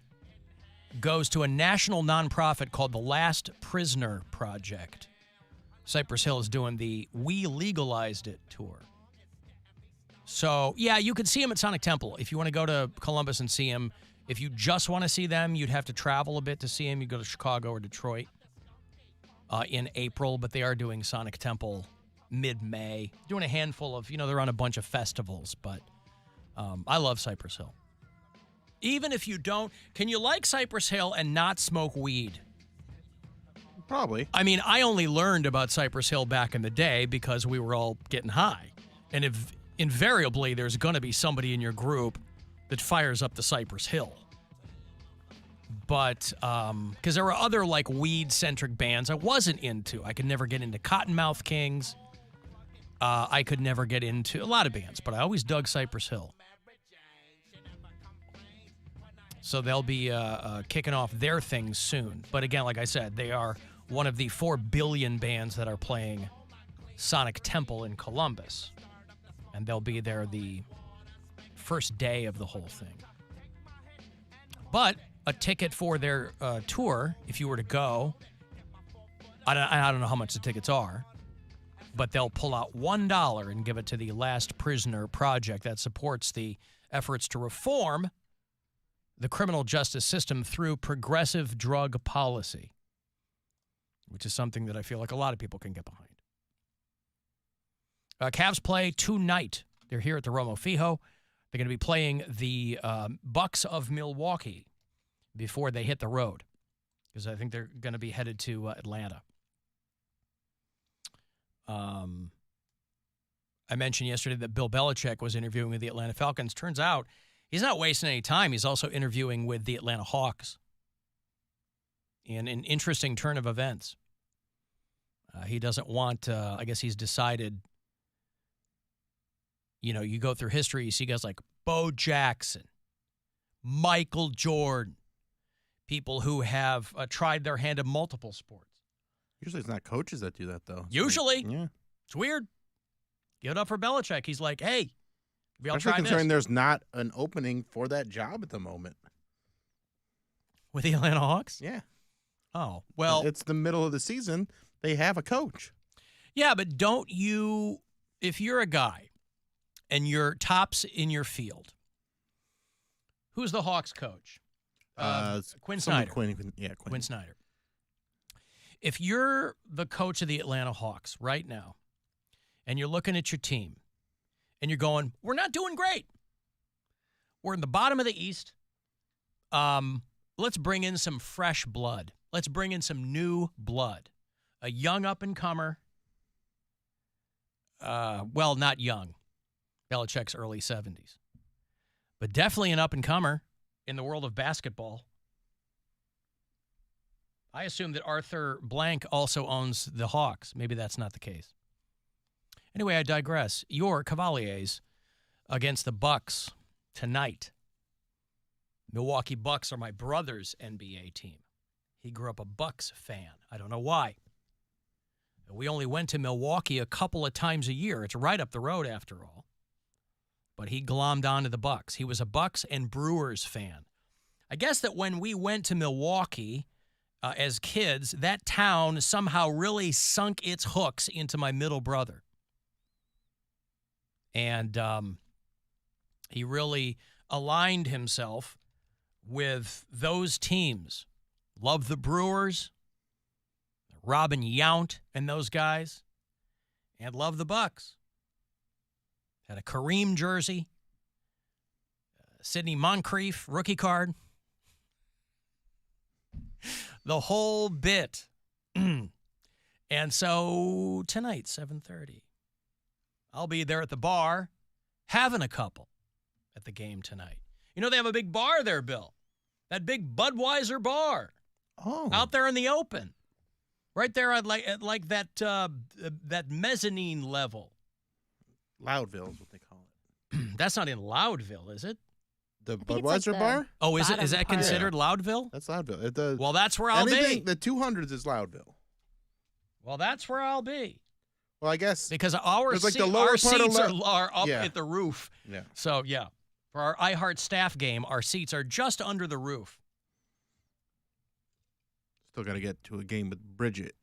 goes to a national nonprofit called the Last Prisoner Project. Cypress Hill is doing the We Legalized It tour. So, yeah, you could see them at Sonic Temple. If you want to go to Columbus and see them, if you just want to see them, you'd have to travel a bit to see them. You'd go to Chicago or Detroit in April, but they are doing Sonic Temple mid-May. Doing a handful of, they're on a bunch of festivals, but I love Cypress Hill. Even if you don't, can you like Cypress Hill and not smoke weed? Probably. I mean, I only learned about Cypress Hill back in the day because we were all getting high. And if invariably there's going to be somebody in your group that fires up the Cypress Hill. But, because there were other, weed-centric bands I wasn't into. I could never get into Cottonmouth Kings. I could never get into a lot of bands, but I always dug Cypress Hill. So they'll be kicking off their thing soon. But again, like I said, they are one of the 4 billion bands that are playing Sonic Temple in Columbus. And they'll be there the first day of the whole thing. But a ticket for their tour, if you were to go, I don't know how much the tickets are, but they'll pull out $1 and give it to the Last Prisoner Project that supports the efforts to reform the criminal justice system through progressive drug policy, which is something that I feel like a lot of people can get behind. Cavs play tonight. They're here at the Romo Fijo. They're going to be playing the Bucks of Milwaukee before they hit the road, because I think they're going to be headed to Atlanta. I mentioned yesterday that Bill Belichick was interviewing with the Atlanta Falcons. Turns out he's not wasting any time. He's also interviewing with the Atlanta Hawks in an interesting turn of events. He doesn't want, I guess he's decided, you go through history, you see guys like Bo Jackson, Michael Jordan, people who have tried their hand at multiple sports. Usually it's not coaches that do that, though. Usually. Yeah. It's weird. Give it up for Belichick. He's like, hey, maybe I'll Especially try considering this. there's not an opening for that job at the moment. With the Atlanta Hawks? Yeah. Oh, well. It's the middle of the season. They have a coach. Yeah, but don't you if you're a guy and you're tops in your field, who's the Hawks coach? Quinn Snyder. Quinn Snyder. If you're the coach of the Atlanta Hawks right now, and you're looking at your team, and you're going, we're not doing great. We're in the bottom of the East. Let's bring in some fresh blood. Let's bring in some new blood. A young up-and-comer. Well, not young. Belichick's early 70s. But definitely an up-and-comer in the world of basketball. I assume that Arthur Blank also owns the Hawks. Maybe that's not the case. Anyway, I digress. Your Cavaliers against the Bucks tonight. Milwaukee Bucks are my brother's NBA team. He grew up a Bucks fan. I don't know why. We only went to Milwaukee a couple of times a year. It's right up the road after all. But he glommed onto the Bucks. He was a Bucks and Brewers fan. I guess that when we went to Milwaukee as kids, that town somehow really sunk its hooks into my middle brother. And he really aligned himself with those teams. Loved the Brewers, Robin Yount and those guys, and loved the Bucks. Had a Kareem jersey, Sidney Moncrief rookie card, the whole bit. And so tonight, 7:30, I'll be there at the bar having a couple at the game tonight. You know, they have a big bar there, Bill. That big Budweiser bar. Oh. Out there in the open. Right there at like that mezzanine level. Loudville is what they call it. That's not in Loudville, is it? The Budweiser bar? Oh, is it? Is that considered Loudville? That's Loudville. Well, that's where I'll be. The 200s is Loudville. Well, that's where I'll be. Well, I guess because our seats are up yeah. at the roof. Yeah. So yeah, for our iHeart staff game, our seats are just under the roof. Still got to get to a game with Bridget.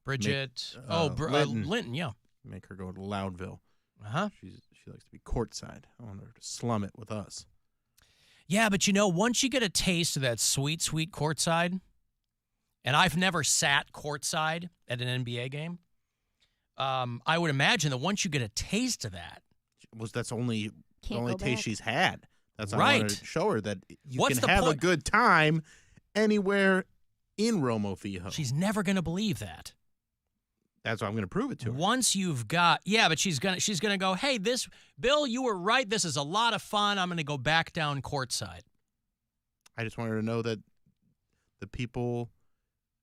Linton, yeah. Make her go to Loudville. Uh-huh. She likes to be courtside. I want her to slum it with us. Yeah, but you know, once you get a taste of that sweet, sweet courtside, and I've never sat courtside at an NBA game, I would imagine that once you get a taste of that, that's the only taste she's had. That's why right. I wanted to show her that you What's can the have a point? good time anywhere in Romo Fijo. She's never going to believe that. That's why I'm going to prove it to her. Once you've got, but she's gonna go, hey, Bill, you were right. This is a lot of fun. I'm going to go back down courtside. I just want her to know that the people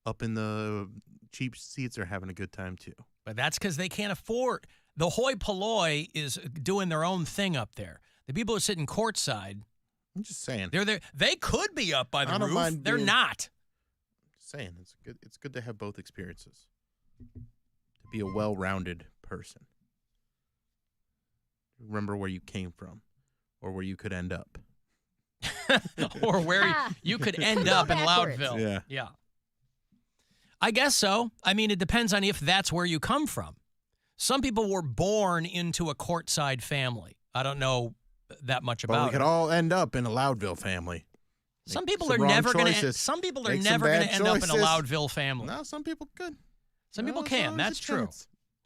up in the cheap seats are having a good time too. But that's because they can't afford. The hoi polloi is doing their own thing up there. The people who are sitting courtside, I'm just saying, they're there. They could be up by the roof. They're not. Just saying, it's good to have both experiences. To be a well-rounded person. Remember where you came from, or where you could end up, or where you could end up in Loudville. Yeah. I guess so. I mean, it depends on if that's where you come from. Some people were born into a courtside family. I don't know that much about it. But we could all end up in a Loudville family. Some people are never going to. Some people are never going to end up in a Loudville family. No, some people could. Some people can. That's true.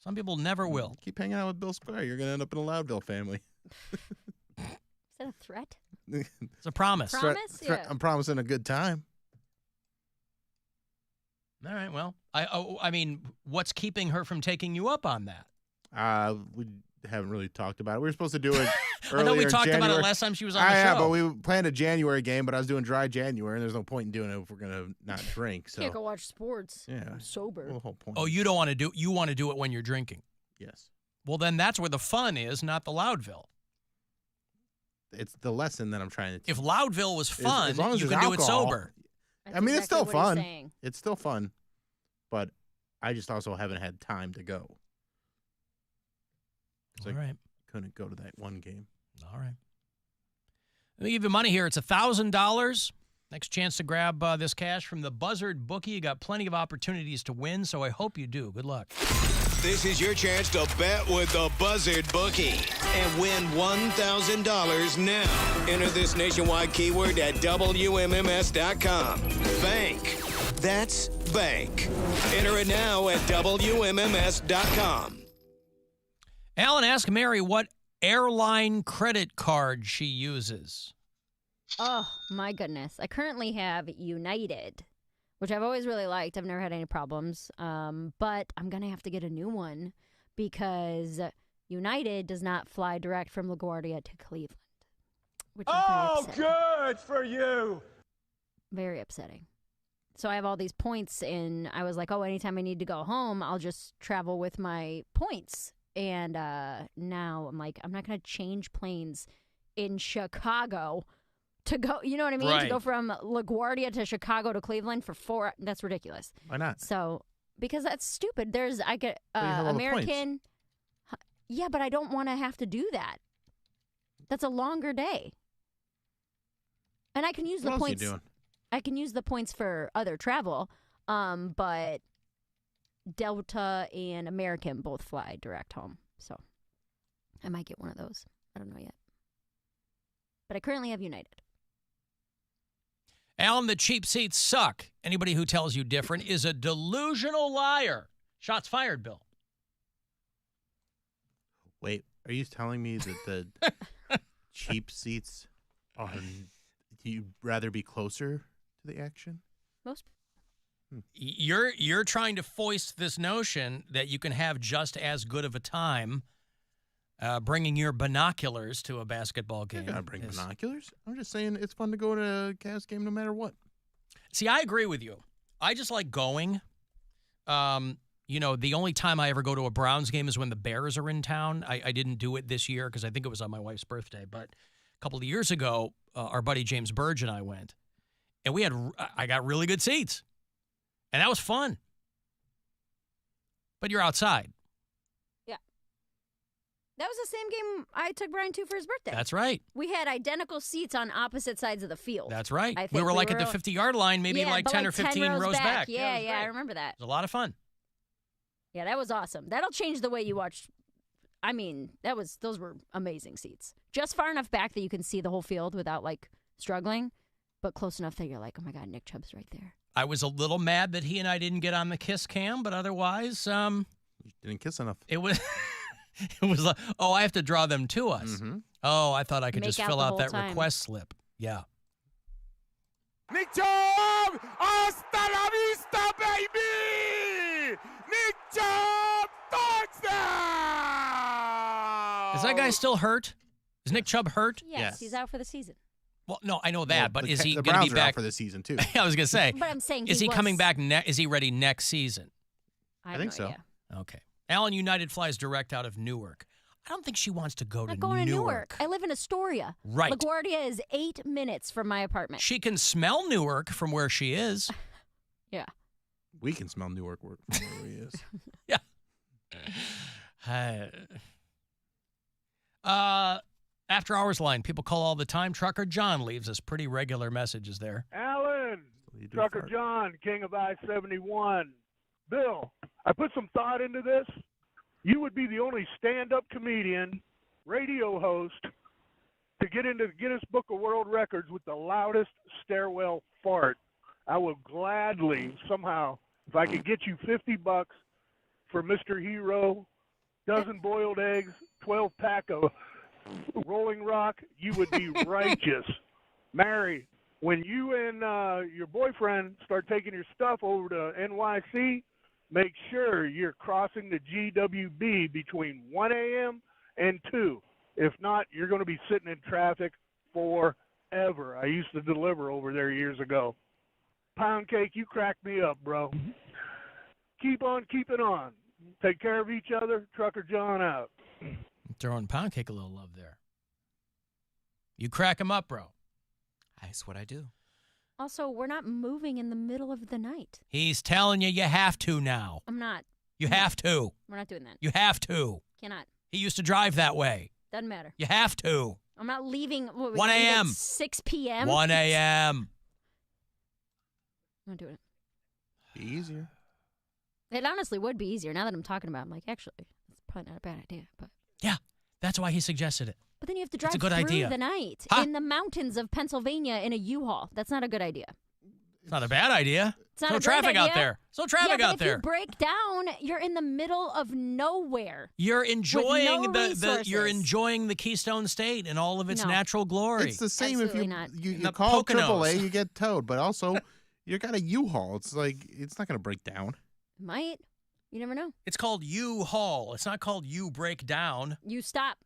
Some people never will. Keep hanging out with Bill Squire. You're going to end up in a Loudville family. Is that a threat? It's a promise. Promise? Yeah. I'm promising a good time. All right. Well, I mean, what's keeping her from taking you up on that? We haven't really talked about it. We were supposed to do it earlier. I know we talked in about January. it last time she was on the show. Yeah, but we planned a January game, but I was doing dry January, and there's no point in doing it if we're going to not drink. So Can't go watch sports. Yeah. I'm sober. Well, the whole point. Oh, you don't want to do. You want to do it when you're drinking. Yes. Well, then that's where the fun is, not the Loudville. It's the lesson that I'm trying to teach. If Loudville was fun, as long as you there's can do it alcohol. sober. I mean, it's still exactly what he's fun. saying. It's still fun, but I just also haven't had time to go. All right. Couldn't go to that one game. All right. Let me give you money here. It's $1,000 Next chance to grab this cash from the Buzzard bookie. You got plenty of opportunities to win, so I hope you do. Good luck. This is your chance to bet with the Buzzard bookie and win $1,000 now. Enter this nationwide keyword at WMMS.com. Bank. That's bank. Enter it now at WMMS.com. Alan, ask Mary what airline credit card she uses. Oh, my goodness. I currently have United, which I've always really liked. I've never had any problems. But I'm going to have to get a new one because United does not fly direct from LaGuardia to Cleveland. Which is very upsetting. Good for you. Very upsetting. So I have all these points, and I was like, oh, anytime I need to go home, I'll just travel with my points. And now I'm like, I'm not going to change planes in Chicago to go, you know what I mean? Right. To go from LaGuardia to Chicago to Cleveland for 4, that's ridiculous. Why not? So, because that's stupid. I get Well, you have all the American. Yeah, but I don't want to have to do that. That's a longer day. And I can use the What else points. you doing? I can use the points for other travel, but Delta and American both fly direct home. So I might get one of those. I don't know yet. But I currently have United. Alan, the cheap seats suck. Anybody who tells you different is a delusional liar. Shots fired, Bill. Wait, are you telling me that the cheap seats are? You'd rather be closer to the action? Most. You're trying to foist this notion that you can have just as good of a time bringing your binoculars to a basketball game. I gotta bring binoculars. I'm just saying it's fun to go to a Cavs game no matter what. See, I agree with you. I just like going. The only time I ever go to a Browns game is when the Bears are in town. I didn't do it this year because I think it was on my wife's birthday. But a couple of years ago, our buddy James Burge and I went. And I got really good seats. And that was fun. But you're outside. Yeah. That was the same game I took Brian to for his birthday. That's right. We had identical seats on opposite sides of the field. That's right. I think We were like at the 50-yard line, maybe yeah, like but 10 or 15 rows back. Yeah, it was I great. remember that. It was a lot of fun. Yeah, that was awesome. That'll change the way you watch. I mean, those were amazing seats. Just far enough back that you can see the whole field without like struggling, but close enough that you're like, oh my God, Nick Chubb's right there. I was a little mad that he and I didn't get on the kiss cam, but otherwise, you didn't kiss enough. It was, it was like, oh, I have to draw them to us. Mm-hmm. Oh, I thought I could Make just out fill the out whole that time. request slip. Yeah. Nick Chubb! Hasta la vista, baby! Nick Chubb touchdown! Is that guy still hurt? Is Nick Chubb hurt? Yes, he's out for the season. Well, no, I know that, Well, but the is he the going to Browns be are out back for the season too? I was going to say. But I'm saying is he coming was- back? Is he ready next season? I think so. idea. Okay. Alan United flies direct out of Newark. I don't think she wants to go I'm to not going to Newark. I live in Astoria. Right. LaGuardia is 8 minutes from my apartment. She can smell Newark from where she is. Yeah. We can smell Newark from where he is. After hours line, people call all the time. Trucker John leaves us pretty regular messages there. Alan, Trucker John, King of I-71. Bill, I put some thought into this. You would be the only stand-up comedian, radio host, to get into the Guinness Book of World Records with the loudest stairwell fart. I will gladly, somehow, if I could get you $50 for Mr. Hero, dozen boiled eggs, 12-pack of Rolling Rock, you would be righteous. Mary, when you and your boyfriend start taking your stuff over to NYC, make sure you're crossing the GWB between 1 a.m. and 2. If not, you're going to be sitting in traffic forever. I used to deliver over there years ago. Poundcake, you cracked me up, bro. Keep on keeping on. Take care of each other. Trucker John out. Throwing Poundcake a little love there. You crack him up, bro. That's what I do. Also, we're not moving in the middle of the night. He's telling you have to now. I'm not. You have to. We're not doing that. You have to. Cannot. He used to drive that way. Doesn't matter. You have to. I'm not leaving. 1 a.m. 6 p.m. 1 a.m. I'm not doing it. Be easier. It honestly would be easier. Now that I'm talking about it, I'm like, actually, it's probably not a bad idea. But That's why he suggested it. But then you have to It's drive a good through idea. the night in the mountains of Pennsylvania in a U-Haul. That's not a good idea. It's not a bad idea. It's not no a great traffic out idea. there. So traffic but out if there. you break down, you're in the middle of nowhere. You're enjoying with no you're resources. enjoying the Keystone State and all of its natural glory. It's the same if Absolutely not. you The call Poconos. AAA, you get towed. But also, you got a U-Haul. It's like it's not going to break down. Might. You never know. It's called U-Haul. It's not called You Break Down. You stop.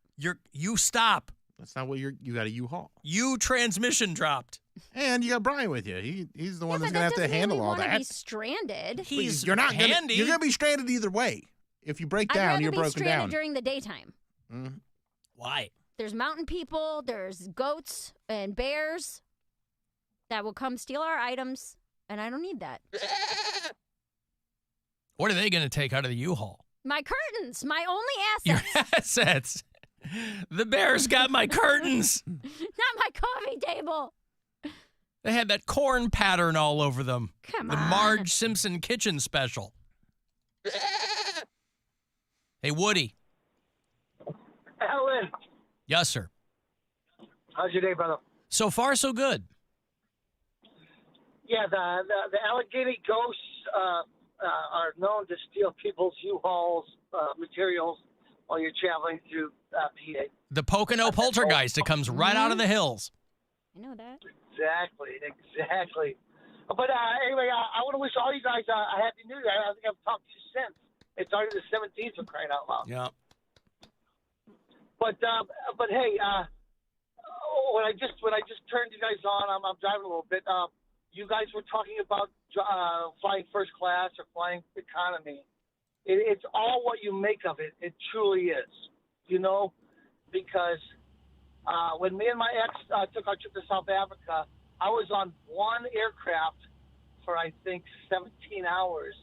You stop. That's not what you got a U-Haul. You transmission dropped. And you got Brian with you. He's the one that's but going that to have to doesn't mean handle we all wanna that. be stranded. You're not handy. You're going to be stranded either way. If you break I'd down, rather you're be broken stranded down. during the daytime. Why? There's mountain people. There's goats and bears that will come steal our items, and I don't need that. What are they going to take out of the U-Haul? My curtains, my only Your assets. assets. The bears got my curtains. Not my coffee table. They had that corn pattern all over them. Come the on. Marge Simpson kitchen special. Hey, Woody. Alan, Yes, sir. how's your day, brother? So far, so good. Yeah, the Allegheny ghosts are known to steal people's U-Hauls materials while you're traveling through PA. The Pocono poltergeist that comes right out of the hills. I know that. Exactly. But anyway, I want to wish all you guys a happy New Year. I don't think I've talked to you since. It's already the 17th for crying out loud. Yeah. But hey, when I just turned you guys on, I'm driving a little bit. You guys were talking about flying first class or flying economy. It's all what you make of it. It truly is, because when me and my ex took our trip to South Africa, I was on one aircraft for, I think, 17 hours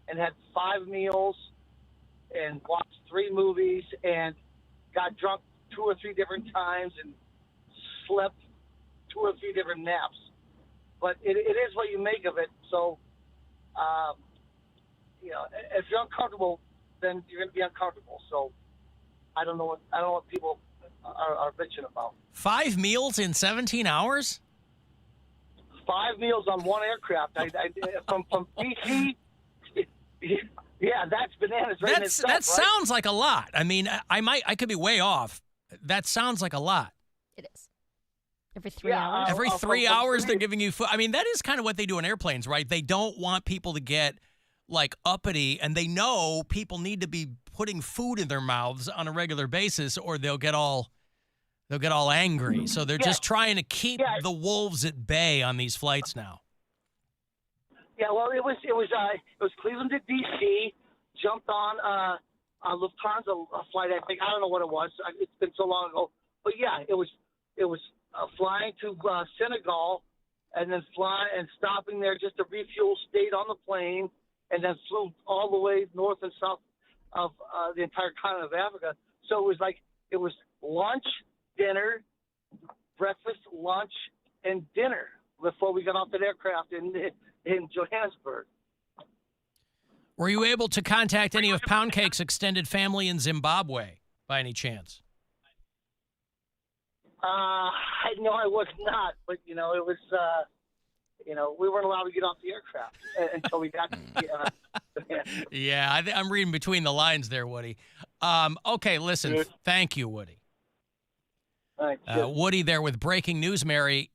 and had 5 meals and watched 3 movies and got drunk 2 or 3 different times and slept 2 or 3 different naps. But it is what you make of it. So, if you're uncomfortable, then you're going to be uncomfortable. So, I don't know what people are bitching about. 5 meals in 17 hours? 5 meals on one aircraft. From DC. Yeah, that's bananas. Right in itself, That right? sounds like a lot. I mean, I could be way off. That sounds like a lot. It is. Every 3 hours. Every 3 hours, they're giving you food. I mean, that is kind of what they do in airplanes, right? They don't want people to get like uppity, and they know people need to be putting food in their mouths on a regular basis, or they'll get all angry. So they're just trying to keep the wolves at bay on these flights now. Yeah, well, it was Cleveland to DC. Jumped on Lufthansa flight. I think I don't know what it was. It's been so long ago. But yeah, it was flying to Senegal, and then stopping there just to refuel. Stayed on the plane, and then flew all the way north and south of the entire continent of Africa. So it was lunch, dinner, breakfast, lunch, and dinner before we got off that aircraft in Johannesburg. Were you able to contact any of Poundcake's extended family in Zimbabwe by any chance? No, I was not, but it was. We weren't allowed to get off the aircraft until we got to the Yeah, I'm reading between the lines there, Woody. Okay, listen. Thank you, Woody. Woody there with breaking news, Mary.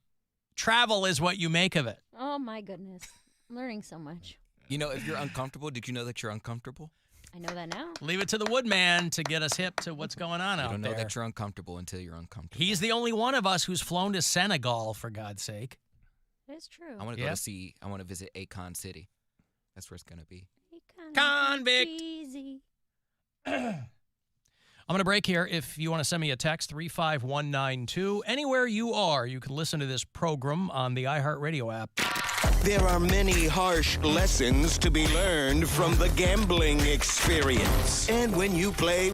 Travel is what you make of it. Oh, my goodness. I'm learning so much. If you're uncomfortable, did you know that you're uncomfortable? I know that now. Leave it to the woodman to get us hip to what's going on out there. You don't know that you're uncomfortable until you're uncomfortable. He's the only one of us who's flown to Senegal, for God's sake. It's true. I want to go I want to visit Akon City. That's where it's going to be. Convict. Easy. I'm going to break here. If you want to send me a text, 35192. Anywhere you are, you can listen to this program on the iHeartRadio app. There are many harsh lessons to be learned from the gambling experience. And when you play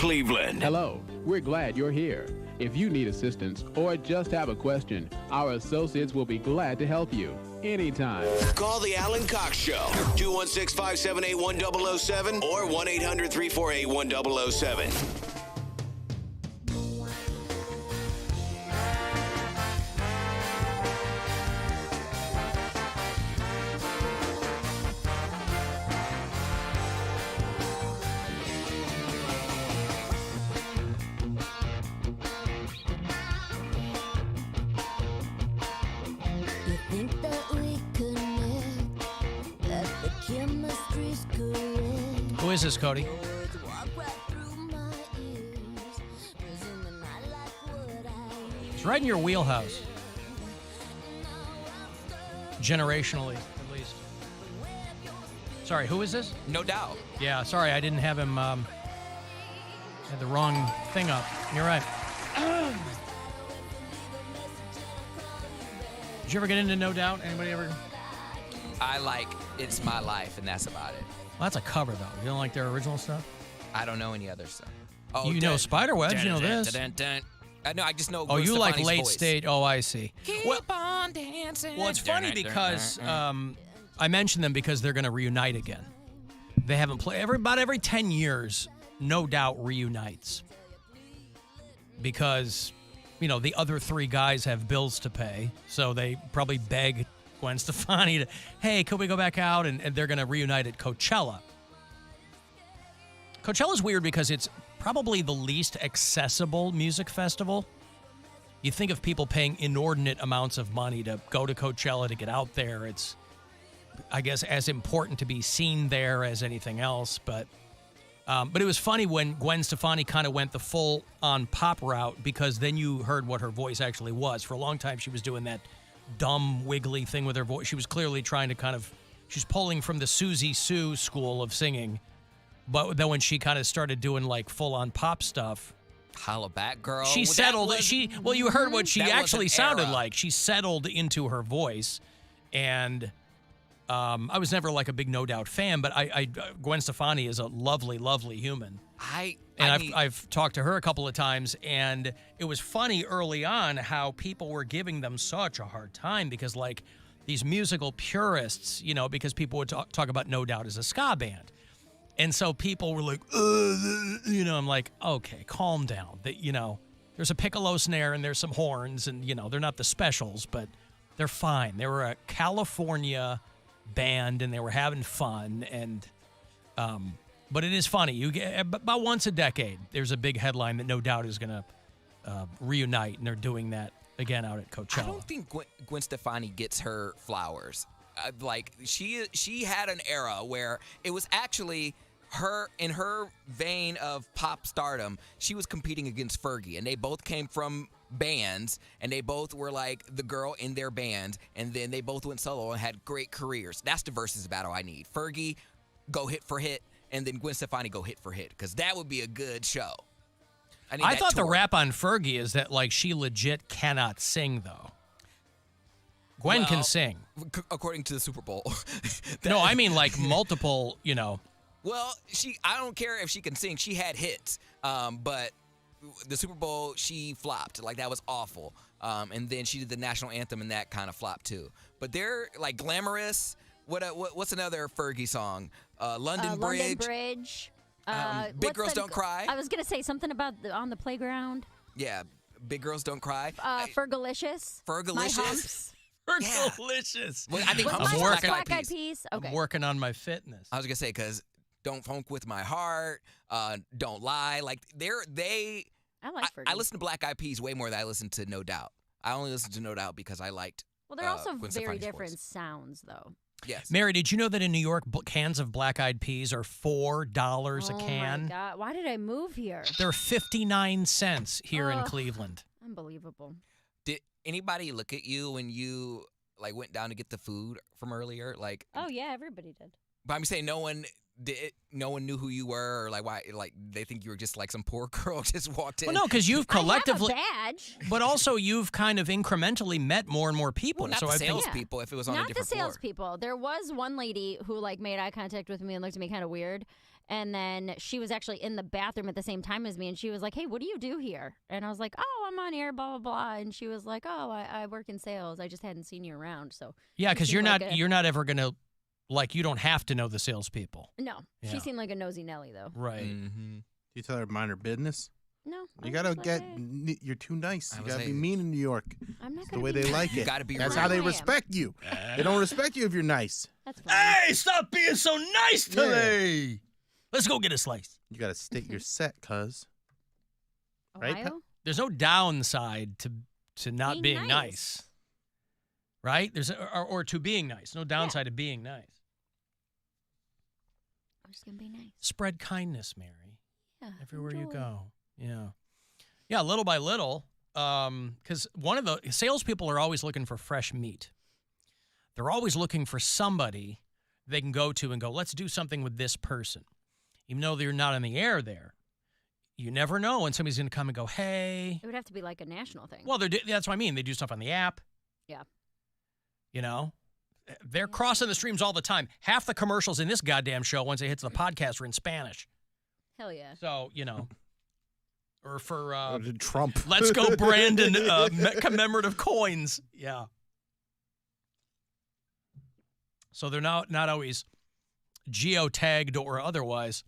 Cleveland. Hello, we're glad you're here. If you need assistance or just have a question, our associates will be glad to help you anytime. Call the Alan Cox Show, 216-578-1007 or 1-800-348-1007. Who is this, Cody? It's right in your wheelhouse. Generationally, at least. Sorry, who is this? No Doubt. Yeah, sorry, I didn't have him, had the wrong thing up. You're right. Did you ever get into No Doubt? Anybody ever? I like It's My Life, and that's about it. Well, that's a cover, though. You don't like their original stuff? I don't know any other stuff. You know Spiderwebs, you know this. No, I just know Oh, you like Stefani's late voice. stage. Oh, I see. Keep on dancing. Well, it's funny because I mentioned them because they're going to reunite again. They haven't played about every 10 years. No Doubt reunites because the other three guys have bills to pay, so they probably beg Gwen Stefani to, hey, could we go back out? And they're going to reunite at Coachella. Coachella's weird because it's probably the least accessible music festival. You think of people paying inordinate amounts of money to go to Coachella to get out there. It's, I guess, as important to be seen there as anything else. But it was funny when Gwen Stefani kind of went the full-on pop route because then you heard what her voice actually was. For a long time, she was doing that dumb, wiggly thing with her voice. She was clearly trying to she's pulling from the Susie Sue school of singing. But then when she kind of started doing like full-on pop stuff, Holla back, girl. she settled. You heard what she actually sounded like. She settled into her voice, and I was never like a big No Doubt fan, but Gwen Stefani is a lovely, lovely human. I've talked to her a couple of times, and it was funny early on how people were giving them such a hard time because, like, these musical purists, because people would talk about No Doubt as a ska band. And so people were like, I'm like, okay, calm down. There's a piccolo snare and there's some horns, and, they're not the Specials, but they're fine. They were a California band, and they were having fun, and but it is funny. You get about once a decade, there's a big headline that No Doubt is going to reunite, and they're doing that again out at Coachella. I don't think Gwen Stefani gets her flowers. She had an era where it was actually her, in her vein of pop stardom, she was competing against Fergie, and they both came from bands, and they both were like the girl in their band, and then they both went solo and had great careers. That's the versus battle I need. Fergie, go hit for hit, and then Gwen Stefani go hit for hit, because that would be a good show. I thought the rap on Fergie is that, like, she legit cannot sing, though. Gwen can sing. According to the Super Bowl. No, I mean, like, multiple, Well, I don't care if she can sing. She had hits, but the Super Bowl, she flopped. Like, that was awful. And then she did the national anthem, and that kind of flopped, too. But they're, like, glamorous. What's another Fergie song? London Bridge. London Bridge. Big Girls Don't Cry. I was going to say something about on the playground. Yeah, Big Girls Don't Cry. Fergalicious. My Humps. Fergalicious. Well, I think Black Eyed Peas. Okay. I'm working on my fitness. I was going to say, because Don't Funk With My Heart, Don't Lie. Like, I like Fergie. I listen to Black Eyed Peas way more than I listen to No Doubt. I only listen to No Doubt because I liked Well, they're also Gwen very Stefani's different voice. sounds, though. Yes. Mary, did you know that in New York, cans of Black Eyed Peas are $4 a can? Oh, my God. Why did I move here? They're 59 cents here in Cleveland. Unbelievable. Did anybody look at you when you went down to get the food from earlier? Oh, yeah, everybody did. But I'm saying no one knew who you were, or why they think you were just like some poor girl just walked in. Well, no, because you've collectively, I have a badge. But also you've kind of incrementally met more and more people. Well, not so the salespeople if it was on a different floor. Not the salespeople. There was one lady who made eye contact with me and looked at me kind of weird, And then she was actually in the bathroom at the same time as me, and she was like, hey, what do you do here? And I was like, oh, I'm on air, blah, blah, blah. And she was like, oh, I work in sales. I just hadn't seen you around. So Yeah, because you're not ever going to, you don't have to know the salespeople. No. Yeah. She seemed like a nosy Nelly, though. Right. Mm-hmm. You tell her to mind her business? No. You got to you're too nice. You got to be saying- mean in New York. I'm not It's the way they like it. You gotta be That's rude. how they I am. respect you. They don't respect you if you're nice. That's fine. Hey, stop being so nice to me. Let's go get a slice. You got to state your set, cuz. Right? Ohio? There's no downside to not Being being nice. nice. Right? There's or to being nice. No downside to being nice. I'm just going to be nice. Spread kindness, Mary. Yeah. Everywhere you enjoy. go. Yeah. Yeah, little by little. Because one of the salespeople are always looking for fresh meat. They're always looking for somebody they can go to and go, let's do something with this person. Even though they're not in the air there. You never know when somebody's going to come and go, hey. It would have to be like a national thing. Well, that's what I mean. They do stuff on the app. Yeah. You know? They're crossing the streams all the time. Half the commercials in this goddamn show, once it hits the podcast, are in Spanish. Hell yeah. So, or for Trump. Let's go, Brandon, commemorative coins. Yeah. So they're not always geotagged or otherwise.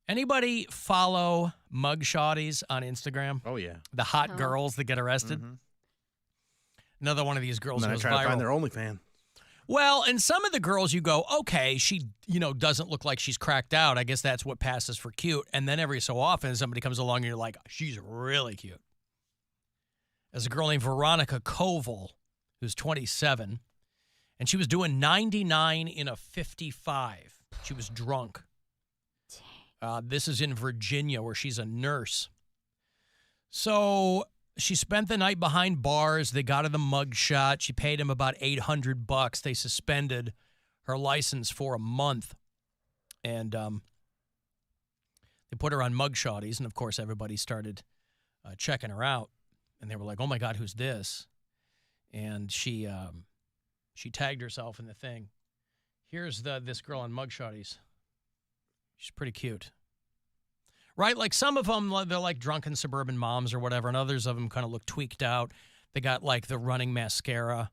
Anybody follow mugshotties on Instagram? Oh, yeah. The hot girls that get arrested? Mm-hmm. Another one of these girls And then goes I try viral. to find their OnlyFans. Well, and some of the girls you go, okay, she, doesn't look like she's cracked out. I guess that's what passes for cute. And then every so often somebody comes along and you're like, she's really cute. There's a girl named Veronica Koval, who's 27, and she was doing 99 in a 55. She was drunk. This is in Virginia, where she's a nurse. So she spent the night behind bars. They got her the mugshot. She paid him about $800. They suspended her license for a month. And they put her on mugshotties. And, of course, everybody started checking her out. And they were like, oh, my God, who's this? And she tagged herself in the thing. Here's this girl on mugshotties. She's pretty cute. Right? Like some of them, they're like drunken suburban moms or whatever, and others of them kind of look tweaked out. They got like the running mascara.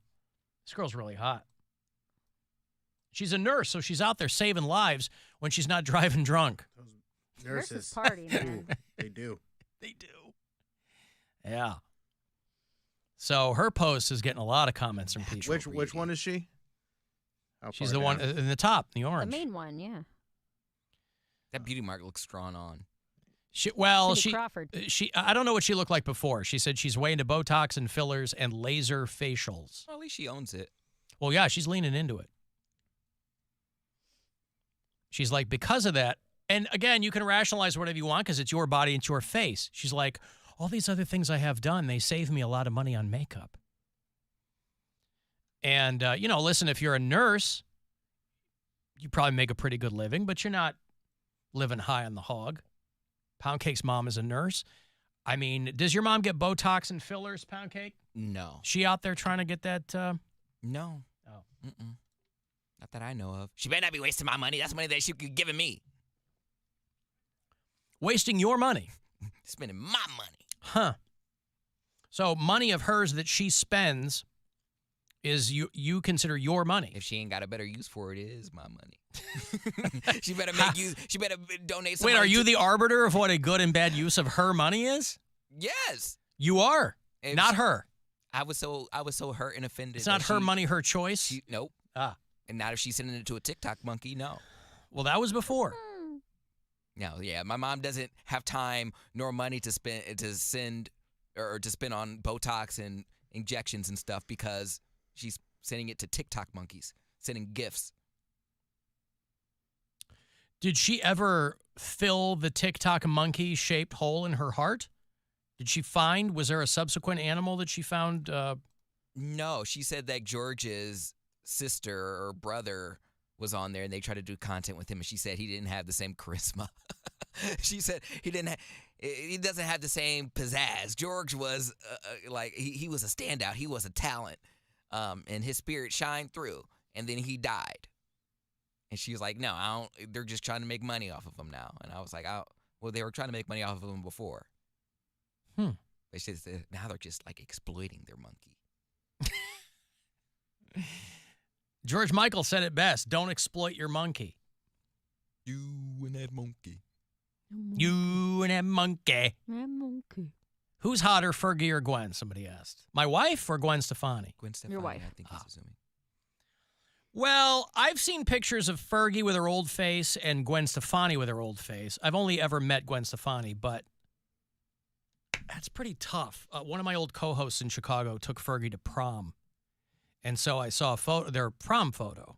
This girl's really hot. She's a nurse, so she's out there saving lives when she's not driving drunk. Nurses party, man. They do. They do. Yeah. So her post is getting a lot of comments from people. Which one is she? She's the one in the top, the The orange. main one, yeah. That beauty mark looks drawn on. Cindy Crawford. I don't know what she looked like before. She said she's way into Botox and fillers and laser facials. Well, at least she owns it. Well, yeah, she's leaning into it. She's like, because of that, and again, you can rationalize whatever you want because it's your body, it's your face. She's like, all these other things I have done, they save me a lot of money on makeup. And, listen, if you're a nurse, you probably make a pretty good living, but you're not living high on the hog. Poundcake's mom is a nurse. I mean, does your mom get Botox and fillers, Poundcake? No. She out there trying to get that? No. Oh. Mm-mm. Not that I know of. She better not be wasting my money. That's money that she could giving me. Wasting your money. Spending my money. Huh. So money of hers that she spends is you consider your money. If she ain't got a better use for it, it is my money. She better make use. She better donate some Wait, money are you to- the arbiter of what a good and bad use of her money is? Yes. You are. If not she- her. I was so hurt and offended. It's not that her she- money, her choice. Nope. And now if she's sending it to a TikTok monkey, no. Well, that was before. No, yeah, my mom doesn't have time nor money to spend on Botox and injections and stuff because she's sending it to TikTok monkeys, sending gifts. Did she ever fill the TikTok monkey-shaped hole in her heart? Was there a subsequent animal that she found? No, she said that George's sister or brother was on there and they tried to do content with him and she said he didn't have the same charisma. She said he doesn't have the same pizzazz. George was he was a standout. He was a talent. And his spirit shined through and then he died. And she was like, no, I don't. They're just trying to make money off of them now. And I was like, well, they were trying to make money off of them before. But she said, now they're just like exploiting their monkey. George Michael said it best. Don't exploit your monkey. You and that monkey. You and that monkey. That monkey. Who's hotter, Fergie or Gwen? Somebody asked. My wife or Gwen Stefani? Gwen Stefani, Your wife. I think he's assuming. Well, I've seen pictures of Fergie with her old face and Gwen Stefani with her old face. I've only ever met Gwen Stefani, but that's pretty tough. One of my old co-hosts in Chicago took Fergie to prom. And so I saw their prom photo.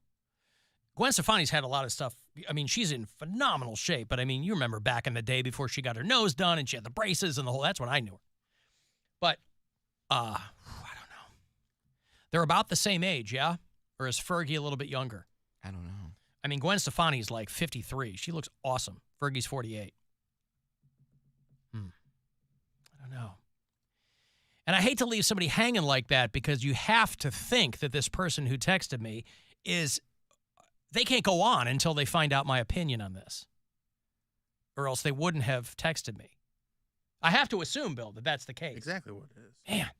Gwen Stefani's had a lot of stuff. I mean, she's in phenomenal shape, but I mean, you remember back in the day before she got her nose done and she had the braces and the whole, that's when I knew her. But, I don't know. They're about the same age, yeah? Or is Fergie a little bit younger? I don't know. I mean, Gwen Stefani's like 53. She looks awesome. Fergie's 48. I don't know. And I hate to leave somebody hanging like that because you have to think that this person who texted me they can't go on until they find out my opinion on this. Or else they wouldn't have texted me. I have to assume, Bill, that that's the case. Exactly what it is. Man.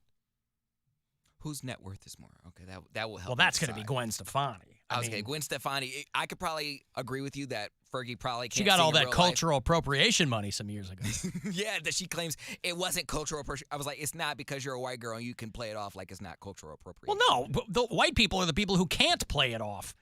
Whose net worth is more? Okay, that will help. Well, that's going to be Gwen Stefani. I was going Gwen Stefani. I could probably agree with you that Fergie probably can't. She got sing all in that real cultural appropriation money some years ago. Yeah, that she claims it wasn't cultural appropriation. I was like, it's not because you're a white girl and you can play it off like it's not cultural appropriation. Well, no. The white people are the people who can't play it off.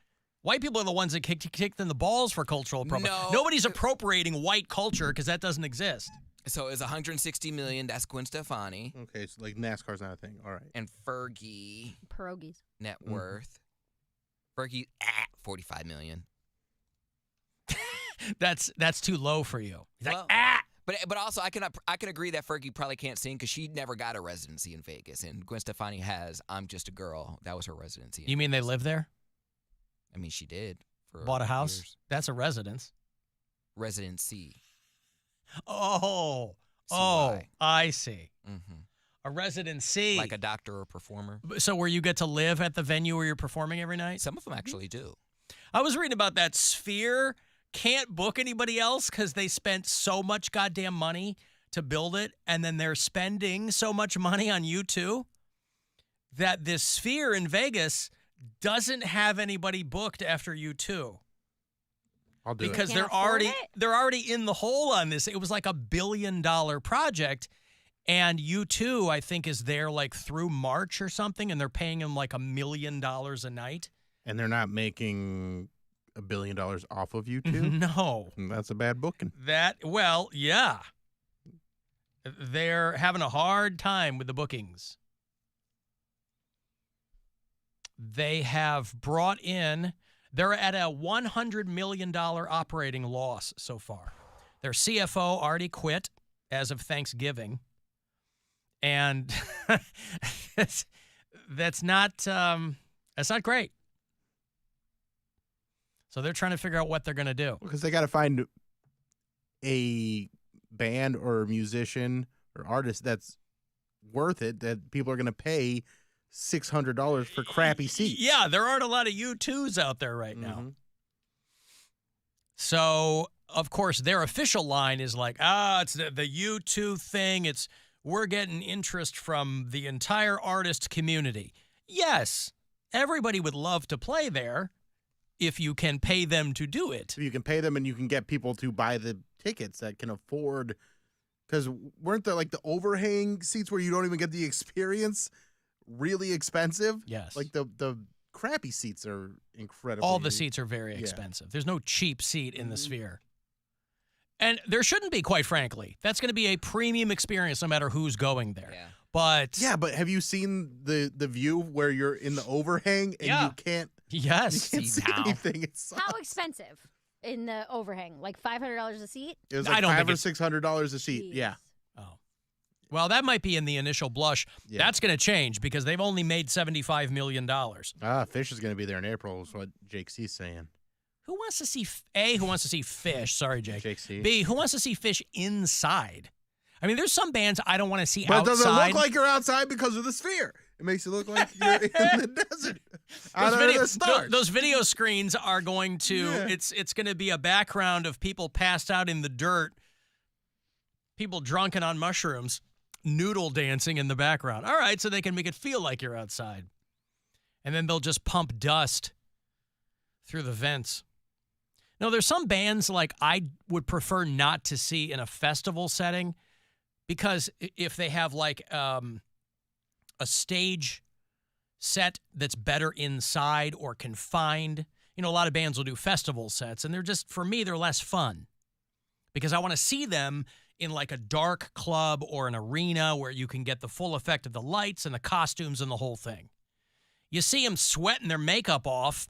White people are the ones that kicked in the balls for cultural appropriation. No. Nobody's appropriating white culture because that doesn't exist. So it's $160 million. That's Gwen Stefani. Okay, so like NASCAR's not a thing. All right. And Fergie. Pierogies. Net worth. Fergie at $45 million. That's too low for you. He's well, like, But also I can agree that Fergie probably can't sing because she never got a residency in Vegas, and Gwen Stefani has. I'm Just a Girl. That was her residency. You mean they live there? I mean, she did. For Bought a house? years. That's a residence. Residency. Oh, C-Y. I see. Mm-hmm. A residency. Like a doctor or performer. So where you get to live at the venue where you're performing every night? Some of them actually do. I was reading about that. Sphere can't book anybody else because they spent so much goddamn money to build it, and then they're spending so much money on U2 that this Sphere in Vegas doesn't have anybody booked after U2. I'll do because it. they're already in the hole on this. It was like $1 billion project, and U2 I think is there like through March or something, and they're paying them like $1 million a night. And they're not making $1 billion off of U2? No, that's a bad booking. Yeah, they're having a hard time with the bookings. They have brought in. They're at a $100 million operating loss so far. Their CFO already quit as of Thanksgiving. And that's not great. So they're trying to figure out what they're going to do. Because they got to find a band or a musician or artist that's worth it, that people are going to pay $600 for crappy seats. Yeah, there aren't a lot of U2s out there right now. So, of course, their official line is like, it's the U2 thing. We're getting interest from the entire artist community. Yes, everybody would love to play there if you can pay them to do it. If you can pay them and you can get people to buy the tickets that can afford. Because weren't there like the overhang seats where you don't even get the experience really expensive? Yes. Like the crappy seats are incredible. All the seats are very expensive. There's no cheap seat in the Sphere. And there shouldn't be, quite frankly. That's going to be a premium experience no matter who's going there. Yeah. But have you seen the view where you're in the overhang and you can't see anything? How expensive in the overhang? Like $500 a seat? It was like $500 or $600 a seat. Jeez. Yeah. Well, that might be in the initial blush. Yeah. That's going to change because they've only made $75 million. Fish is going to be there in April is what Jake C's saying. Who wants to see, who wants to see Fish? Sorry, Jake. Jake C. B, who wants to see Fish inside? I mean, there's some bands I don't want to see but outside. But it doesn't look like you're outside because of the Sphere. It makes it look like you're in the desert. Those video screens are going to, it's going to be a background of people passed out in the dirt, people drunken on mushrooms, noodle dancing in the background. All right, so they can make it feel like you're outside. And then they'll just pump dust through the vents. No, there's some bands like I would prefer not to see in a festival setting, because if they have like a stage set that's better inside or confined, a lot of bands will do festival sets, and they're just, for me, they're less fun because I want to see them in like a dark club or an arena where you can get the full effect of the lights and the costumes and the whole thing. You see them sweating their makeup off,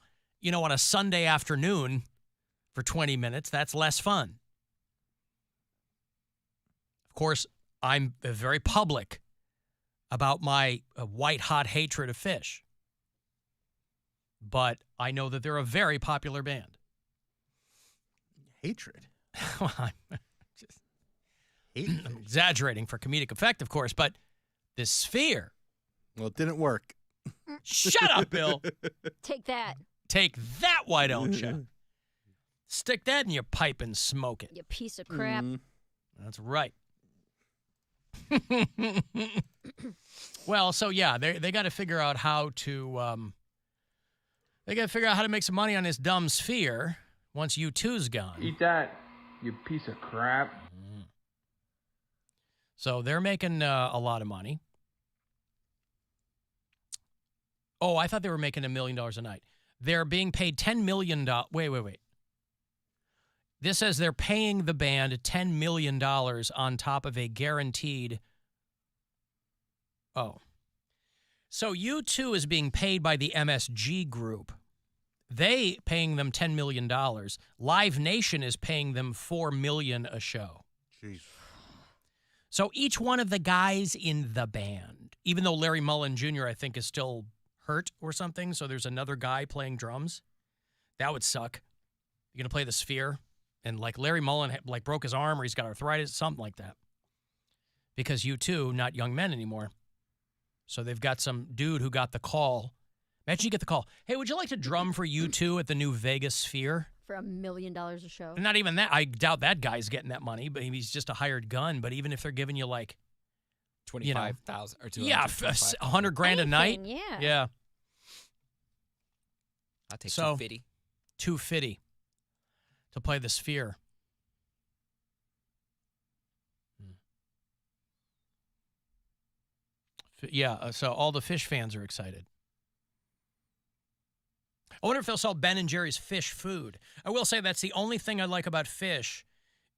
on a Sunday afternoon for 20 minutes. That's less fun. Of course, I'm very public about my white-hot hatred of Fish. But I know that they're a very popular band. Hatred? Well, I'm exaggerating for comedic effect, of course, but the Sphere. Well, it didn't work. Shut up, Bill. Take that. Take that, why don't you? Stick that in your pipe and smoke it. You piece of crap. That's right. Well, so yeah, they got to figure out how to make some money on this dumb Sphere once U2's gone. Eat that, you piece of crap. So they're making a lot of money. Oh, I thought they were making $1 million a night. They're being paid $10 million. Wait. This says they're paying the band $10 million on top of a guaranteed. Oh. So U2 is being paid by the MSG Group. They paying them $10 million. Live Nation is paying them $4 million a show. Jeez. So each one of the guys in the band, even though Larry Mullen Jr., I think, is still hurt or something, so there's another guy playing drums. That would suck. You're going to play the Sphere, and like Larry Mullen broke his arm or he's got arthritis, something like that. Because U2, not Young Men anymore. So they've got some dude who got the call. Imagine you get the call. Hey, would you like to drum for U2 at the new Vegas Sphere? For $1 million a show. Not even that. I doubt that guy's getting that money, but he's just a hired gun. But even if they're giving you like 25,000 or 200, yeah, $100,000 a night. Yeah. I'll take $250. $250 to play the Sphere. Yeah, so all the Fish fans are excited. I wonder if they'll sell Ben & Jerry's fish food. I will say that's the only thing I like about Fish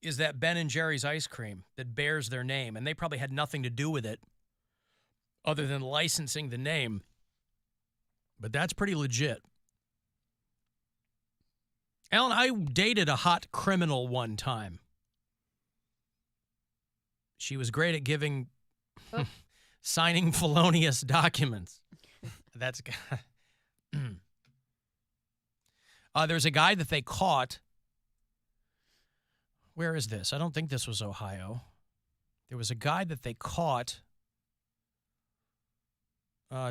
is that Ben & Jerry's ice cream that bears their name, and they probably had nothing to do with it other than licensing the name. But that's pretty legit. Alan, I dated a hot criminal one time. She was great at giving, signing felonious documents. That's there's a guy that they caught. Where is this? I don't think this was Ohio. There was a guy that they caught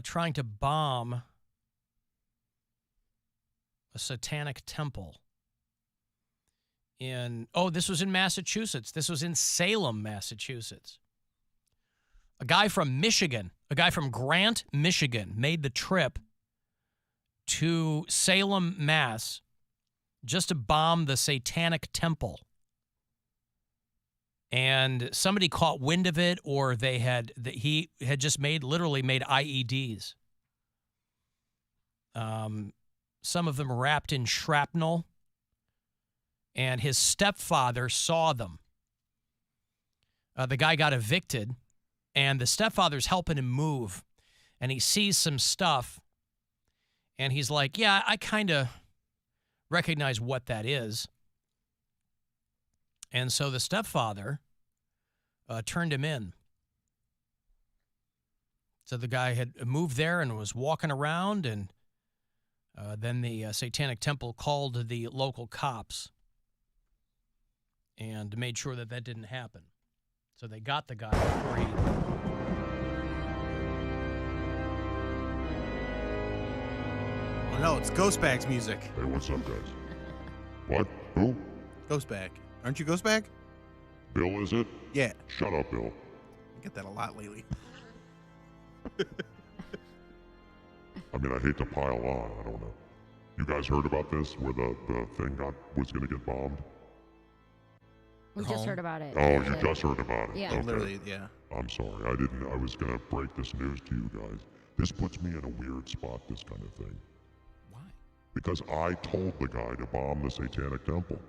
trying to bomb a satanic temple. This was in Massachusetts. This was in Salem, Massachusetts. A guy from Michigan, a guy from Grant, Michigan, made the trip to Salem, Mass, just to bomb the satanic temple. And somebody caught wind of it, or he had just literally made IEDs. Some of them wrapped in shrapnel. And his stepfather saw them. The guy got evicted, and the stepfather's helping him move. And he sees some stuff, and he's like, yeah, I kind of recognize what that is. And so the stepfather turned him in. So the guy had moved there and was walking around, and then the Satanic Temple called the local cops and made sure that didn't happen. So they got the guy before he No, it's Ghostbag's music. Hey, what's up, guys? What? Who? Ghostbag. Aren't you Ghostbag? Bill, is it? Yeah. Shut up, Bill. I get that a lot lately. I mean, I hate to pile on. I don't know. You guys heard about this, where the thing was going to get bombed? We just heard about it. Oh, you just heard about it? Yeah. Okay. Literally, yeah. I'm sorry. I was going to break this news to you guys. This puts me in a weird spot, this kind of thing. Why? Because I told the guy to bomb the Satanic Temple.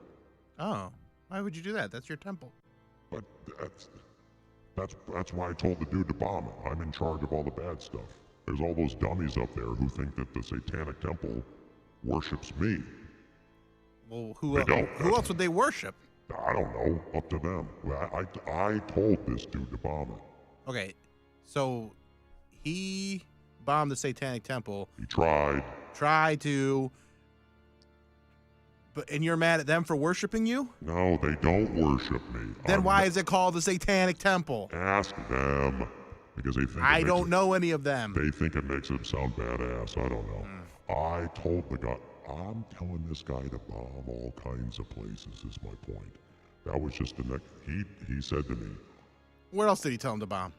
Oh. Why would you do that? That's your temple. But that's why I told the dude to bomb it. I'm in charge of all the bad stuff. There's all those dummies up there who think that the Satanic Temple worships me. Well, who else would they worship? I don't know. Up to them. I told this dude to bomb it. Okay, so he bombed the Satanic Temple. He tried. Tried to. And you're mad at them for worshiping you? No, they don't worship me. Then why is it called the Satanic Temple? Ask them. Because they think I don't know any of them. They think it makes them sound badass. I don't know. I told the guy, I'm telling this guy to bomb all kinds of places, is my point. That was just the next. He said to me. Where else did he tell him to bomb?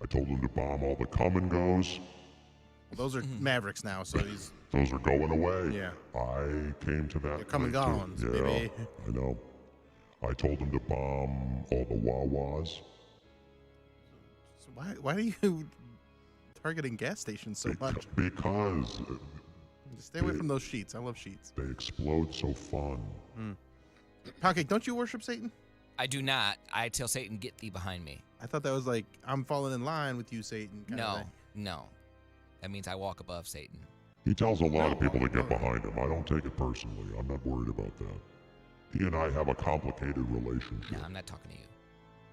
I told him to bomb all the come and goes. Well, those are Mavericks now, so he's. Those are going away. Yeah. I came to that. They're come and gone, yeah, baby. I know. I told him to bomb all the Wawas. So why are you targeting gas stations so much? Because. Stay away from those sheets. I love sheets. They explode so fun. Poundcake, don't you worship Satan? I do not. I tell Satan, get thee behind me. I thought that was like, I'm falling in line with you, Satan. Kind of thing. No. That means I walk above Satan. He tells a lot of people to get behind him. I don't take it personally. I'm not worried about that. He and I have a complicated relationship. No, I'm not talking to you.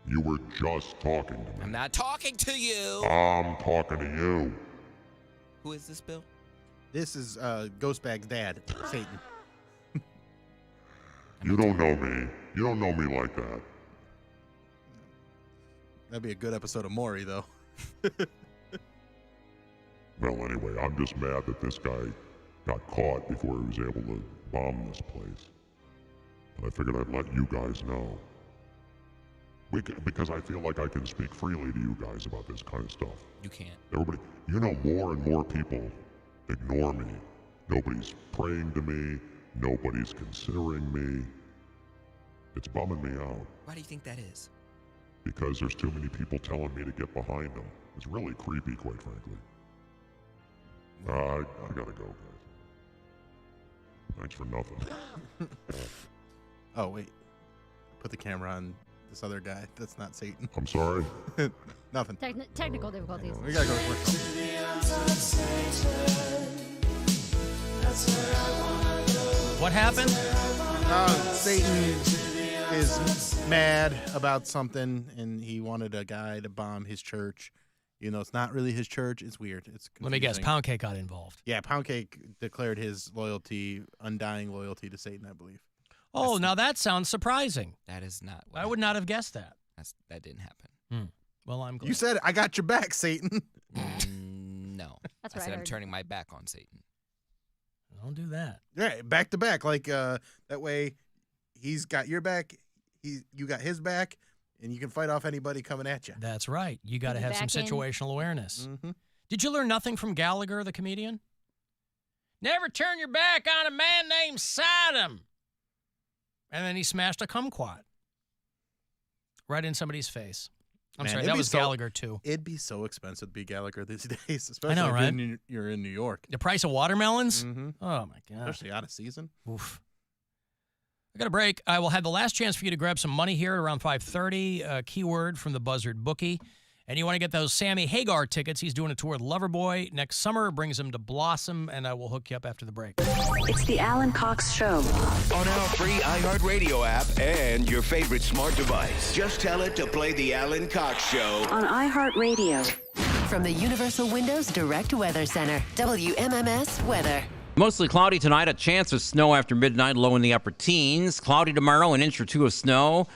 You were just talking to me. I'm not talking to you. I'm talking to you. Who is this, Bill? This is Ghostbag's dad, Satan. You don't know me. You don't know me like that. That'd be a good episode of Maury, though. Well, anyway, I'm just mad that this guy got caught before he was able to bomb this place. And I figured I'd let you guys know. Because I feel like I can speak freely to you guys about this kind of stuff. You can't. Everybody, more and more people ignore me. Nobody's praying to me. Nobody's considering me. It's bumming me out. Why do you think that is? Because there's too many people telling me to get behind them. It's really creepy, quite frankly. I gotta go, guys. Thanks for nothing. Oh, wait. Put the camera on this other guy. That's not Satan. I'm sorry. Nothing. Technical difficulties. We gotta go to work. What happened? Satan is mad about something, and he wanted a guy to bomb his church. You know, it's not really his church. It's weird. It's confusing. Let me guess. Poundcake got involved. Yeah, Poundcake declared his loyalty, undying loyalty to Satan, I believe. Oh, now that sounds surprising. That is not. I would not have guessed that. That didn't happen. Well, I'm glad. You said, I got your back, Satan. No. That's I what said I I'm heard. turning my back on Satan. Don't do that. Yeah, back to back. Like, that way he's got your back, you got his back, and you can fight off anybody coming at you. That's right. You got to have some situational awareness. Mm-hmm. Did you learn nothing from Gallagher, the comedian? Never turn your back on a man named Sodom. And then he smashed a kumquat right in somebody's face. I'm sorry, that was Gallagher, too. It'd be so expensive to be Gallagher these days, especially I know, right? if you're in New York. The price of watermelons? Mm-hmm. Oh, my God. Especially out of season. Oof. I got a break. I will have the last chance for you to grab some money here at around 5:30. Keyword from the Buzzard Bookie. And you want to get those Sammy Hagar tickets. He's doing a tour with Loverboy next summer. Brings him to Blossom, and I will hook you up after the break. It's the Alan Cox Show. On our free iHeartRadio app and your favorite smart device. Just tell it to play the Alan Cox Show. On iHeartRadio. From the Universal Windows Direct Weather Center, WMMS Weather. Mostly cloudy tonight, a chance of snow after midnight, low in the upper teens. Cloudy tomorrow, an inch or two of snow.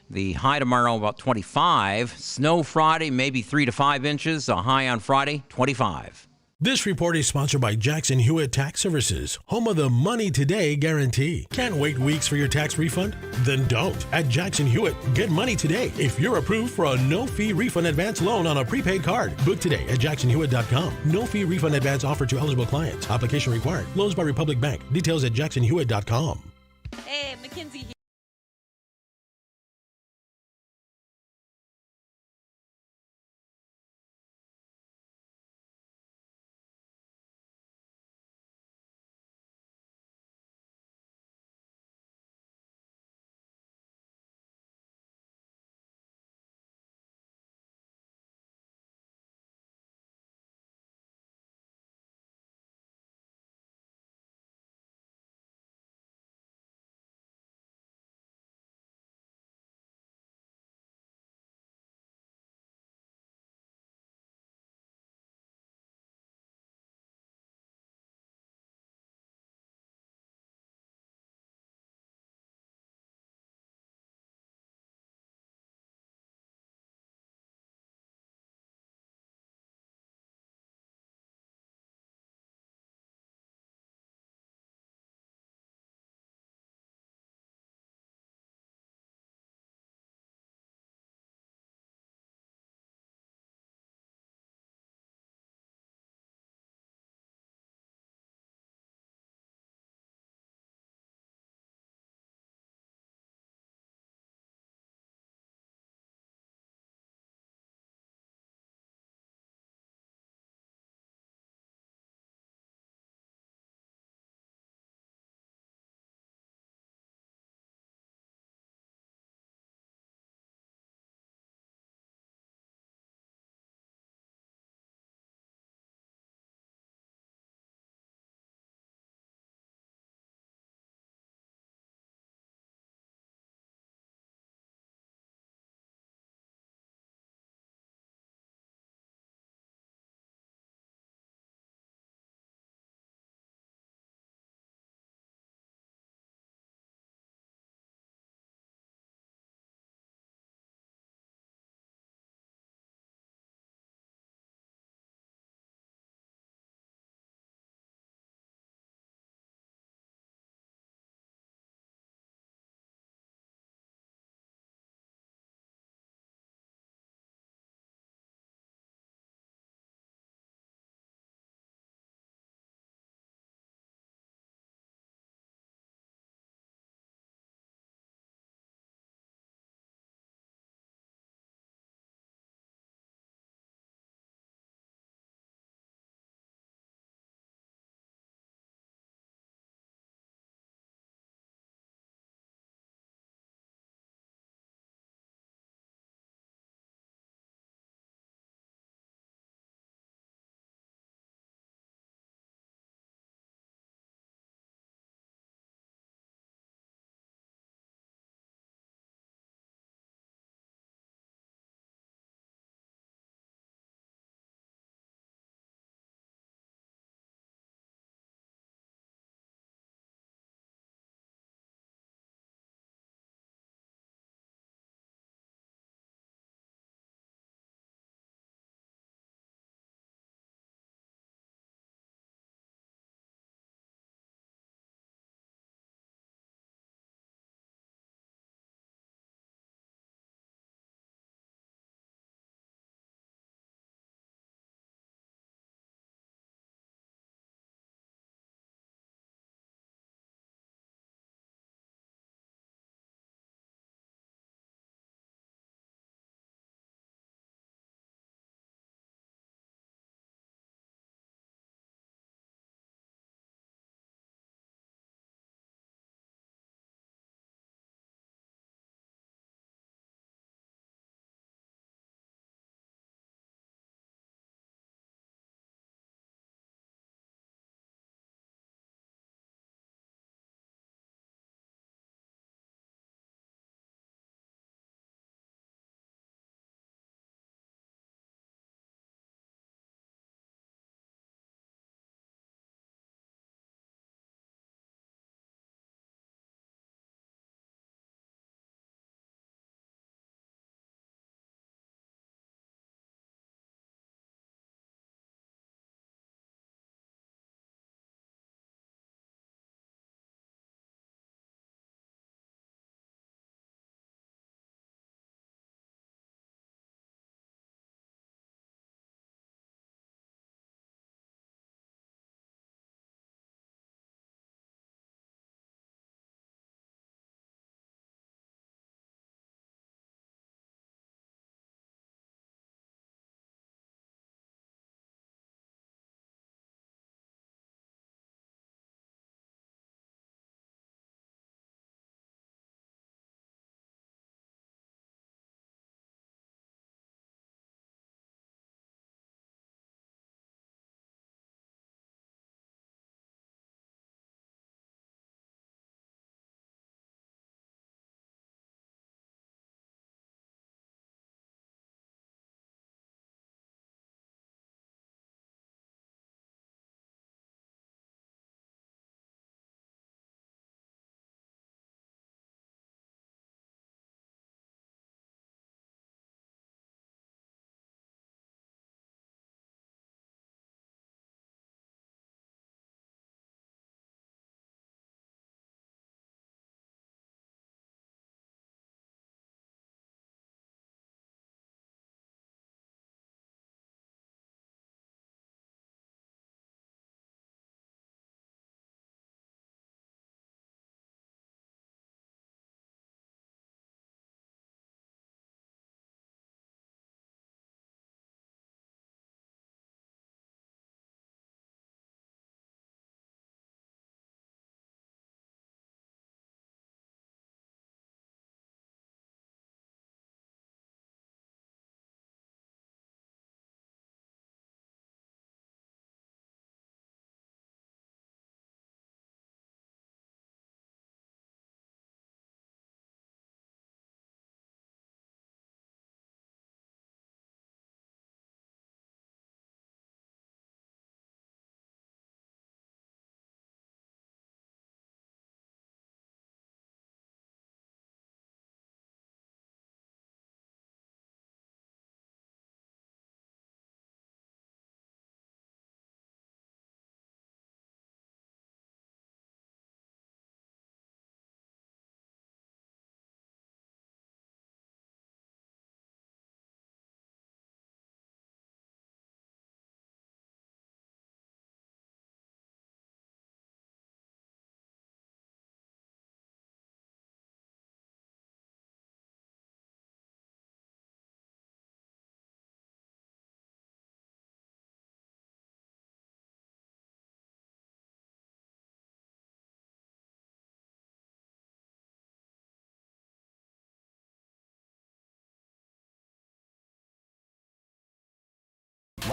The high tomorrow about 25. Snow Friday, maybe 3 to 5 inches. A high on Friday, 25. This report is sponsored by Jackson Hewitt Tax Services, home of the Money Today guarantee. Can't wait weeks for your tax refund? Then don't. At Jackson Hewitt, get money today if you're approved for a no-fee refund advance loan on a prepaid card. Book today at jacksonhewitt.com. No-fee refund advance offered to eligible clients. Application required. Loans by Republic Bank. Details at jacksonhewitt.com. Hey, Mackenzie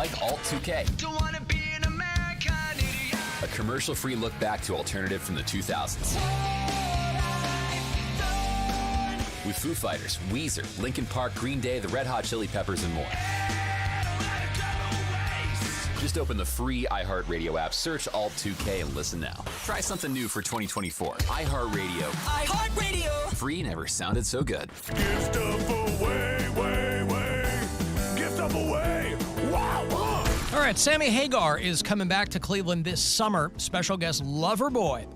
like Alt 2K. Don't wanna be an American idiot. A commercial-free look back to alternative from the 2000s. With Foo Fighters, Weezer, Linkin Park, Green Day, the Red Hot Chili Peppers, and more. Just open the free iHeartRadio app, search Alt 2K, and listen now. Try something new for 2024. iHeartRadio. iHeartRadio. Free never sounded so good. Give stuff away, Give stuff away. Wow, wow. All right, Sammy Hagar is coming back to Cleveland this summer. Special guest Loverboy,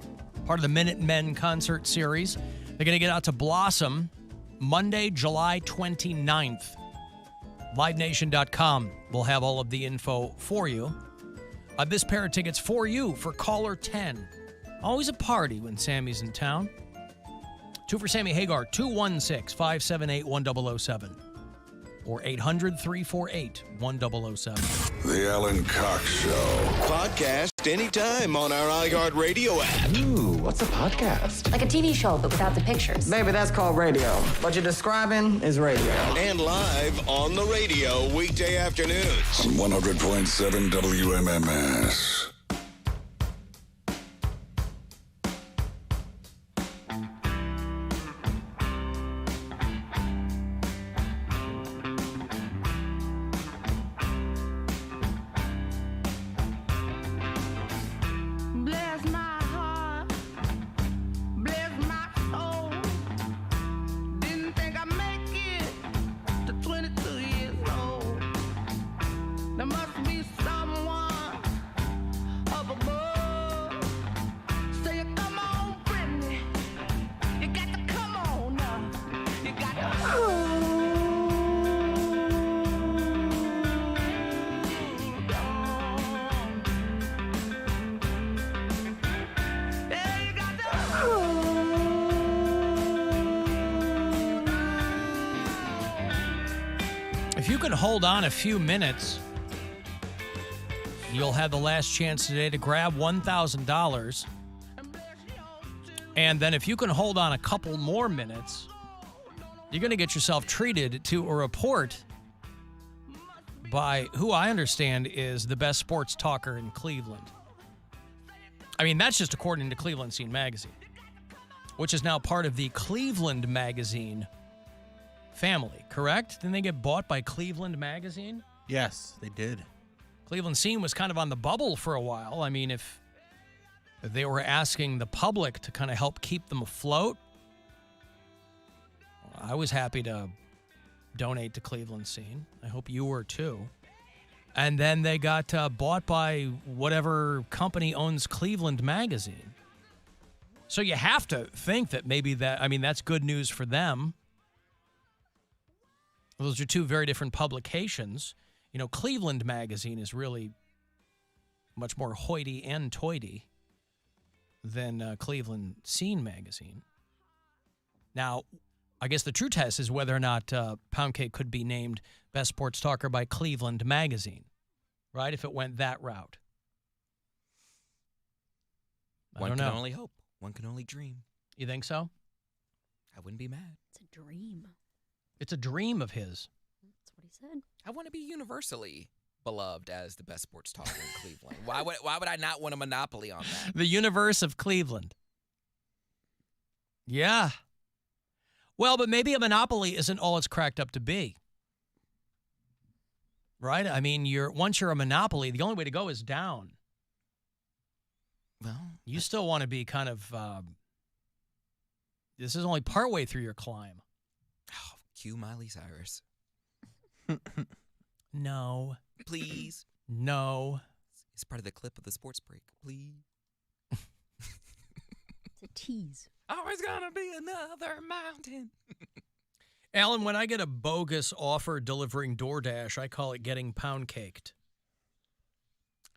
part of the Minutemen concert series. They're going to get out to Blossom Monday, July 29th. LiveNation.com will have all of the info for you. This pair of tickets for you for caller 10. Always a party when Sammy's in town. 2 for Sammy Hagar, 216-578-1007 or 800-348-1007. The Alan Cox Show. Podcast anytime on our iHeartRadio app. Ooh, what's a podcast? Like a TV show, but without the pictures. Baby, that's called radio. What you're describing is radio. And live on the radio weekday afternoons. On 100.7 WMMS. Bless my heart, bless my soul. Didn't think I'd make it to 22 years old. There must be someone up above. Say, come on, Brittany. You got to come on now. You got to. If you can hold on a few minutes, you'll have the last chance today to grab $1,000. And then if you can hold on a couple more minutes, you're going to get yourself treated to a report by who I understand is the best sports talker in Cleveland. I mean, that's just according to Cleveland Scene Magazine, which is now part of the Cleveland Magazine family, correct? Didn't they get bought by Cleveland Magazine? Yes, they did. Cleveland Scene was kind of on the bubble for a while. I mean, if they were asking the public to kind of help keep them afloat, I was happy to donate to Cleveland Scene. I hope you were too. And then they got bought by whatever company owns Cleveland Magazine. So you have to think that maybe that's good news for them. Those are two very different publications. You know, Cleveland Magazine is really much more hoity and toity than Cleveland Scene Magazine. Now, I guess the true test is whether or not Poundcake could be named Best Sports Talker by Cleveland Magazine, right? If it went that route. I don't know. One can only hope. One can only dream. You think so? I wouldn't be mad. It's a dream. It's a dream of his. That's what he said. I want to be universally beloved as the best sports talker in Cleveland. Why would I not want a monopoly on that? The universe of Cleveland. Yeah. Well, but maybe a monopoly isn't all it's cracked up to be. Right? I mean, once you're a monopoly, the only way to go is down. Well, you still want to be kind of this is only partway through your climb. Oh, cue Miley Cyrus. No. Please. No. It's part of the clip of the sports break. Please. It's a tease. Always gonna be another mountain. Alan, when I get a bogus offer delivering DoorDash, I call it getting pound caked.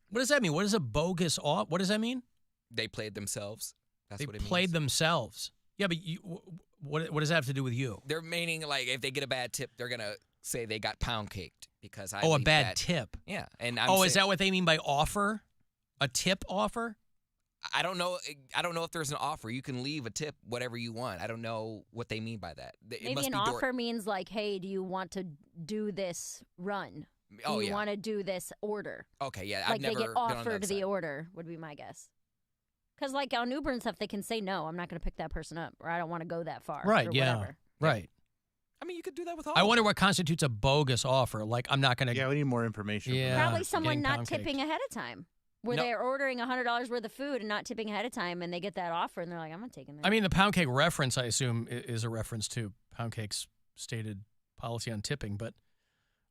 What does that mean? What is a bogus offer? What does that mean? They played themselves. That's what it means. They played themselves. Yeah, but what does that have to do with you? They're meaning like if they get a bad tip, they're gonna say they got pound caked because I. Oh, a bad tip. Yeah, and is that what they mean by offer? A tip offer? I don't know. I don't know if there's an offer. You can leave a tip, whatever you want. I don't know what they mean by that. Maybe an offer means like, hey, do you want to do this run? Oh, Do you yeah. want to do this order? Okay, yeah. Like I've never they get been on offered the the order would be my guess. Because like on Uber and stuff, they can say no. I'm not going to pick that person up, or I don't want to go that far. Right, or yeah. Whatever. Right. I mean, you could do that with all. I wonder what constitutes a bogus offer. Like, I'm not going to. Yeah, we need more information. Yeah. Probably someone getting not pound cake. tipping ahead of time. Where No. they're ordering $100 worth of food and not tipping ahead of time, and they get that offer, and they're like, I'm not taking that. I mean, the pound cake reference, I assume, is a reference to pound cake's stated policy on tipping, but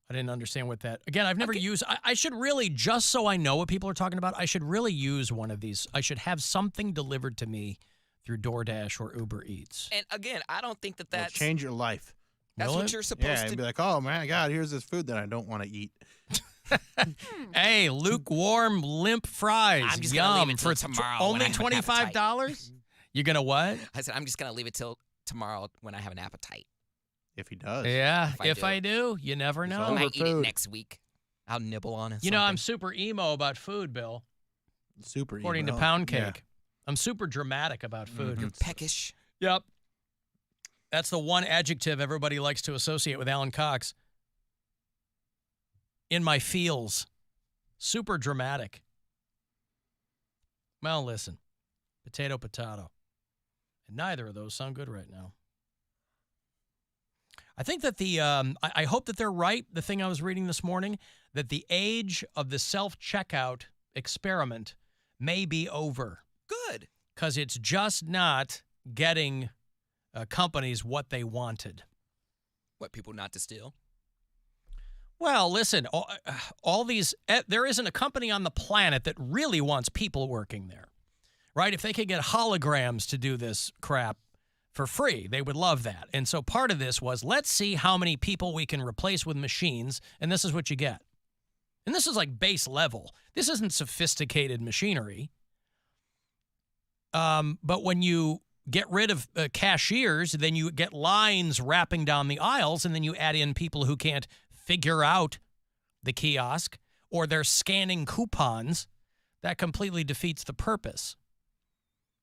I didn't understand what that. Again, I've never used. I should really, just so I know what people are talking about, I should really use one of these. I should have something delivered to me through DoorDash or Uber Eats. And again, I don't think that It'll that's change your life. That's Will what it? you're supposed Yeah, to. and be like, oh my God, here's this food that I don't want to eat. Hey, lukewarm, limp fries. I'm just gonna leave Yum it till for tomorrow only when I have an appetite. $25. You're gonna what? I said I'm just gonna leave it till tomorrow when I have an appetite. If he does. Yeah, If I I do, you never know. I might eat it next week. I'll nibble on it. You know, I'm super emo about food, Bill. Super According to emo. Pound Cake. Yeah. I'm super dramatic about food. You're peckish. Yep. That's the one adjective everybody likes to associate with Alan Cox. In my feels. Super dramatic. Well, listen. Potato, potato. And neither of those sound good right now. I think that I hope that they're right, the thing I was reading this morning, that the age of the self-checkout experiment may be over. Good. Because it's just not getting companies what they wanted. What, people not to steal? Well, listen, all these, there isn't a company on the planet that really wants people working there, right? If they could get holograms to do this crap for free, they would love that. And so part of this was, let's see how many people we can replace with machines, and this is what you get. And this is like base level. This isn't sophisticated machinery. But when you get rid of cashiers, then you get lines wrapping down the aisles, and then you add in people who can't figure out the kiosk, or they're scanning coupons. That completely defeats the purpose.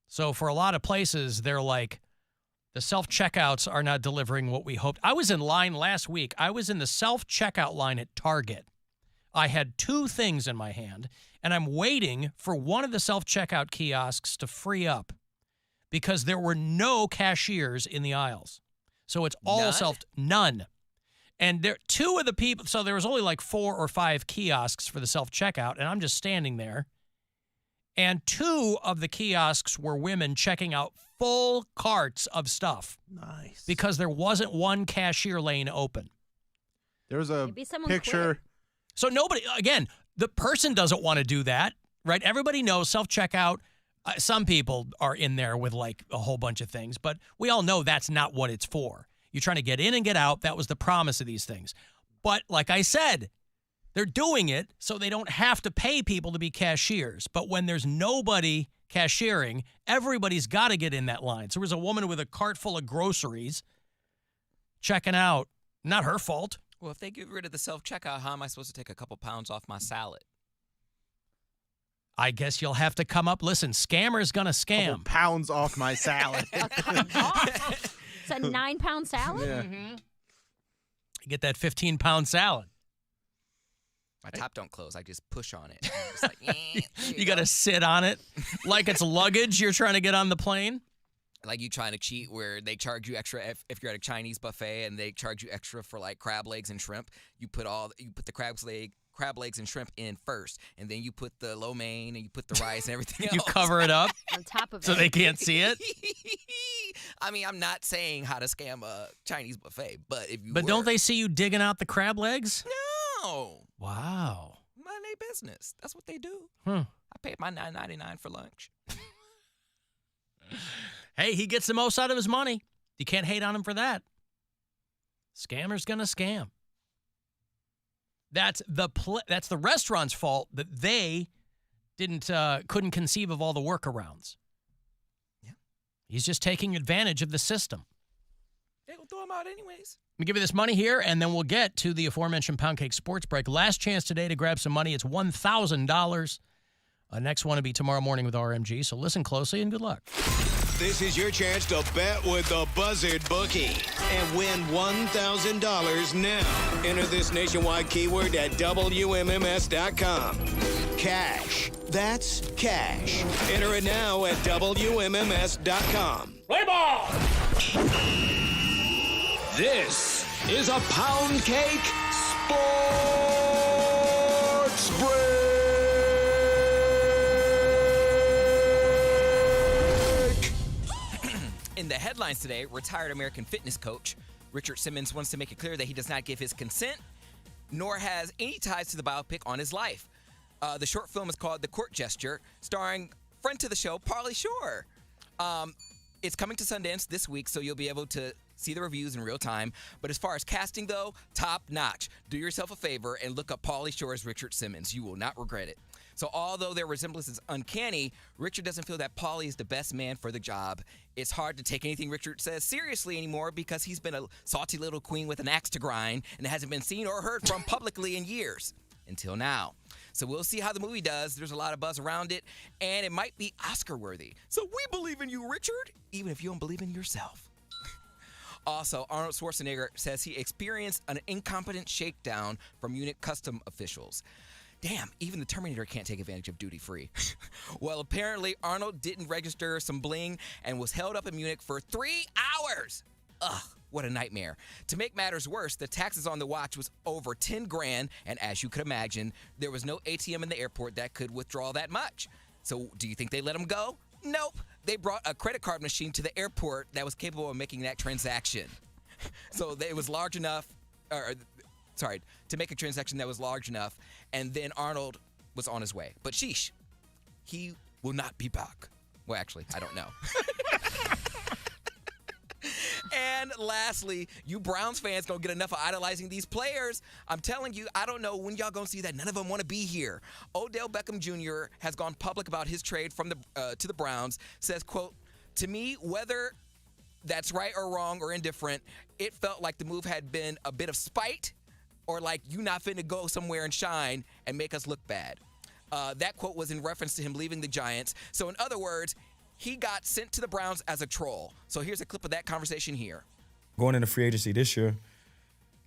So for a lot of places, they're like, the self-checkouts are not delivering what we hoped. I was in line last week. I was in the self-checkout line at Target. I had 2 things in my hand, and I'm waiting for one of the self-checkout kiosks to free up because there were no cashiers in the aisles. So it's all none. And there 2 of the people, so there was only like 4 or 5 kiosks for the self-checkout, and I'm just standing there. And 2 of the kiosks were women checking out full carts of stuff. Nice. Because there wasn't one cashier lane open. There was a Maybe someone picture. quit. So nobody, again, the person doesn't want to do that, right? Everybody knows self-checkout. Some people are in there with like a whole bunch of things, but we all know that's not what it's for. You're trying to get in and get out. That was the promise of these things. But like I said, they're doing it so they don't have to pay people to be cashiers. But when there's nobody cashiering, everybody's got to get in that line. So there was a woman with a cart full of groceries checking out. Not her fault. Well, if they get rid of the self-checkout, how am I supposed to take a couple pounds off my salad? I guess you'll have to come up. Listen, scammer's going to scam. Couple pounds off my salad. It's a 9-pound salad? Yeah. You get that 15-pound salad. My top don't close. I just push on it. I'm just like, You got to sit on it like it's luggage you're trying to get on the plane. Like you trying to cheat where they charge you extra if you're at a Chinese buffet and they charge you extra for like crab legs and shrimp. You put the crab legs and shrimp in first, and then you put the lo mein and you put the rice and everything else. You cover it up on top of so it. they can't see it. I mean, I'm not saying how to scam a Chinese buffet, but if you But don't they see you digging out the crab legs? No. Wow. Mind their business. That's what they do. Huh. I paid my $9.99 for lunch. Hey, he gets the most out of his money. You can't hate on him for that. Scammer's gonna scam. That's the restaurant's fault that they couldn't conceive of all the workarounds. Yeah. He's just taking advantage of the system. They gonna throw them out anyways. Let me give you this money here, and then we'll get to the aforementioned Poundcake Sports Break. Last chance today to grab some money. It's $1,000. Next one will be tomorrow morning with RMG, so listen closely and good luck. This is your chance to bet with the Buzzard Bookie and win $1,000 now. Enter this nationwide keyword at WMMS.com. Cash. That's cash. Enter it now at WMMS.com. Play ball! This is a Poundcake Sports Break. In the headlines today, retired American fitness coach Richard Simmons wants to make it clear that he does not give his consent, nor has any ties to the biopic on his life. The short film is called The Court Gesture, starring friend to the show, Pauly Shore. It's coming to Sundance this week, so you'll be able to see the reviews in real time. But as far as casting, though, top notch. Do yourself a favor and look up Pauly Shore's Richard Simmons. You will not regret it. So although their resemblance is uncanny, Richard doesn't feel that Pauly is the best man for the job. It's hard to take anything Richard says seriously anymore because he's been a salty little queen with an axe to grind and hasn't been seen or heard from publicly in years. Until now. So we'll see how the movie does. There's a lot of buzz around it, and it might be Oscar-worthy. So we believe in you, Richard, even if you don't believe in yourself. Also, Arnold Schwarzenegger says he experienced an incompetent shakedown from Munich custom officials. Damn, even the Terminator can't take advantage of duty-free. Well, apparently, Arnold didn't register some bling and was held up in Munich for 3 hours. Ugh, what a nightmare. To make matters worse, the taxes on the watch was over 10 grand, and as you could imagine, there was no ATM in the airport that could withdraw that much. So do you think they let him go? Nope. They brought a credit card machine to the airport that was capable of making that transaction. So it was large enough, to make a transaction that was large enough, and then Arnold was on his way. But sheesh, he will not be back. Well, actually, I don't know. And lastly, you Browns fans don't get enough of idolizing these players. I'm telling you, I don't know when y'all gonna see that none of them want to be here. Odell Beckham Jr. has gone public about his trade from to the Browns. Says, quote, "To me, whether that's right or wrong or indifferent, it felt like the move had been a bit of spite or like you not finna go somewhere and shine and make us look bad." That quote was in reference to him leaving the Giants. So in other words, he got sent to the Browns as a troll. So here's a clip of that conversation here. Going into free agency this year,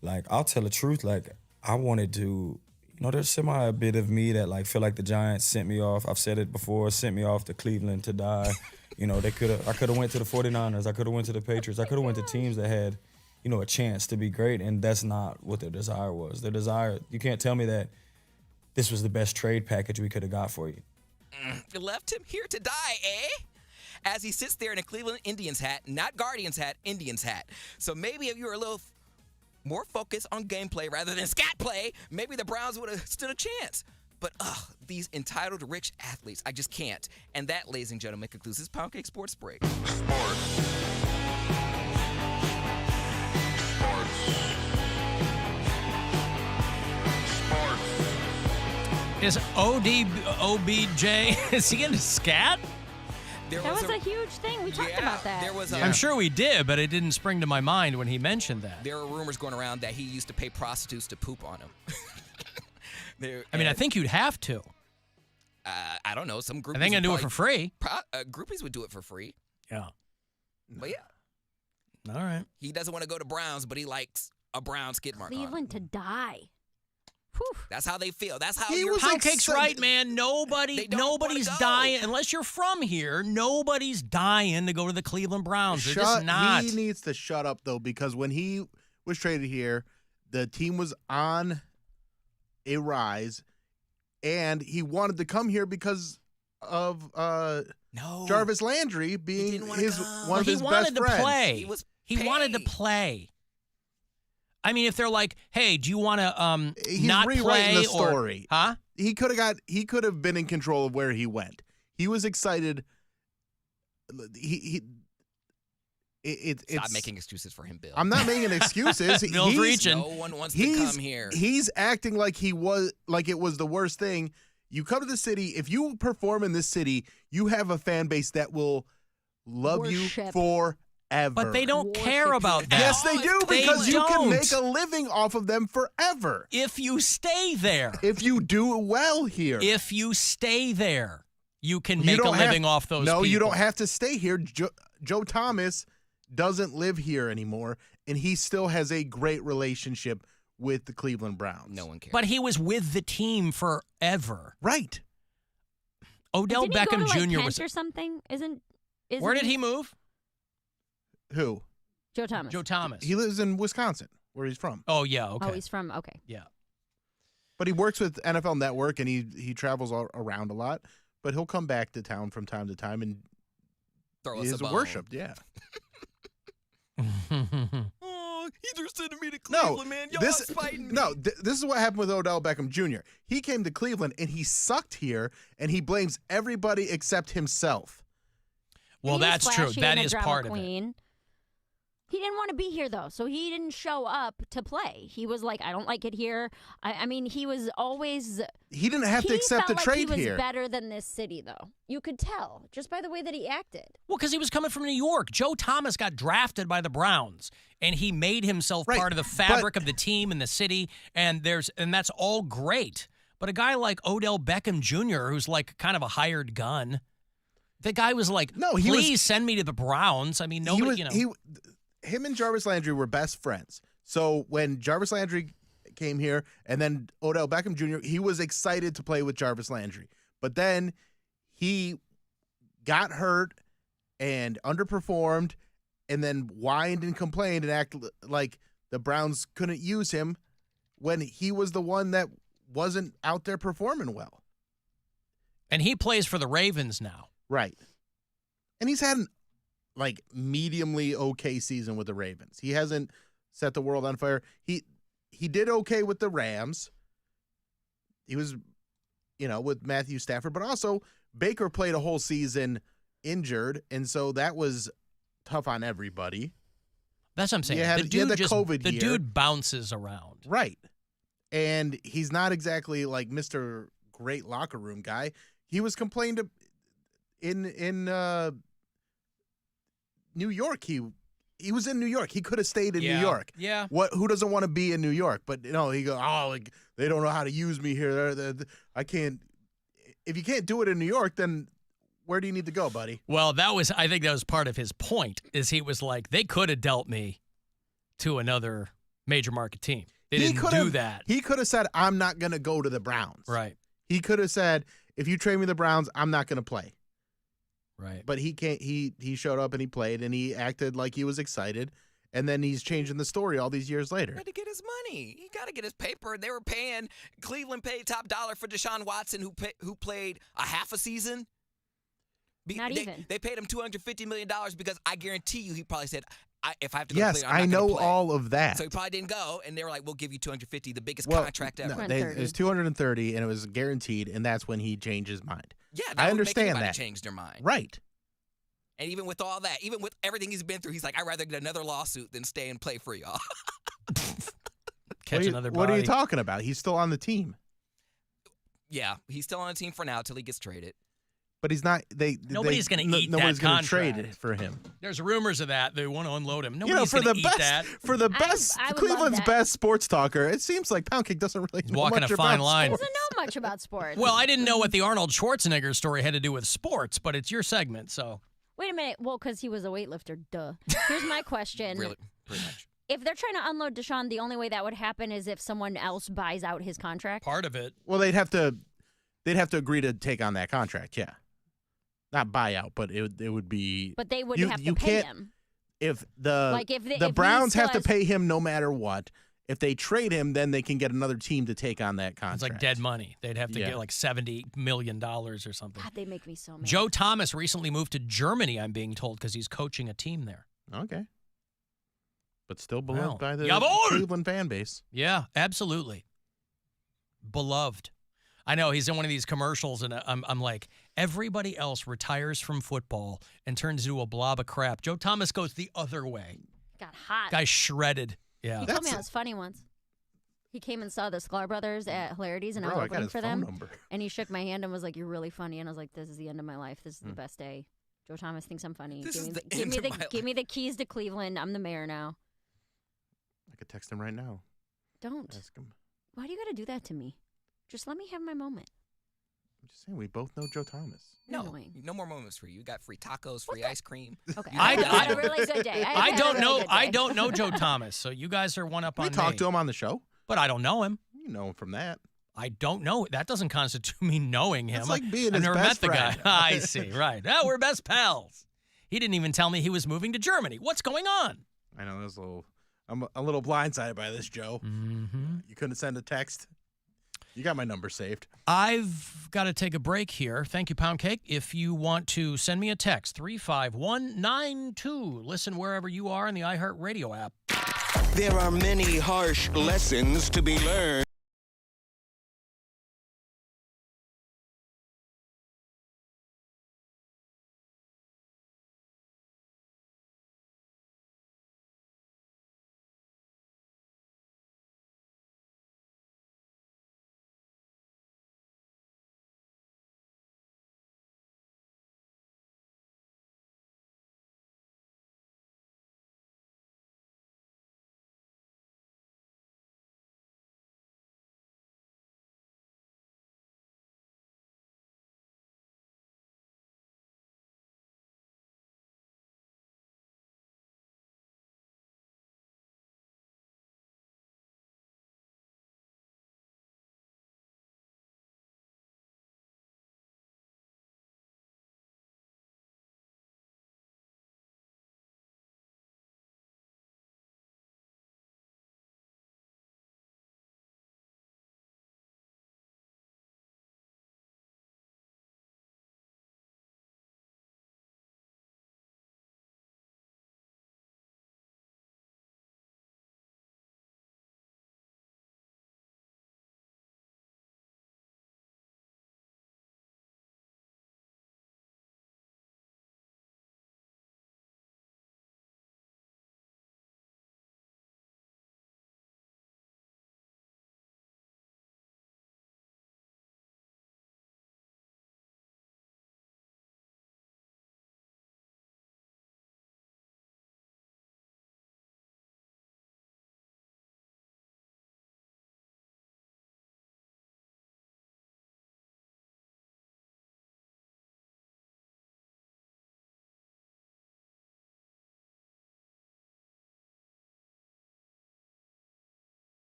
like, I'll tell the truth, like, I wanted to, there's a bit of me that, like, feel like the Giants sent me off. I've said it before, sent me off to Cleveland to die. I could have went to the 49ers. I could have went to the Patriots. I could have went to teams that had, a chance to be great, and that's not what their desire was. Their desire, you can't tell me that this was the best trade package we could have got for you. You left him here to die, eh? As he sits there in a Cleveland Indians hat, not Guardians hat, Indians hat. So maybe if you were a little more focused on gameplay rather than scat play, maybe the Browns would have stood a chance. But these entitled rich athletes, I just can't. And that, ladies and gentlemen, concludes this Poundcake Sports Break. Is OBJ, is he into scat? That was a huge thing. We talked about that. I'm sure we did, but it didn't spring to my mind when he mentioned that. There are rumors going around that he used to pay prostitutes to poop on him. I think you'd have to. I don't know. Some groupies. I think I'd do it for free. Groupies would do it for free. Yeah. But yeah. All right. He doesn't want to go to Browns, but he likes a Brown skid mark on him. Cleveland to die. That's how they feel. That's how Poundcake's right, man. Nobody's dying unless you're from here. Nobody's dying to go to the Cleveland Browns. They're just not. He needs to shut up though, because when he was traded here, the team was on a rise, and he wanted to come here because of Jarvis Landry being one of his best friends. He wanted to play. I mean, if they're like, "Hey, do you want to not play?" The story. Huh? He could have been in control of where he went. He was excited. Stop making excuses for him, Bill. I'm not making excuses. Bill's reaching. No one wants to come here. He's acting like it was the worst thing. You come to the city. If you perform in this city, you have a fan base that will love you forever. But they don't care about that. Yes, they do, because you can make a living off of them forever. If you stay there. If you do well here. If you stay there. you can make a living off those people. No, you don't have to stay here. Joe Thomas doesn't live here anymore, and he still has a great relationship with the Cleveland Browns. No one cares. But he was with the team forever. Right. Odell Didn't he Beckham go to, like, Jr. Kent was. or something? Isn't Where did he move? Who? Joe Thomas. Joe Thomas. He lives in Wisconsin, where he's from. Oh, yeah, okay. Oh, he's from, okay. Yeah. But he works with NFL Network, and he travels all around a lot. But he'll come back to town from time to time and Throw us is a bone. worshipped. Yeah. Oh, they're sending me to Cleveland, man. Y'all this fighting me. no. This is what happened with Odell Beckham Jr. He came to Cleveland and he sucked here, and he blames everybody except himself. Well, And he was that's true. flashy That and a is drama part of it. queen. He didn't want to be here, though, so he didn't show up to play. He was like, I don't like it here. I mean, he was always... He didn't have to accept the the trade he was here. better than this city, though. You could tell, just by the way that he acted. Well, because he was coming from New York. Joe Thomas got drafted by the Browns, and he made himself part of the fabric of the team and the city, and that's all great. But a guy like Odell Beckham Jr., who's like kind of a hired gun, the guy was like, please send me to the Browns. I mean, nobody, Him and Jarvis Landry were best friends. So when Jarvis Landry came here and then Odell Beckham Jr., he was excited to play with Jarvis Landry. But then he got hurt and underperformed and then whined and complained and acted like the Browns couldn't use him when he was the one that wasn't out there performing well. And he plays for the Ravens now. Right. And he's had an mediumly okay season with the Ravens. He hasn't set the world on fire. He did okay with the Rams. He was, with Matthew Stafford, but also Baker played a whole season injured, and so that was tough on everybody. That's what I'm saying. The The dude bounces around. Right. And he's not exactly like Mr. Great locker room guy. He was complained in New York. He was in New York. He could have stayed in New York. Yeah. Who doesn't want to be in New York? But he goes, they don't know how to use me here. I can't. If you can't do it in New York, then where do you need to go, buddy? Well, I think that was part of his point, is he was like, they could have dealt me to another major market team. They didn't do that. He could have said, I'm not going to go to the Browns. Right. He could have said, if you trade me the Browns, I'm not going to play. Right. But he can't. He showed up and he played and he acted like he was excited, and then he's changing the story all these years later. He had to get his money. He got to get his paper. They were paying. Cleveland paid top dollar for Deshaun Watson, who played a half a season. Not even. They paid him $250 million because I guarantee you he probably said, if I have to go Yes, play, I'm not I know gonna play. all of that. So he probably didn't go, and they were like, we'll give you $250, the biggest contract ever. No, it was $230, and it was guaranteed, and that's when he changed his mind. Yeah, I understand that. that. Changed their mind. Right. And even with all that, even with everything he's been through, he's like, I'd rather get another lawsuit than stay and play for y'all. Catch another body. What are you talking about? He's still on the team. Yeah, he's still on the team for now till he gets traded. But he's not. Nobody's going to eat nobody's that gonna contract. trade it for him. There's rumors of that. They want to unload him. Nobody's for going the to eat best, that. for the best, I would love Cleveland's that. best sports talker. It seems like Poundcake doesn't really know walking much a fine about line. He sports. doesn't know much about sports. Well, I didn't know what the Arnold Schwarzenegger story had to do with sports, but it's your segment, so. Wait a minute. Well, because he was a weightlifter, duh. Here's my question. Really, pretty much. If they're trying to unload Deshaun, the only way that would happen is if someone else buys out his contract. Part of it. Well, they'd have to agree to take on that contract. Yeah, not buyout, but it would be. But they would have to pay him. If the if the he Browns still have to has- pay him no matter what. If they trade him, then they can get another team to take on that contract. It's like dead money. They'd have to Yeah. get like $70 million or something. God, they make me so mad. Joe Thomas recently moved to Germany, I'm being told, because he's coaching a team there. Okay. But still beloved Well, by the jawohl! Cleveland fan base. Yeah, absolutely. Beloved. I know he's in one of these commercials, and I'm like, everybody else retires from football and turns into a blob of crap. Joe Thomas goes the other way. Got hot. Guy's shredded. Yeah. He told me I was funny once. He came and saw the Sklar brothers at Hilarities, and I Bro, was I got opening his for phone them. number. And he shook my hand and was like, "You're really funny." And I was like, "This is the end of my life. This is the best day." Joe Thomas thinks I'm funny. This give is me, the give end me of the my give me the keys to Cleveland. I'm the mayor now. I could text him right now. Don't. Ask him. Why do you got to do that to me? Just let me have my moment. just saying, we both know Joe Thomas. No, Annoying. no more moments for you. You got free tacos, free ice cream. Okay. I had a really good day. I don't know. I don't know Joe Thomas, so you guys are one up on We me. talked to him on the show. But I don't know him. You know him from that. I don't know. That doesn't constitute me knowing him. It's like being I've his never best met the friend. guy. I see. Right. Oh, we're best pals. He didn't even tell me he was moving to Germany. What's going on? I know. I'm a little blindsided by this, Joe. Mm-hmm. You couldn't send a text. You got my number saved. I've got to take a break here. Thank you, Poundcake. If you want to send me a text, 35192. Listen wherever you are in the iHeartRadio app. There are many harsh lessons to be learned.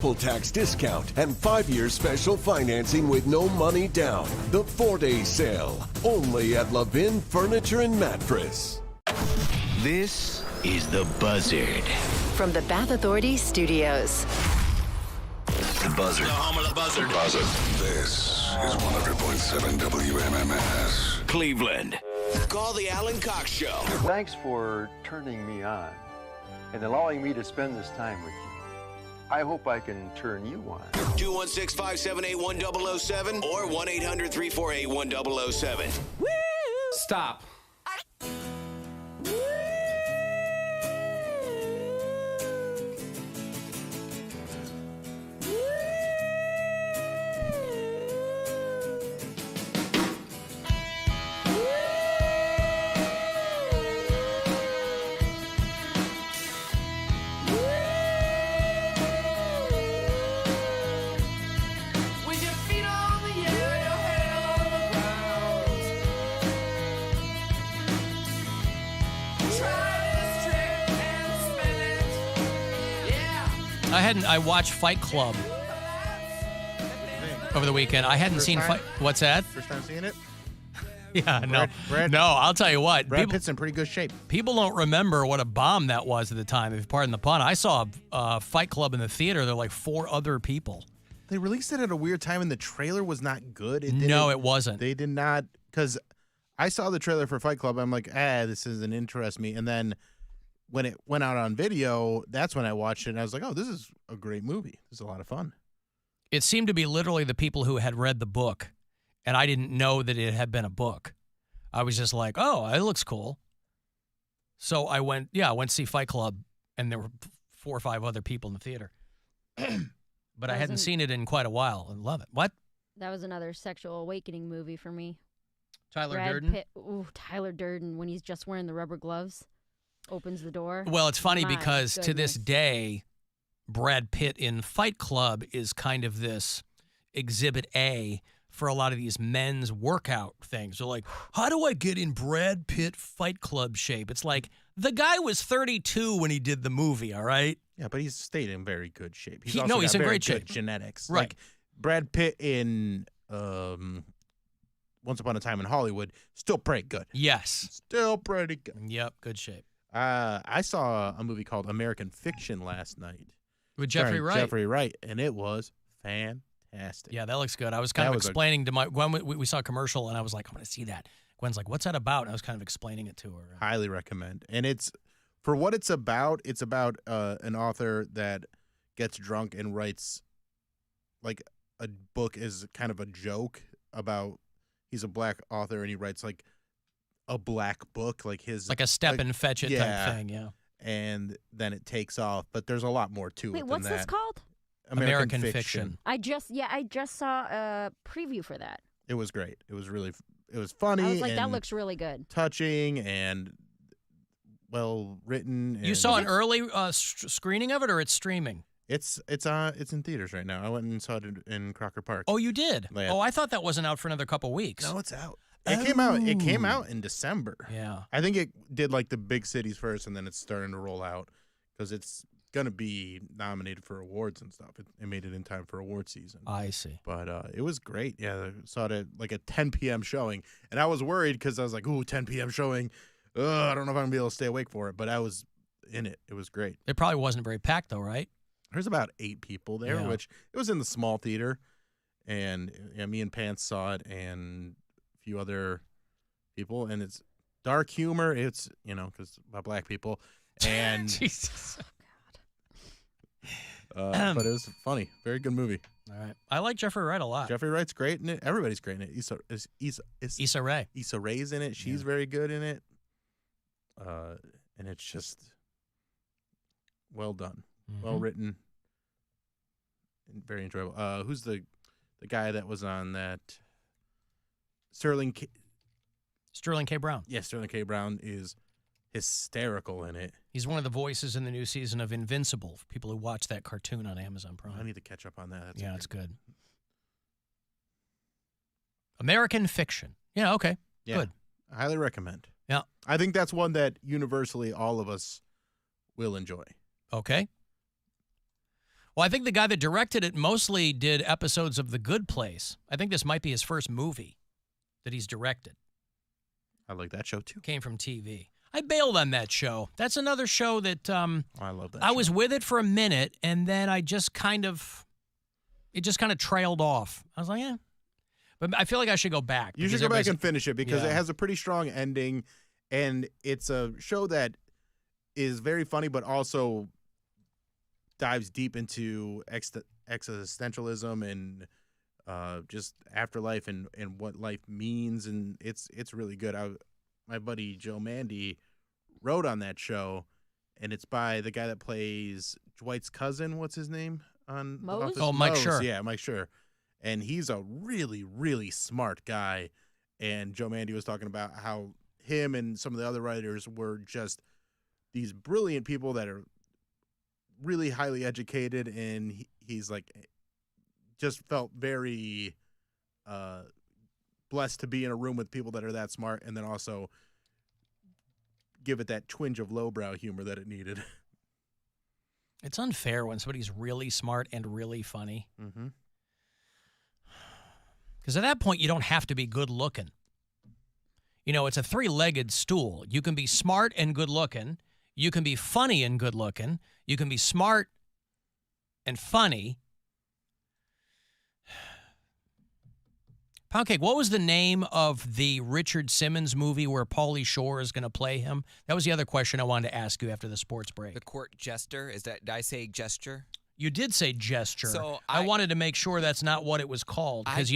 triple tax discount, and 5-year special financing with no money down. The 4-day sale, only at Levin Furniture and Mattress. This is The Buzzard. From the Bath Authority Studios. The Buzzard. The home of the Buzzard. This is 100.7 WMMS. Cleveland. Call the Alan Cox Show. Thanks for turning me on and allowing me to spend this time with you. I hope I can turn you on. 216-578-1007 or 1-800-348-1007. Stop. I watched Fight Club over the weekend. I hadn't seen Fight. What's that? First time seeing it? Yeah, no. Brad, no, I'll tell you what. Brad Pitt's in pretty good shape. People don't remember what a bomb that was at the time, if you pardon the pun. I saw Fight Club in the theater. There were like 4 other people. They released it at a weird time, and the trailer was not good. No, it wasn't. They did not, because I saw the trailer for Fight Club. I'm like, this doesn't interest me. And then when it went out on video, that's when I watched it, and I was like, oh, this is a great movie. This is a lot of fun. It seemed to be literally the people who had read the book, and I didn't know that it had been a book. I was just like, oh, it looks cool. So I went to see Fight Club, and there were 4 or 5 other people in the theater. But I hadn't seen it in quite a while and love it. What? That was another sexual awakening movie for me. Tyler Brad Durden? Pitt, Tyler Durden, when he's just wearing the rubber gloves, opens the door. Well, it's funny My because to this goodness. day, Brad Pitt in Fight Club is kind of this exhibit A for a lot of these men's workout things. They're like, how do I get in Brad Pitt Fight Club shape? It's like, the guy was 32 when he did the movie, all right? Yeah, but he's stayed in very good shape. He's He's got in very great good shape. genetics. Right. Like Brad Pitt in Once Upon a Time in Hollywood, still pretty good. Yes. Still pretty good. Yep, good shape. I saw a movie called American Fiction last night. With Jeffrey starring Wright. Jeffrey Wright, and it was fantastic. Yeah, that looks good. I was kind of explaining to my Gwen. We saw a commercial, and I was like, "I'm going to see that." Gwen's like, "What's that about?" And I was kind of explaining it to her. Highly recommend. And it's for what it's about. It's about an author that gets drunk and writes like a book is kind of a joke about. He's a black author, and he writes like a black book, like his like a step and fetch it type thing. Yeah. And then it takes off, but there's a lot more to it. Wait, than what's that. this called? American Fiction. I just saw a preview for that. It was great. It was funny. I was like, that and looks really good. touching and well written. You saw an early screening of it, or it's streaming? It's in theaters right now. I went and saw it in Crocker Park. Oh, you did? Yeah. Oh, I thought that wasn't out for another couple weeks. No, it's out. It came out in December. Yeah. I think it did like the big cities first, and then it's starting to roll out because it's gonna be nominated for awards and stuff. It made it in time for award season. I see. But it was great. Yeah, I saw it at like a 10 p.m. showing, and I was worried because I was like, "Ooh, 10 p.m. showing. I don't know if I'm gonna be able to stay awake for it." But I was in it. It was great. It probably wasn't very packed though, right? There's about 8 people there, Yeah. which it was in the small theater, and me and Pants saw it, and a few other people, and it's dark humor. It's because about black people, and Jesus. but it was funny. Very good movie. All right, I like Jeffrey Wright a lot. Jeffrey Wright's great in it. Everybody's great in it. Issa Rae. Issa Rae's in it. She's very good in it. And it's just well done, well written, and very enjoyable. Who's the guy that was on that? Sterling K. Brown. Yeah, Sterling K. Brown is hysterical in it. He's one of the voices in the new season of Invincible for people who watch that cartoon on Amazon Prime. I need to catch up on that. It's good. American Fiction. Yeah, okay. Yeah, Good. I highly recommend. Yeah. I think that's one that universally all of us will enjoy. Okay. Well, I think the guy that directed it mostly did episodes of The Good Place. I think this might be his first movie that he's directed. I like that show, too. Came from TV. I bailed on that show. That's another show that I love that I show. was with it for a minute, and then it just kind of trailed off. I was like, yeah. But I feel like I should go back. You should go back and finish it because it has a pretty strong ending, and it's a show that is very funny, but also dives deep into existentialism and just afterlife and what life means, and it's really good. My buddy Joe Mandy wrote on that show, and it's by the guy that plays Dwight's cousin. What's his name on The Office? Oh, Mike Mose. Schur. Yeah, Mike Schur. And he's a really, really smart guy. And Joe Mandy was talking about how him and some of the other writers were just these brilliant people that are really highly educated, and he's like just felt very blessed to be in a room with people that are that smart, and then also give it that twinge of lowbrow humor that it needed. It's unfair when somebody's really smart and really funny. Mm-hmm. Because at that point, you don't have to be good looking. You know, it's a three-legged stool. You can be smart and good looking. You can be funny and good looking. You can be smart and funny. Poundcake, what was the name of the Richard Simmons movie where Pauly Shore is going to play him? That was the other question I wanted to ask you after the sports break. The Court Jester. Did I say gesture? You did say gesture. So I wanted to make sure that's not what it was called because,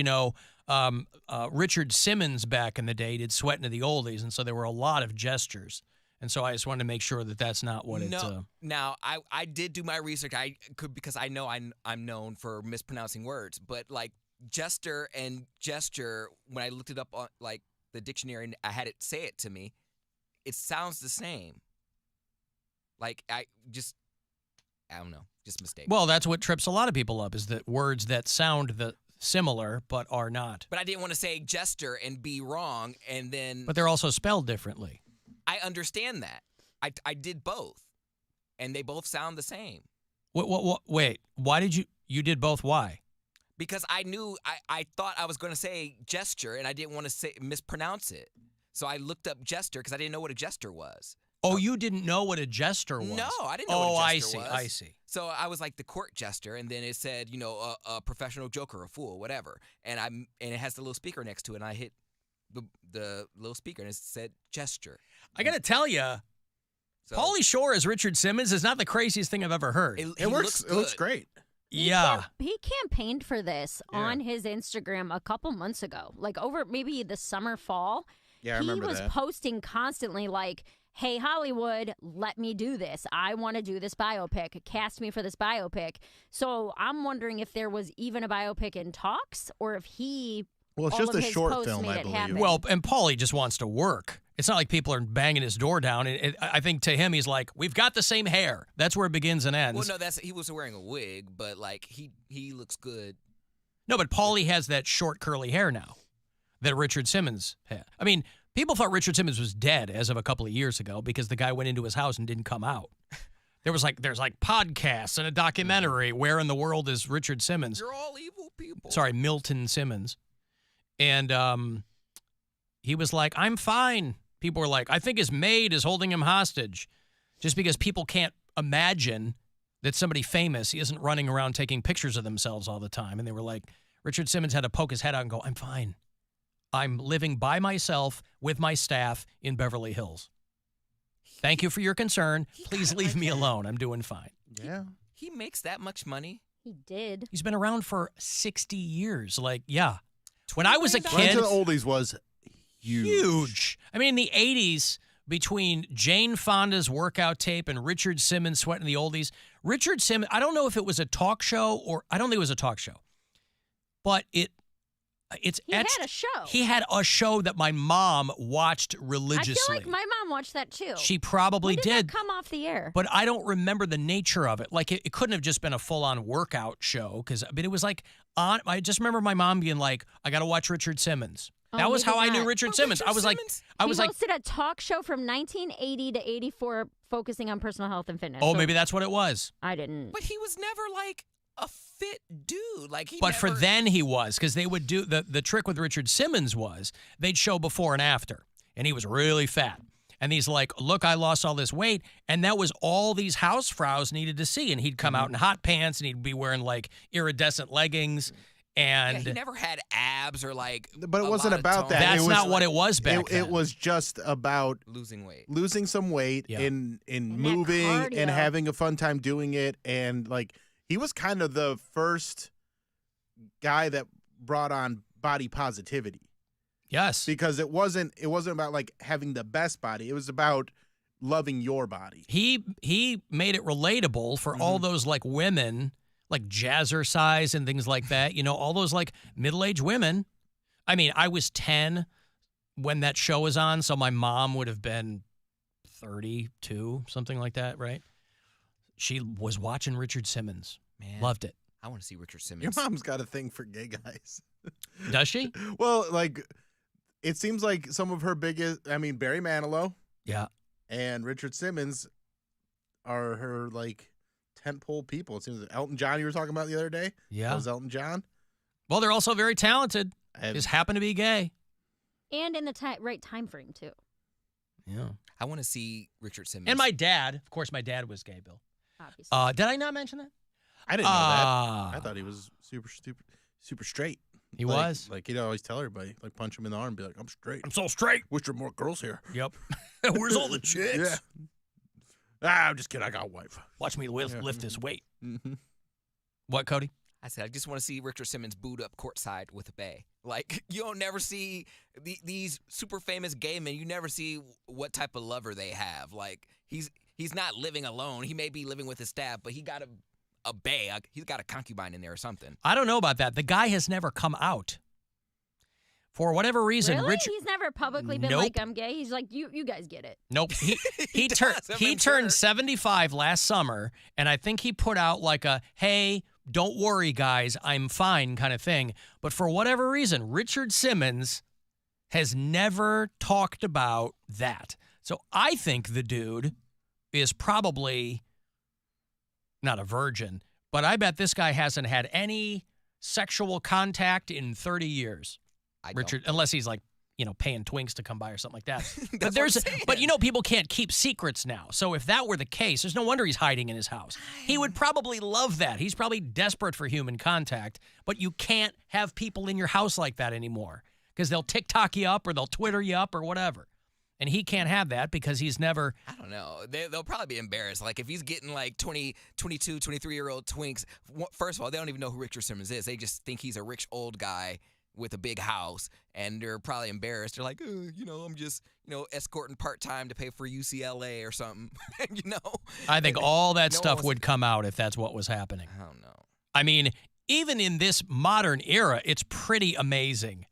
Richard Simmons back in the day did Sweatin' to the Oldies, and so there were a lot of gestures. And so I just wanted to make sure that that's not what it's... Now, I did do my research. I could because I know I'm known for mispronouncing words, but like jester and gesture, when I looked it up on like the dictionary and I had it say it to me, it sounds the same. Like I don't know, just a mistake. Well, that's what trips a lot of people up is that words that sound similar but are not. But I didn't want to say jester and be wrong, and then... But they're also spelled differently. I understand that. I did both, and they both sound the same. Wait, why did you did both? Why? Because I knew, I thought I was going to say gesture, and I didn't want to mispronounce it. So I looked up jester because I didn't know what a jester was. Oh, you didn't know what a jester was? No, I didn't know what a jester was. I see. So I was like the court jester, and then it said, a professional joker, a fool, whatever. And it has the little speaker next to it, and I hit the little speaker, and it said gesture. I got to tell you, Pauly Shore as Richard Simmons is not the craziest thing I've ever heard. It works. It looks great. Yeah. He campaigned for this on his Instagram a couple months ago, like over maybe the summer, fall. Yeah, I remember that. He was posting constantly like, hey, Hollywood, let me do this. I want to do this biopic. Cast me for this biopic. So I'm wondering if there was even a biopic in talks or if he... Well, it's just a short film, I believe. Well, and Pauly just wants to work. It's not like people are banging his door down. I think to him, he's like, we've got the same hair. That's where it begins and ends. Well, no, he was wearing a wig, but like he looks good. No, but Pauly has that short curly hair now that Richard Simmons had. I mean, people thought Richard Simmons was dead as of a couple of years ago because the guy went into his house and didn't come out. There's podcasts and a documentary. Where in the world is Richard Simmons? You're all evil people. Sorry, Milton Simmons. And he was like, I'm fine. People were like, I think his maid is holding him hostage. Just because people can't imagine that somebody famous isn't running around taking pictures of themselves all the time. And they were like, Richard Simmons had to poke his head out and go, I'm fine. I'm living by myself with my staff in Beverly Hills. Thank you for your concern. Please leave me alone. I'm doing fine. Yeah. He makes that much money? He did. He's been around for 60 years. Like, yeah. When I was a kid, the Oldies was huge. I mean, in the 80s, between Jane Fonda's workout tape and Richard Simmons Sweating the Oldies, Richard Simmons, I don't know if it was a talk show I don't think it was a talk show, but it's He had a show. He had a show that my mom watched religiously. I feel like my mom watched that too. She probably When did. That come off the air? But I don't remember the nature of it. Like, it couldn't have just been a full-on workout show, but it was like I just remember my mom being like, I got to watch Richard Simmons. That was maybe how I knew not. Richard Simmons. I was like, He hosted a talk show from 1980 to 84 focusing on personal health and fitness. oh, So maybe that's what it was. I didn't. But he was never like a fit dude. Like he But never... for then he was, because they would do the trick with Richard Simmons was they'd show before and after, and he was really fat. And he's like, look, I lost all this weight. And that was all these housefrows needed to see. And he'd come out in hot pants and he'd be wearing like iridescent leggings. And he never had abs or like. But it wasn't about that. That's It was not what it was back then. It was just about losing weight, losing some weight, in moving and cardio. having a fun time doing it. And like he was kind of the first guy that brought on body positivity. Yes, because it wasn't about like having the best body. It was about loving your body. He made it relatable for all those like women, like jazzercise and things like that. You know, all those like middle-aged women. I mean, I was 10 when that show was on, so my mom would have been 32, something like that, right? She was watching Richard Simmons. Man, loved it. I want to see Richard Simmons. Your mom's got a thing for gay guys. Does she? Well, like it seems like some of her biggest. I mean, Barry Manilow. Yeah. And Richard Simmons are her like tentpole people. It seems like Elton John you were talking about the other day. Yeah. That was Elton John. Well, they're also very talented. Just happen to be gay. And in the right time frame, too. Yeah. I want to see Richard Simmons. And my dad. Of course, my dad was gay, Bill. Obviously. Did I not mention that? I didn't know that. I thought he was super straight. He Like- was? Like he'd always tell everybody, like punch him in the arm and be like, I'm straight. I'm so straight. Wish there were more girls here. Yep. Where's all the chicks? Yeah. I'm just kidding. I got a wife. Watch me lift this weight. What, Cody? I said, I just want to see Richard Simmons boot up courtside with a bae. Like, you don't never see these super famous gay men. You never see what type of lover they have. Like, he's not living alone. He may be living with his staff, but he got a bae. He's got a concubine in there or something. I don't know about that. The guy has never come out. For whatever reason, Really? Richard. He's never publicly been Nope. like, I'm gay. He's like, you guys get it. Nope. He turned 75 last summer, and I think he put out like a, hey, don't worry, guys, I'm fine kind of thing. But for whatever reason, Richard Simmons has never talked about that. So I think the dude is probably not a virgin, but I bet this guy hasn't had any sexual contact in 30 years. Richard, unless he's like, paying twinks to come by or something like that. But people can't keep secrets now. So if that were the case, there's no wonder he's hiding in his house. He would probably love that. He's probably desperate for human contact, but you can't have people in your house like that anymore because they'll TikTok you up or they'll Twitter you up or whatever. And he can't have that because he's never. I don't know. They'll probably be embarrassed. Like, if he's getting like 20, 22, 23-year-old twinks, first of all, they don't even know who Richard Simmons is. They just think he's a rich old guy with a big house, and they're probably embarrassed. They're like, I'm just, escorting part-time to pay for UCLA or something, I think all that stuff would come out if that's what was happening. I don't know. I mean, even in this modern era, it's pretty amazing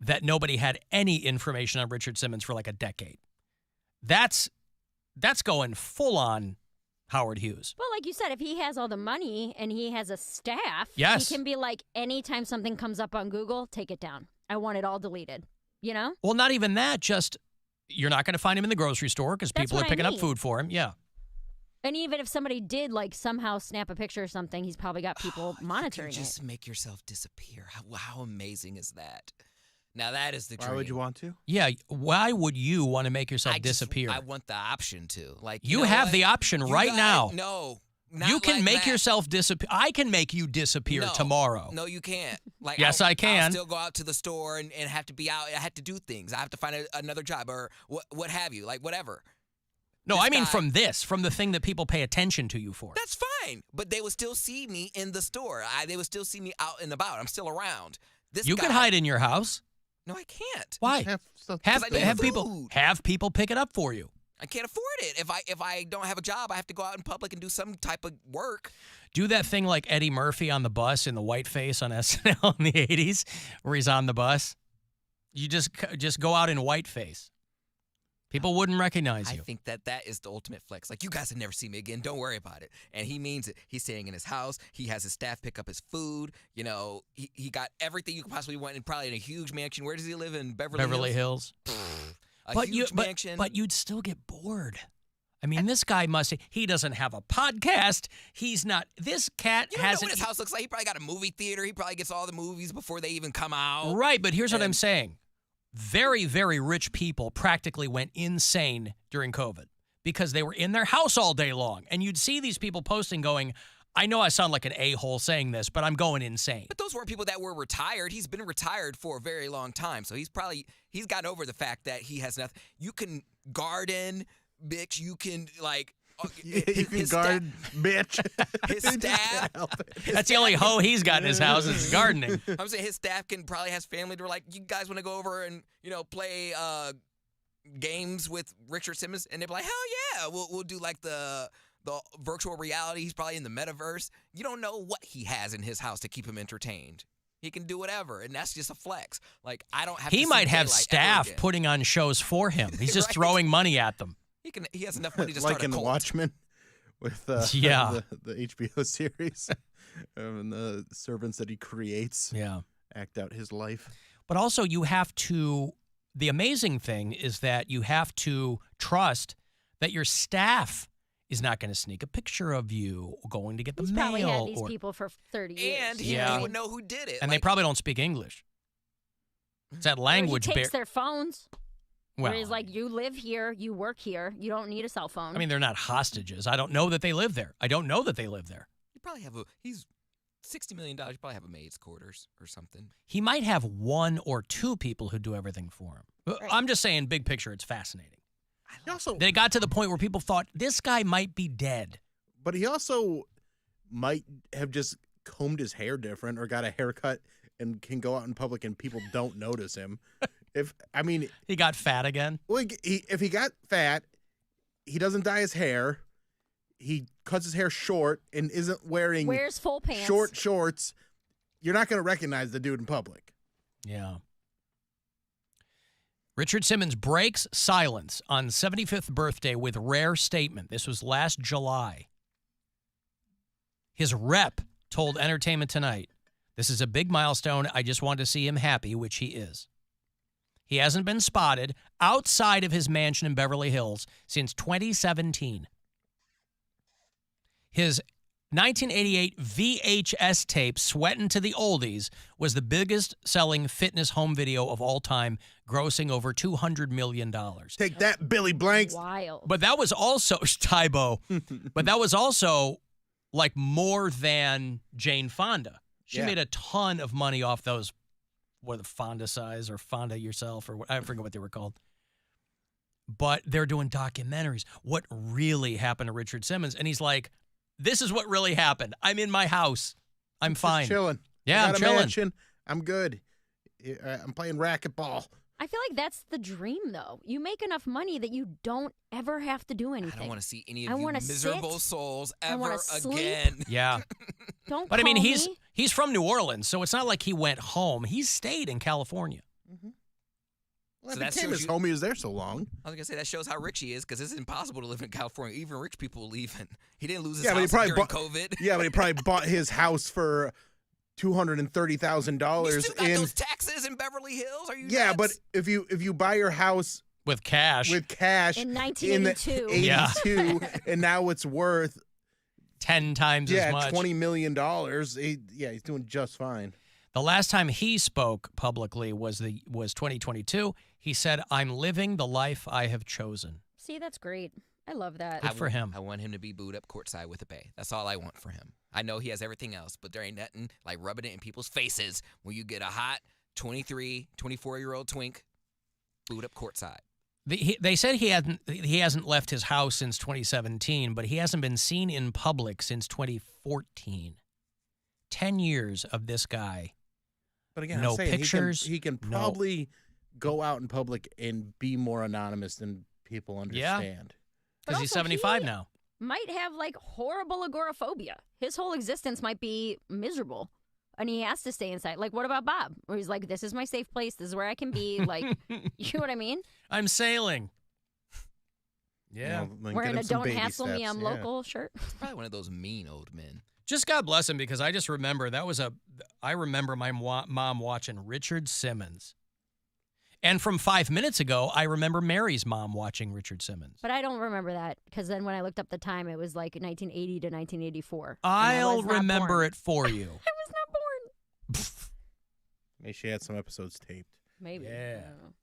that nobody had any information on Richard Simmons for like a decade. That's going full on Howard Hughes. Well, like you said, if he has all the money and he has a staff, Yes. he can be like, anytime something comes up on Google, take it down. I want it all deleted. Well, not even that. Just you're not going to find him in the grocery store because That's people are what I picking up mean. food for him. Yeah. And even if somebody did like somehow snap a picture or something, he's probably got people monitoring Just it. make yourself disappear. How amazing is that? Now that is the dream. Why would you want to? Yeah. Why would you want to make yourself disappear? I want the option to. Like, You know have what? the option You right got- now. No. Not You can like make that. yourself disappear. I can make you disappear No. tomorrow. No, you can't. Like, Yes, I can. I'll still go out to the store and have to be out. I have to do things. I have to find another job or what have you. Like, whatever. No, This I mean guy- from the thing that people pay attention to you for. That's fine. But they would still see me in the store. They would still see me out and about. I'm still around. You can hide in your house. No, I can't. Why? Have stuff. Because I need Have food. people pick it up for you. I can't afford it. If I don't have a job, I have to go out in public and do some type of work. Do that thing like Eddie Murphy on the bus in the white face on SNL in the 80s where he's on the bus. You just go out in white face. People wouldn't recognize I you. think that is the ultimate flex. Like, you guys will never see me again. Don't worry about it. And he means it. He's staying in his house. He has his staff pick up his food. You know, he got everything you could possibly want, and probably in a huge mansion. Where does he live? In Beverly Hills. A huge mansion. But you'd still get bored. I mean, this guy he doesn't have a podcast. He's not, this cat You don't know hasn't. what his house looks like. He probably got a movie theater. He probably gets all the movies before they even come out. Right, but here's what I'm saying. Very, very rich people practically went insane during COVID because they were in their house all day long. And you'd see these people posting going, I know I sound like an a-hole saying this, but I'm going insane. But those weren't people that were retired. He's been retired for a very long time. So he's gotten over the fact that he has nothing. You can garden, bitch. You can, like... You can garden, bitch. His staff. That's the only hoe he's got in his house is gardening. I'm saying his staff can probably has family to like, you guys want to go over and, play games with Richard Simmons? And they'd be like, hell yeah, we'll do like the virtual reality. He's probably in the metaverse. You don't know what he has in his house to keep him entertained. He can do whatever, and that's just a flex. Like, I don't have. He to might see have daylight staff ever again. putting on shows for him. He's just Right. throwing money at them. He has enough money to like start a in The cult. Watchmen with the HBO series and the servants that he creates. Yeah. Act out his life. But also the amazing thing is that you have to trust that your staff is not going to sneak a picture of you going to get the He's mail. probably had these people for 30 years. And he would know who did it. And they probably don't speak English. It's that language Or he takes barrier. their phones. Well, Where he's like, you live here, you work here, you don't need a cell phone. I mean, they're not hostages. I don't know that they live there. You probably have he's $60 million. You probably have a maid's quarters or something. He might have one or two people who do everything for him. I'm just saying, big picture, it's fascinating. They got to the point where people thought this guy might be dead. But he also might have just combed his hair different or got a haircut and can go out in public and people don't notice him. He got fat again. Well, if he got fat, he doesn't dye his hair. He cuts his hair short and isn't wears full pants, short shorts. You're not going to recognize the dude in public. Yeah. Richard Simmons breaks silence on 75th birthday with rare statement. This was last July. His rep told Entertainment Tonight, "This is a big milestone. I just want to see him happy," which he is. He hasn't been spotted outside of his mansion in Beverly Hills since 2017. His 1988 VHS tape, Sweatin' to the Oldies, was the biggest selling fitness home video of all time, grossing over $200 million. Take that, Billy Blanks. Wild. But that was also, Tybo, but that was also like more than Jane Fonda. She made a ton of money off those, what, Fonda size or Fonda yourself, or what, I forget what they were called. But they're doing documentaries. What really happened to Richard Simmons? And he's like, this is what really happened. I'm in my house. I'm fine. Just chilling. Yeah, I I'm got a chilling. mansion. I'm good. I'm playing racquetball. I feel like that's the dream, though. You make enough money that you don't ever have to do anything. I don't want to see any I of you wanna miserable sit. souls I ever wanna sleep. again. Yeah. Don't But I mean, call he's from New Orleans, so it's not like he went home. He stayed in California. Well, So that that became shows his you- home. He was there so long. I was gonna say that shows how rich he is, because it's impossible to live in California. Even rich people leaving. He didn't lose his Yeah, but he house probably during bought. COVID. Yeah, but he probably bought his house for $230,000. You still got those taxes in Beverly Hills? Are you? Yeah, nuts? but if you buy your house with cash In in 1982. the 82, and now it's worth 10 times as much. $20 million. He's doing just fine. The last time he spoke publicly was 2022. He said, "I'm living the life I have chosen." See, that's great. I love that. Good for him. I want him to be booed up courtside with a bay. That's all I want for him. I know he has everything else, but there ain't nothing like rubbing it in people's faces when you get a hot 23, 24-year-old twink booed up courtside. They said he hasn't left his house since 2017, but he hasn't been seen in public since 2014. 10 years of this guy. But again, no I'm saying pictures. He can probably go out in public and be more anonymous than people understand. Because he's also, 75 now. Might have like horrible agoraphobia. His whole existence might be miserable. And he has to stay inside. Like, what about Bob? Where he's like, this is my safe place. This is where I can be. Like, you know what I mean? I'm sailing. Yeah. Wearing a "Don't Hassle Me, I'm Local" shirt. It's probably one of those mean old men. Just God bless him, because I just remember I remember my mom watching Richard Simmons. And from 5 minutes ago, I remember Mary's mom watching Richard Simmons. But I don't remember that, because then when I looked up the time, it was like 1980 to 1984. I'll remember it for you. I was not born. Maybe she had some episodes taped. Maybe. Yeah. I don't know.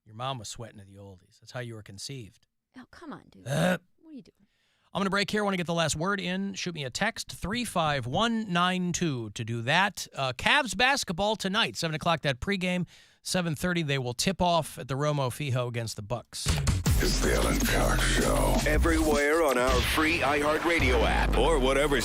Your mom was sweating to the oldies. That's how you were conceived. Oh, come on, dude. What are you doing? I'm going to break here. I want to get the last word in. Shoot me a text, 35192 to do that. Cavs basketball tonight, 7 o'clock, that pregame. 7:30, they will tip off at the Romo Fijo against the Bucks. It's the Alan Cox Show. Everywhere on our free iHeartRadio app or whatever